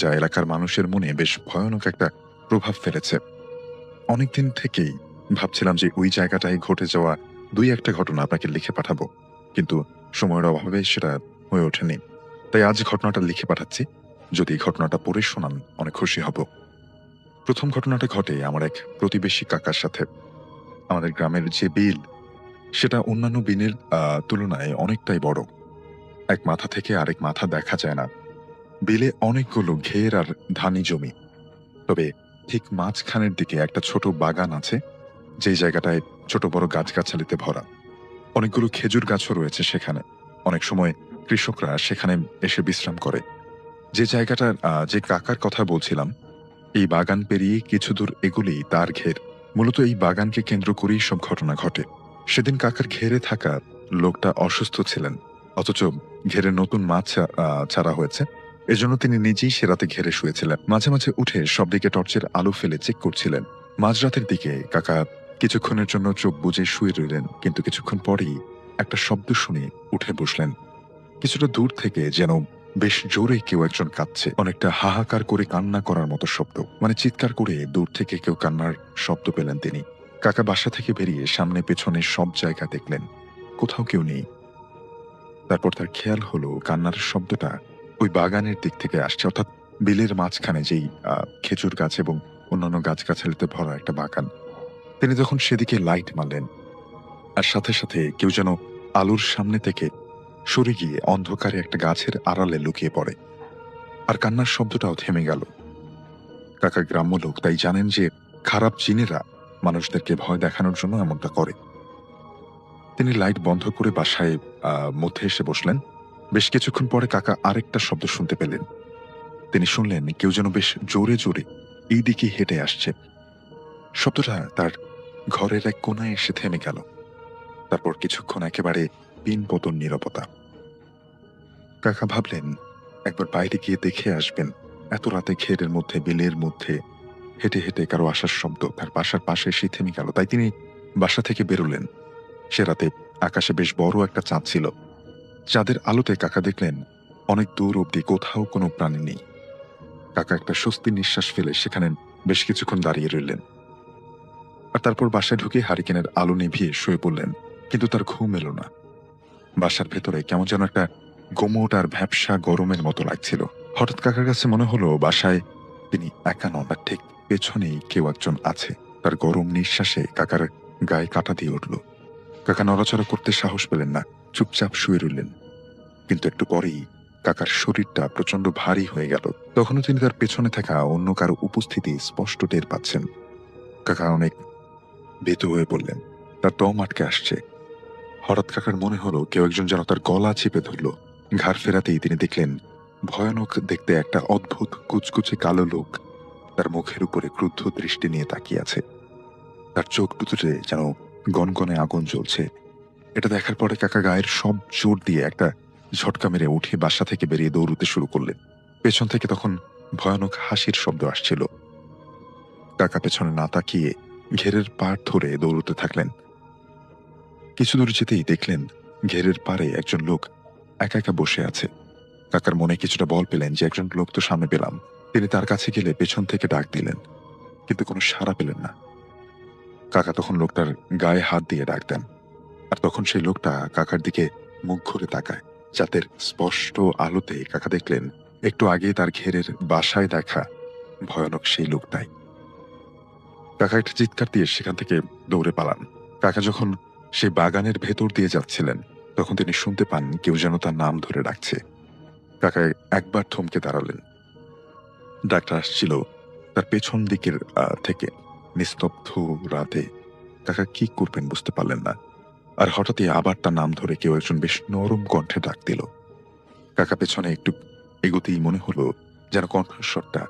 যা এলাকার মানুষের মনে বেশ ভয়ানক একটা প্রভাব ফেলেছে। অনেকদিন থেকেই ভাবছিলাম যে ওই জায়গাটায় ঘটে যাওয়া দুই একটা ঘটনা আপনাকে লিখে পাঠাবো, কিন্তু সময়ের অভাবে সেটা হয়ে ওঠেনি। তাই আজ ঘটনাটা লিখে পাঠাচ্ছি। যদি ঘটনাটা পড়ে শোনান অনেক খুশি হব। প্রথম ঘটনাটা ঘটে আমার এক প্রতিবেশী কাকার সাথে। আমাদের গ্রামের যে বিল, সেটা অন্যান্য বিলের তুলনায় অনেকটাই বড়। এক মাথা থেকে আরেক মাথা দেখা যায় না। বিলে অনেকগুলো ঘের আর ধানি জমি, তবে ঠিক মাঝখানের দিকে একটা ছোট বাগান আছে, যেই জায়গাটায় ছোট বড় গাছগাছালিতে ভরা। অনেকগুলো খেজুর গাছও রয়েছে সেখানে। অনেক সময় কৃষকরা সেখানে এসে বিশ্রাম করে। যে জায়গাটার যে কাকার কথা বলছিলাম, এই বাগান পেরিয়ে কিছু দূর এগুলেই তার ঘের। মূলত এই বাগানকে কেন্দ্র করেই সব ঘটনা ঘটে। সেদিন কাকার ঘেরে থাকা লোকটা অসুস্থ ছিলেন, অথচ ঘেরে নতুন মাছ ছাড়া হয়েছে। এজন্য তিনি নিজেই সে রাতে ঘেরে শুয়েছিলেন। মাঝে মাঝে উঠে সব দিকে টর্চের আলো ফেলে চেক করছিলেন। মাঝরাতের দিকে কাকা কিছুক্ষণের জন্য চোখ বুজে শুয়ে রইলেন, কিন্তু কিছুক্ষণ পরেই একটা শব্দ শুনে উঠে বসলেন। কিছুটা দূর থেকে যেন বেশ জোরে কেউ একজন কাঁদছে, অনেকটা হাহাকার করে কান্না করার মতো শব্দ, মানে চিৎকার করে দূর থেকে কেউ কান্নার শব্দ পেলেন তিনি। কাকা বাসা থেকে বেরিয়ে সামনে পেছনে সব জায়গা দেখলেন, কোথাও কেউ নেই। তারপর তার খেয়াল হলো কান্নার শব্দটা ওই বাগানের দিক থেকে আসছে, অর্থাৎ বিলের মাঝখানে যেই খেজুর গাছ এবং অন্যান্য গাছগাছালিতে ভরা একটা বাগান। তিনি যখন সেদিকে লাইট মারলেন, আর সাথে সাথে কেউ যেন আলোর সামনে থেকে সরে গিয়ে অন্ধকারে একটা গাছের আড়ালে লুকিয়ে পড়ে, আর কান্নার শব্দটাও থেমে গেল। কাকা গ্রাম্য লোক, তাই জানেন যে খারাপ জিনেরা মানুষদেরকে ভয় দেখানোর জন্য এমনটা করে। তিনি লাইট বন্ধ করে বাসায় মধ্যে এসে বসলেন। বেশ কিছুক্ষণ পরে কাকা আরেকটা শব্দ শুনতে পেলেন। তিনি শুনলেন কেউ যেন বেশ জোরে জোরে এই দিকে হেঁটে আসছে। শব্দটা তার ঘরের এক কোনায় এসে থেমে গেল। তারপর কিছুক্ষণ একেবারে পিনপতন নীরবতা। কাকা ভাবলেন একবার বাইরে গিয়ে দেখে আসবেন। এত রাতে ঘেরের মধ্যে, বিলের মধ্যে হেঁটে হেঁটে কারো আসার শব্দ তার বাসার পাশে এসে থেমে গেল। তাই তিনি বাসা থেকে বেরোলেন। সে রাতে আকাশে বেশ বড় একটা চাঁদ ছিল। চাঁদের আলোতে কাকা দেখলেন অনেক দূর অব্দি কোথাও কোনো প্রাণী নেই। কাকা একটা স্বস্তি নিঃশ্বাস ফেলে সেখানে বেশ কিছুক্ষণ দাঁড়িয়ে রইলেন, আর তারপর বাসায় ঢুকে হারিকেনের আলো নিভিয়ে শুয়ে পড়লেন। কিন্তু তার ঘুম এলো না। বাসার ভেতরে কেমন যেন একটা গোমট আর ভ্যাপসা গরমের মতো লাগছিল। হঠাৎ কাকার কাছে মনে হলো বাসায় তিনি একা নন, আর ঠিক পেছনেই কেউ একজন আছে। তার গরম নিঃশ্বাসে কাকার গায়ে কাঁটা দিয়ে উঠল। কাকা নড়াচড়া করতে সাহস পেলেন না, চুপচাপ শুয়ে রইলেন। কিন্তু একটু পরেই কাকার শরীরটা প্রচন্ড ভারী হয়ে গেল। তখনও তিনি তার পেছনে থাকা অন্য কারো উপস্থিতি স্পষ্ট টের পাচ্ছেন। কাকা অনেক ভীত হয়ে পড়লেন, তার দম আটকে আসছে। হঠাৎ কাকার মনে হলো কেউ একজন যেন তার গলা চেপে ধরল। ঘাড় ফেরাতেই তিনি দেখলেন ভয়ানক দেখতে একটা অদ্ভুত কুচকুচে কালো লোক তার মুখের উপরে ক্রুদ্ধ দৃষ্টি নিয়ে তাকিয়ে আছে। তার চোখ দুটোতে যেন গনগনে আগুন জ্বলছে। এটা দেখার পরে কাকা গায়ের সব জোর দিয়ে একটা ঝটকা মেরে উঠে বাসা থেকে বেরিয়ে দৌড়তে শুরু করলেন। পেছন থেকে তখন ভয়ানক হাসির শব্দ আসছিল। কাকা পেছনে না তাকিয়ে ঘেরের পাড় ধরে দৌড়তে থাকলেন। কিছু দূর যেতেই দেখলেন ঘেরের পাড়ে একজন লোক একা একা বসে আছে। কাকার মনে কিছুটা বল পেলেন যে একজন লোক তো সামনে পেলাম। তিনি তার কাছে গেলে পেছন থেকে ডাক দিলেন, কিন্তু কোনো সাড়া পেলেন না। কাকা তখন লোকটার গায়ে হাত দিয়ে ডাক দেন, আর তখন সেই লোকটা কাকার দিকে মুখ ঘুরে তাকায়। চাঁদের স্পষ্ট আলোতে কাকা দেখলেন একটু আগে তার ঘেরের বাসায় দেখা ভয়ানক সেই লোকটাই। কাকা একটা চিৎকার দিয়ে সেখান থেকে দৌড়ে পালান। কাকা যখন সেই বাগানের ভেতর দিয়ে যাচ্ছিলেন, তখন তিনি শুনতে পান কেউ যেন তার নাম ধরে ডাকছে। কাকা একবার থমকে দাঁড়ালেন। ডাক্তার আসছিল তার পেছন দিকের থেকে। নিস্তব্ধ রাতে কাকা কি করবেন বুঝতে পারলেন না। আর হঠাৎই আবার তার নাম ধরে কেউ একজন বেশ নরম কণ্ঠে ডাক দিল। কাকা পেছনে একটু এগোতেই মনে হলো যেন কণ্ঠস্বরটা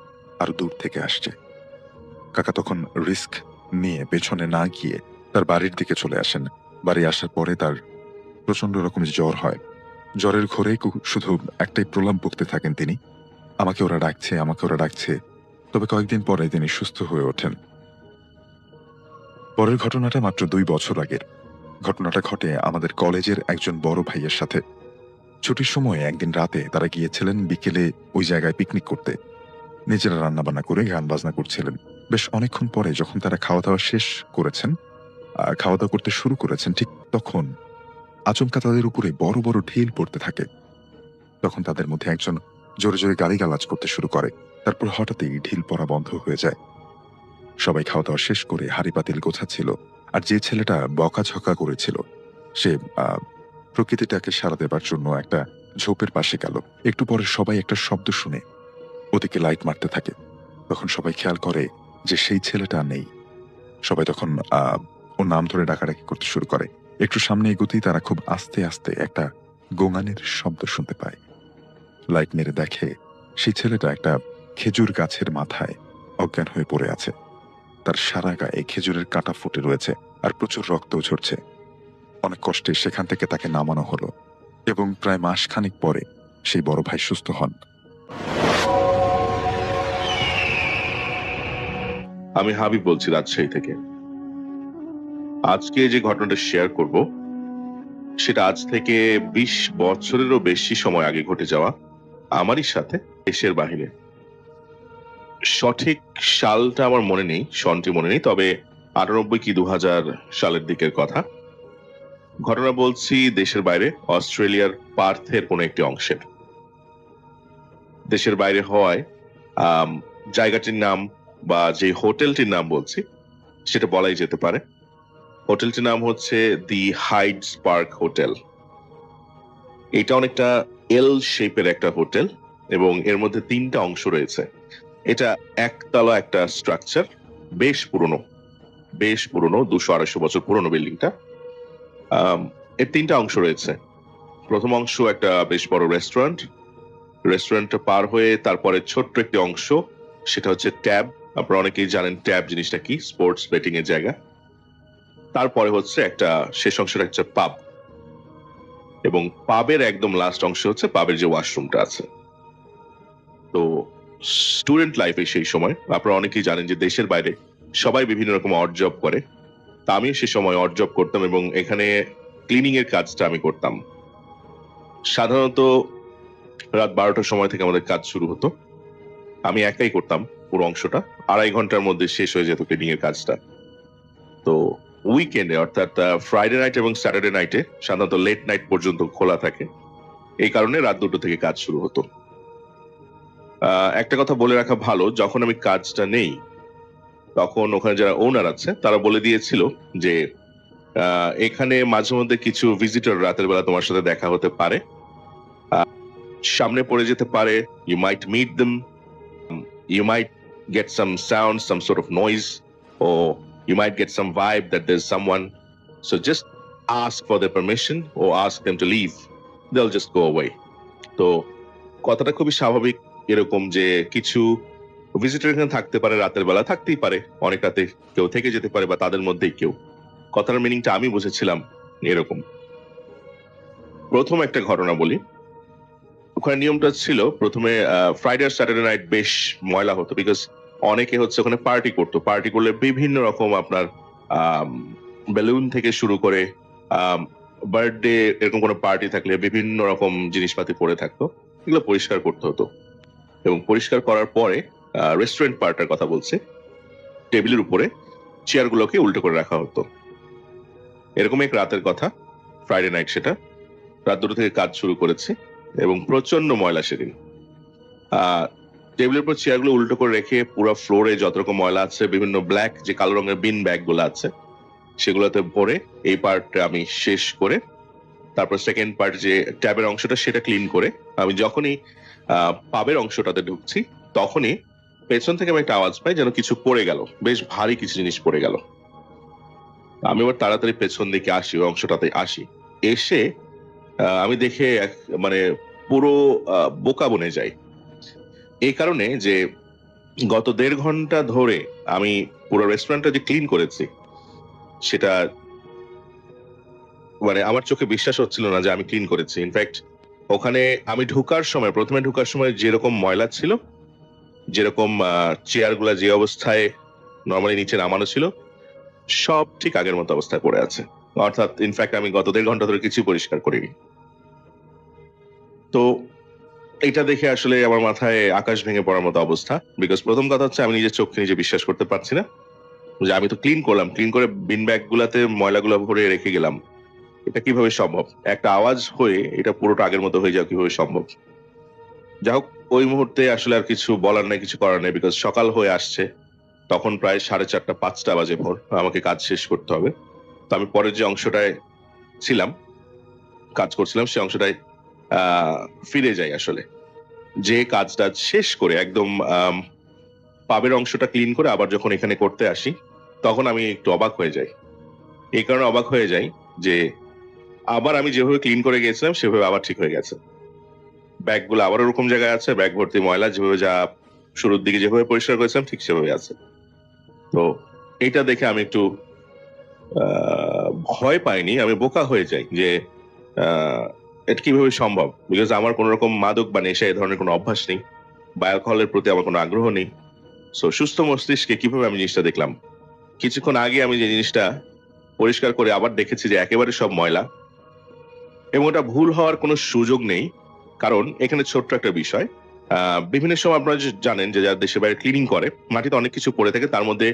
আরো দূর থেকে আসছে। কাকা তখন রিস্ক নিয়ে পেছনে না গিয়ে তার বাড়ির দিকে চলে আসেন। বাড়ি আসার পরে তার প্রচন্ড রকমের জ্বর হয়। জ্বরের ঘোরে শুধু একটাই প্রলাপ বকতে থাকেন তিনি, আমাকে ওরা ডাকছে, আমাকে ওরা ডাকছে। তবে কয়েকদিন পরে তিনি সুস্থ হয়ে ওঠেন। পরের ঘটনাটা মাত্র 2 বছর আগের। ঘটনাটা ঘটে আমাদের কলেজের একজন বড় ভাইয়ের সাথে। ছুটির সময় একদিন রাতে তারা গিয়েছিলেন বিকেলে ওই জায়গায় পিকনিক করতে। নিজেরা রান্নাবান্না করে গান বাজনা করছিলেন। বেশ অনেকক্ষণ পরে যখন তারা খাওয়া দাওয়া শেষ করেছেন, খাওয়া দাওয়া করতে শুরু করেছেন, ঠিক তখন আচমকা তাদের উপরে বড় বড় ঢিল পড়তে থাকে। তখন তাদের মধ্যে একজন জোরে জোরে গালিগালাজ করতে শুরু করে। তারপর হঠাৎই ঢিল পড়া বন্ধ হয়ে যায়। সবাই খাওয়া দাওয়া শেষ করে হাঁড়ি পাতিল গোছাচ্ছিল। আর যে ছেলেটা বকাঝকা করেছিল সে প্রকৃতিটাকে সাড়া দেবার জন্য একটা ঝোপের পাশে গেল। একটু পরে সবাই একটা শব্দ শুনে ওদিকে লাইট মারতে থাকে। তখন সবাই খেয়াল করে যে সেই ছেলেটা নেই। সবাই তখন ওর নাম ধরে ডাকাডাকি করতে শুরু করে। একটু সামনে এগোতেই তারা খুব আস্তে আস্তে একটা গোঙানির শব্দ শুনতে পায়। লাইট মেরে দেখে সেই ছেলেটা একটা খেজুর গাছের মাথায় অজ্ঞান হয়ে পড়ে আছে। তার সারা গায়ে খেজুরের কাঁটা ফুটে রয়েছে আর প্রচুর রক্তও ঝরছে। অনেক কষ্টে সেখান থেকে তাকে নামানো হলো এবং প্রায় মাসখানেক পরে সেই বড় ভাই সুস্থ হন। আমি হাবিব বলছি রাজশাহী থেকে। আজকে যে ঘটনাটা শেয়ার করব সেটা আজ থেকে 20 বছরেরও বেশি সময় আগে ঘটে যাওয়া আমারই সাথে দেশের বাহিরে। সঠিক সালটা আমার মনে নেই, সনটি মনে নেই, তবে 98 কি 2000 সালের দিকের কথা। ঘটনা বলছি দেশের বাইরে, অস্ট্রেলিয়ার পার্থের কোনো একটি অংশের। দেশের বাইরে হওয়ায় জায়গাটির নাম বা যে হোটেলটির নাম বলছি সেটা বলাই যেতে পারে। হোটেলটির নাম হচ্ছে দি হাইডস পার্ক হোটেল। এটা অনেকটা এল শেপের একটা হোটেল এবং এর মধ্যে 3টা অংশ রয়েছে। এটা একতলা একটা স্ট্রাকচার, বেশ পুরনো 200-250 বছর পুরনো বিল্ডিংটা। এর 3টা অংশ রয়েছে। প্রথম অংশ একটা বেশ বড় রেস্টুরেন্টটা পার হয়ে তারপরে ছোট্ট একটি অংশ, সেটা হচ্ছে ট্যাব। আপনারা অনেকেই জানেন ট্যাব জিনিসটা কি, স্পোর্টস বেটিং এর জায়গা। তারপরে হচ্ছে একটা শেষ অংশের একটা পাব, এবং পাবের একদম লাস্ট অংশ হচ্ছে পাবের যে ওয়াশরুমটা আছে। তো স্টুডেন্ট লাইফে সেই সময় আপনারা অনেকেই জানেন যে দেশের বাইরে সবাই বিভিন্ন রকম অড জব করে। তা আমিও সে সময় অড জব করতাম এবং এখানে ক্লিনিং এর কাজটা আমি করতাম। সাধারণত রাত 12টার সময় থেকে আমাদের কাজ শুরু হতো। আমি একাই করতাম পুরো অংশটা। 2.5 ঘন্টার মধ্যে শেষ হয়ে যেত ক্লিনিং এর কাজটা। তো উইকেন্ডে অর্থাৎ ফ্রাইডে নাইট এবং স্যাটারডে নাইটে সাধারণত লেট নাইট পর্যন্ত খোলা থাকে। এই কারণে রাত 2টো থেকে কাজ শুরু হতো। একটা কথা বলে রাখা ভালো, যখন আমি কাজটা নেই তখন ওখানে যারা ওনার আছে তারা বলে দিয়েছিল যে এখানে মাঝে মধ্যে কিছু ভিজিটর রাতের বেলা তোমার সাথে দেখা হতে পারে, সামনে পড়ে যেতে পারে। You might meet them, you might get some sound, some sort of noise, or you might get some vibe that there's someone. So just ask for their permission or ask them to leave. They'll just go away. তো কথাটা খুবই স্বাভাবিক, এরকম যে কিছু ভিজিটর এখানে থাকতে পারে, রাতের বেলা থাকতেই পারে, অনেক রাতে কেউ থেকে যেতে পারে বা তাদের মধ্যেই কেউ। কথার মিনিংটা আমি বুঝেছিলাম এরকম। প্রথম একটা ঘটনা বলি। ওখানে নিয়মটা ছিল প্রথমে ফ্রাইডে আর স্যাটারডে নাইট বেশ ময়লা হতো, বিকজ অনেকে হচ্ছে ওখানে পার্টি করতো। পার্টি করলে বিভিন্ন রকম আপনার বেলুন থেকে শুরু করে বার্থডে এরকম কোনো পার্টি থাকলে বিভিন্ন রকম জিনিসপাতি পড়ে থাকতো, এগুলো পরিষ্কার করতে হতো। এবং পরিষ্কার করার পরে রেস্টুরেন্ট পার্টটার কথা বলছে, টেবিলের উপরে চেয়ারগুলোকে উল্টো করে রাখা হতো। এরকম এক রাতের কথা, ফ্রাইডে নাইট, সেটা রাত 2টো থেকে কাজ শুরু করেছে এবং প্রচন্ড ময়লা সেদিন। টেবিলের উপর চেয়ারগুলো উল্টো করে রেখে পুরো ফ্লোরে যত রকম ময়লা আছে, বিভিন্ন ব্ল্যাক যে কালো রঙের বিন ব্যাগ গুলো আছে সেগুলোতে ভরে এই পার্টটা আমি শেষ করে তারপর সেকেন্ড পার্ট যে ট্যাবের অংশটা সেটা ক্লিন করে আমি যখনই পাবের অংশটাতে ঢুকছি তখনই পেছন থেকে আমি একটা আওয়াজ পাই যেন কিছু পড়ে গেল, বেশ ভারী কিছু জিনিস পড়ে গেল। আমি আবার তাড়াতাড়ি পেছন দিকে আসি, ওই অংশটাতে আসি। এসে আমি দেখে মানে পুরো বোকা বনে যাই। এই কারণে যে গত 1.5 ঘন্টা ধরে আমি পুরো রেস্টুরেন্টটা যে ক্লিন করেছি সেটা মানে আমার চোখে বিশ্বাস হচ্ছিল না যে আমি ক্লিন করেছি। ইনফ্যাক্ট ওখানে আমি প্রথমে ঢুকার সময় যেরকম ময়লা ছিল, যেরকম চেয়ার গুলা যে অবস্থায় নর্মালি নিচে নামানো ছিল, সব ঠিক আগের মতো অবস্থায় পড়ে আছে। অর্থাৎ ইনফ্যাক্ট আমি গত 1.5 ঘন্টা ধরে কিছু পরিষ্কার করিনি। তো এটা দেখে আসলে আমার মাথায় আকাশ ভেঙে পড়ার মতো অবস্থা। বিকজ প্রথম কথা হচ্ছে আমি নিজের চোখকে নিজে বিশ্বাস করতে পারছি না যে আমি তো ক্লিন করলাম, ক্লিন করে বিন ব্যাগ গুলাতে ময়লাগুলো ভরে রেখে গেলাম, এটা কিভাবে সম্ভব? একটা আওয়াজ হয়ে এটা পুরোটা আগের মতো হয়ে যাওয়া কিভাবে সম্ভব? যাই হোক, ওই মুহূর্তে আসলে আর কিছু বলার নাই, কিছু করার নেই। বিকজ সকাল হয়ে আসছে, তখন প্রায় 4:30 5টা বাজে ভোর, আমাকে কাজ শেষ করতে হবে। তো আমি পরের যে অংশটায় ছিলাম, কাজ করছিলাম, সেই অংশটায় ফিরে যাই। আসলে যে কাজটা শেষ করে একদম পাবের অংশটা ক্লিন করে আবার যখন এখানে করতে আসি তখন আমি একটু অবাক হয়ে যাই। এই কারণে অবাক হয়ে যাই যে আবার আমি যেভাবে ক্লিন করে গেছিলাম সেভাবে আবার ঠিক হয়ে গেছে। ব্যাগগুলো আবার ওরকম জায়গায় আছে, ব্যাগ ভর্তি ময়লা, যেভাবে যা শুরুর দিকে যেভাবে পরিষ্কার করেছিলাম ঠিক সেভাবে আছে। তো এইটা দেখে আমি একটু ভয় পাইনি, আমি বোকা হয়ে যাই যে এটা কিভাবে সম্ভব। বিকজ আমার কোন রকম মাদক বা নেশা এ ধরনের কোনো অভ্যাস নেই, বা অ্যালকোহলের প্রতি আমার কোনো আগ্রহ নেই। সো সুস্থ মস্তিষ্কে কিভাবে আমি জিনিসটা দেখলাম? কিছুক্ষণ আগে আমি যে জিনিসটা পরিষ্কার করে আবার দেখেছি যে একেবারে সব ময়লা, এবং ওটা ভুল হওয়ার কোনো সুযোগ নেই। কারণ এখানে ছোট্ট একটা বিষয়, বিভিন্ন সময় আপনারা জানেন যে যারা দেশের বাইরে ক্লিনিং করে, মাটিতে অনেক কিছু পড়ে থাকে, তার মধ্যে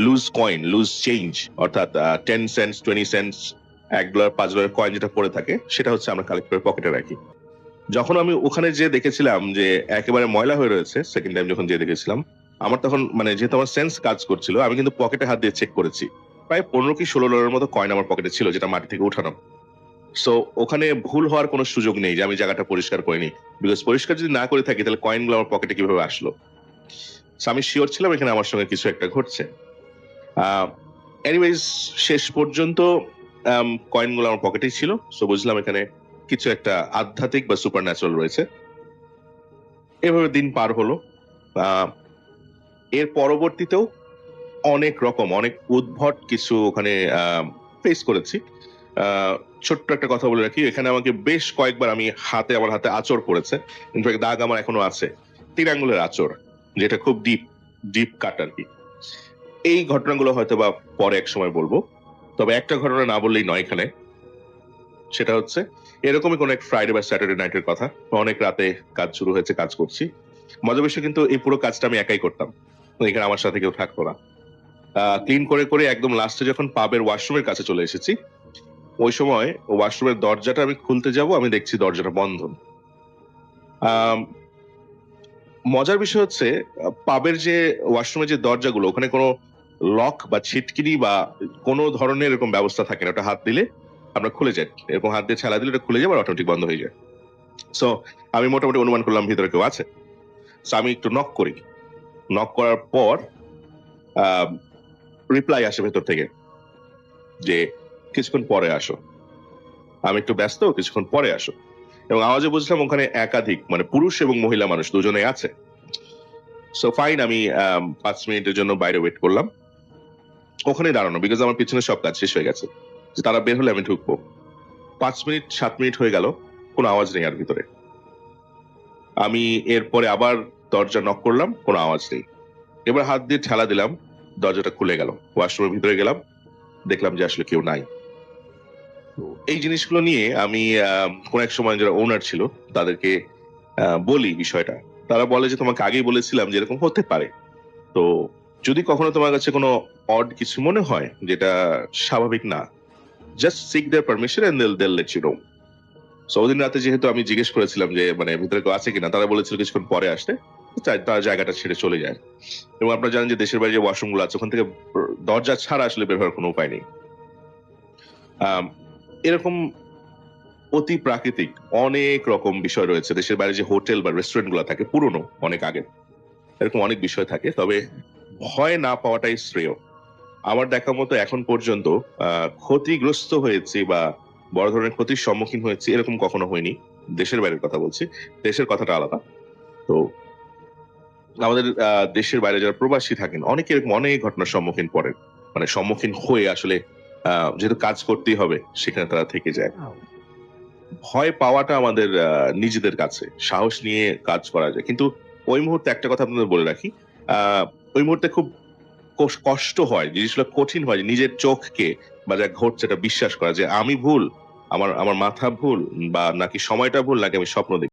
লুজ কয়েন, লুজ চেঞ্জ, অর্থাৎ 10 সেন্টস, 20 সেন্টস, $1 $5 কয়েন যেটা পড়ে থাকে সেটা হচ্ছে আমরা কালেক্ট করে পকেটে রাখি। যখন আমি ওখানে যে দেখেছিলাম যে একেবারে ময়লা হয়ে রয়েছে, সেকেন্ড টাইম যখন যে দেখেছিলাম, আমার তখন মানে যেহেতু আমার সেন্স কাজ করছিল, আমি কিন্তু পকেটে হাত দিয়ে চেক করেছি। প্রায় $15 কি $16 মতো কয়েন আমার পকেটে ছিল, যেটা মাটি থেকে উঠানো। সো ওখানে ভুল হওয়ার কোনো সুযোগ নেই যে আমি জায়গাটা পরিষ্কার করিনি। বিকজ পরিষ্কার যদি না করে থাকি তাহলে কয়েনগুলো আমার পকেটে কিভাবে আসলো? সো আমি শিওর ছিলাম এখানে আমার সঙ্গে কিছু একটা ঘটছে। এনিওয়েজ, শেষ পর্যন্ত কয়েনগুলো আমার পকেটেই ছিল। সো বুঝলাম এখানে কিছু একটা আধ্যাত্মিক বা সুপার ন্যাচারাল রয়েছে। এভাবে দিন পার হলো। এর পরবর্তীতেও অনেক রকম, অনেক উদ্ভট কিছু ওখানে ফেস করেছি। ছোট্ট একটা কথা বলে রাখি, এখানে আমাকে বেশ কয়েকবার আমার হাতে আঁচড় পড়েছে। ইনফ্যাক্ট দাগ আমার এখনো আছে, 3 আঙ্গুলের আঁচড়, যেটা খুব ডিপ কাট আর কি। এই ঘটনাগুলো হয়তো বা পরে এক সময় বলবো। তবে একটা ঘটনা না বললেই নয় এখানে, সেটা হচ্ছে এরকমই কোন এক ফ্রাইডে বা স্যাটারডে নাইটের কথা। অনেক রাতে কাজ শুরু হয়েছে, কাজ করছি। মজার বিষয়, কিন্তু এই পুরো কাজটা আমি একাই করতাম, এখানে আমার সাথে কেউ থাকতো না। ক্লিন করে করে একদম লাস্টে যখন পাবের ওয়াশরুমের কাছে চলে এসেছি, ওই সময় ওয়াশরুমের দরজাটা আমি খুলতে যাব, আমি দেখছি দরজাটা বন্ধ। মজার বিষয় হচ্ছে পাবের যে ওয়াশরুমের যে দরজাগুলো, ওখানে কোনো লক বা ছিটকিনি বা কোনো ধরনের এরকম ব্যবস্থা থাকে না। ওটা হাত দিলে আমরা খুলে যায়, এরকম হাত দিয়ে ছেলা দিলে ওটা খুলে যাবে আর অটোমেটিক বন্ধ হয়ে যায়। সো আমি মোটামুটি অনুমান করলাম ভিতরে কেউ আছে। সো আমি একটু নক করি। নক করার পর রিপ্লাই আসে ভেতর থেকে যে কিছুক্ষণ পরে আসো, আমি একটু ব্যস্ত, কিছুক্ষণ পরে আসো। এবং আওয়াজে বুঝলাম ওখানে একাধিক, মানে পুরুষ এবং মহিলা মানুষ দুজনেই আছে। সো ফাইন, আমি 5 মিনিটের জন্য বাইরে ওয়েট করলাম, ওখানে দাঁড়ানো, বিকজ আমার পিছনে সব কাজ শেষ হয়ে গেছে, যে তারা বের হলে আমি ঢুকবো। 5 মিনিট 7 মিনিট হয়ে গেল, কোনো আওয়াজ নেই আর ভিতরে। আমি এরপরে আবার দরজা নক করলাম, কোনো আওয়াজ নেই। এবার হাত দিয়ে ঠেলা দিলাম, দরজাটা খুলে গেল। ওয়াশরুমের ভিতরে গেলাম, দেখলাম যে আসলে কেউ নাই। এই জিনিসগুলো নিয়ে আমি কোন এক সময় যারা ওনার ছিল তাদেরকে বলি বিষয়টা। তারা বলে যে তোমাকে আগেই বলেছিলাম যে এরকম হতে পারে। তো যদি কখনো তোমার কাছে কোনো অড কিছু মনে হয় যেটা স্বাভাবিক না, just seek their permission and they'll let you know. So ওদিন রাতে যেহেতু আমি জিজ্ঞেস করেছিলাম যে মানে ভিতরে কেউ আছে কিনা, তারা বলেছিল কিছুক্ষণ পরে আসতে, তারা জায়গাটা ছেড়ে চলে যায়। এবং আপনারা জানেন যে দেশের বাইরে যে ওয়াশরুম গুলো আছে ওখান থেকে দরজা ছাড়া আসলে বের হওয়ার কোনো উপায় নেই। এরকম অতি প্রাকৃতিক অনেক রকম বিষয় রয়েছে। দেশের বাইরে যে হোটেল বা রেস্টুরেন্ট গুলো থাকে পুরনো অনেক আগে, এরকম অনেক বিষয় থাকে। তবে ভয় না পাওয়াটাই শ্রেয়। আমার দেখা মতো এখন পর্যন্ত ক্ষতিগ্রস্ত হয়েছি বা বড় ধরনের ক্ষতির সম্মুখীন হয়েছি এরকম কখনো হয়নি। দেশের বাইরের কথা বলছি, দেশের কথাটা আলাদা। তো আমাদের দেশের বাইরে যারা প্রবাসী থাকেন অনেকে এরকম অনেক ঘটনার সম্মুখীন পড়েন, মানে সম্মুখীন হয়ে আসলে যেহেতু কাজ করতেই হবে সেখানে তারা থেকে যায়। ভয় পাওয়াটা আমাদের নিজেদের কাছে, সাহস নিয়ে কাজ করা যায়। কিন্তু ওই মুহূর্তে একটা কথা আপনাদের বলে রাখি, ওই মুহূর্তে খুব কষ্ট হয়, জিনিসগুলো কঠিন হয় যে নিজের চোখকে বা যা ঘটছে এটা বিশ্বাস করা যে আমি ভুল, আমার আমার মাথা ভুল, বা নাকি সময়টা ভুল, নাকি আমি স্বপ্ন দেখি।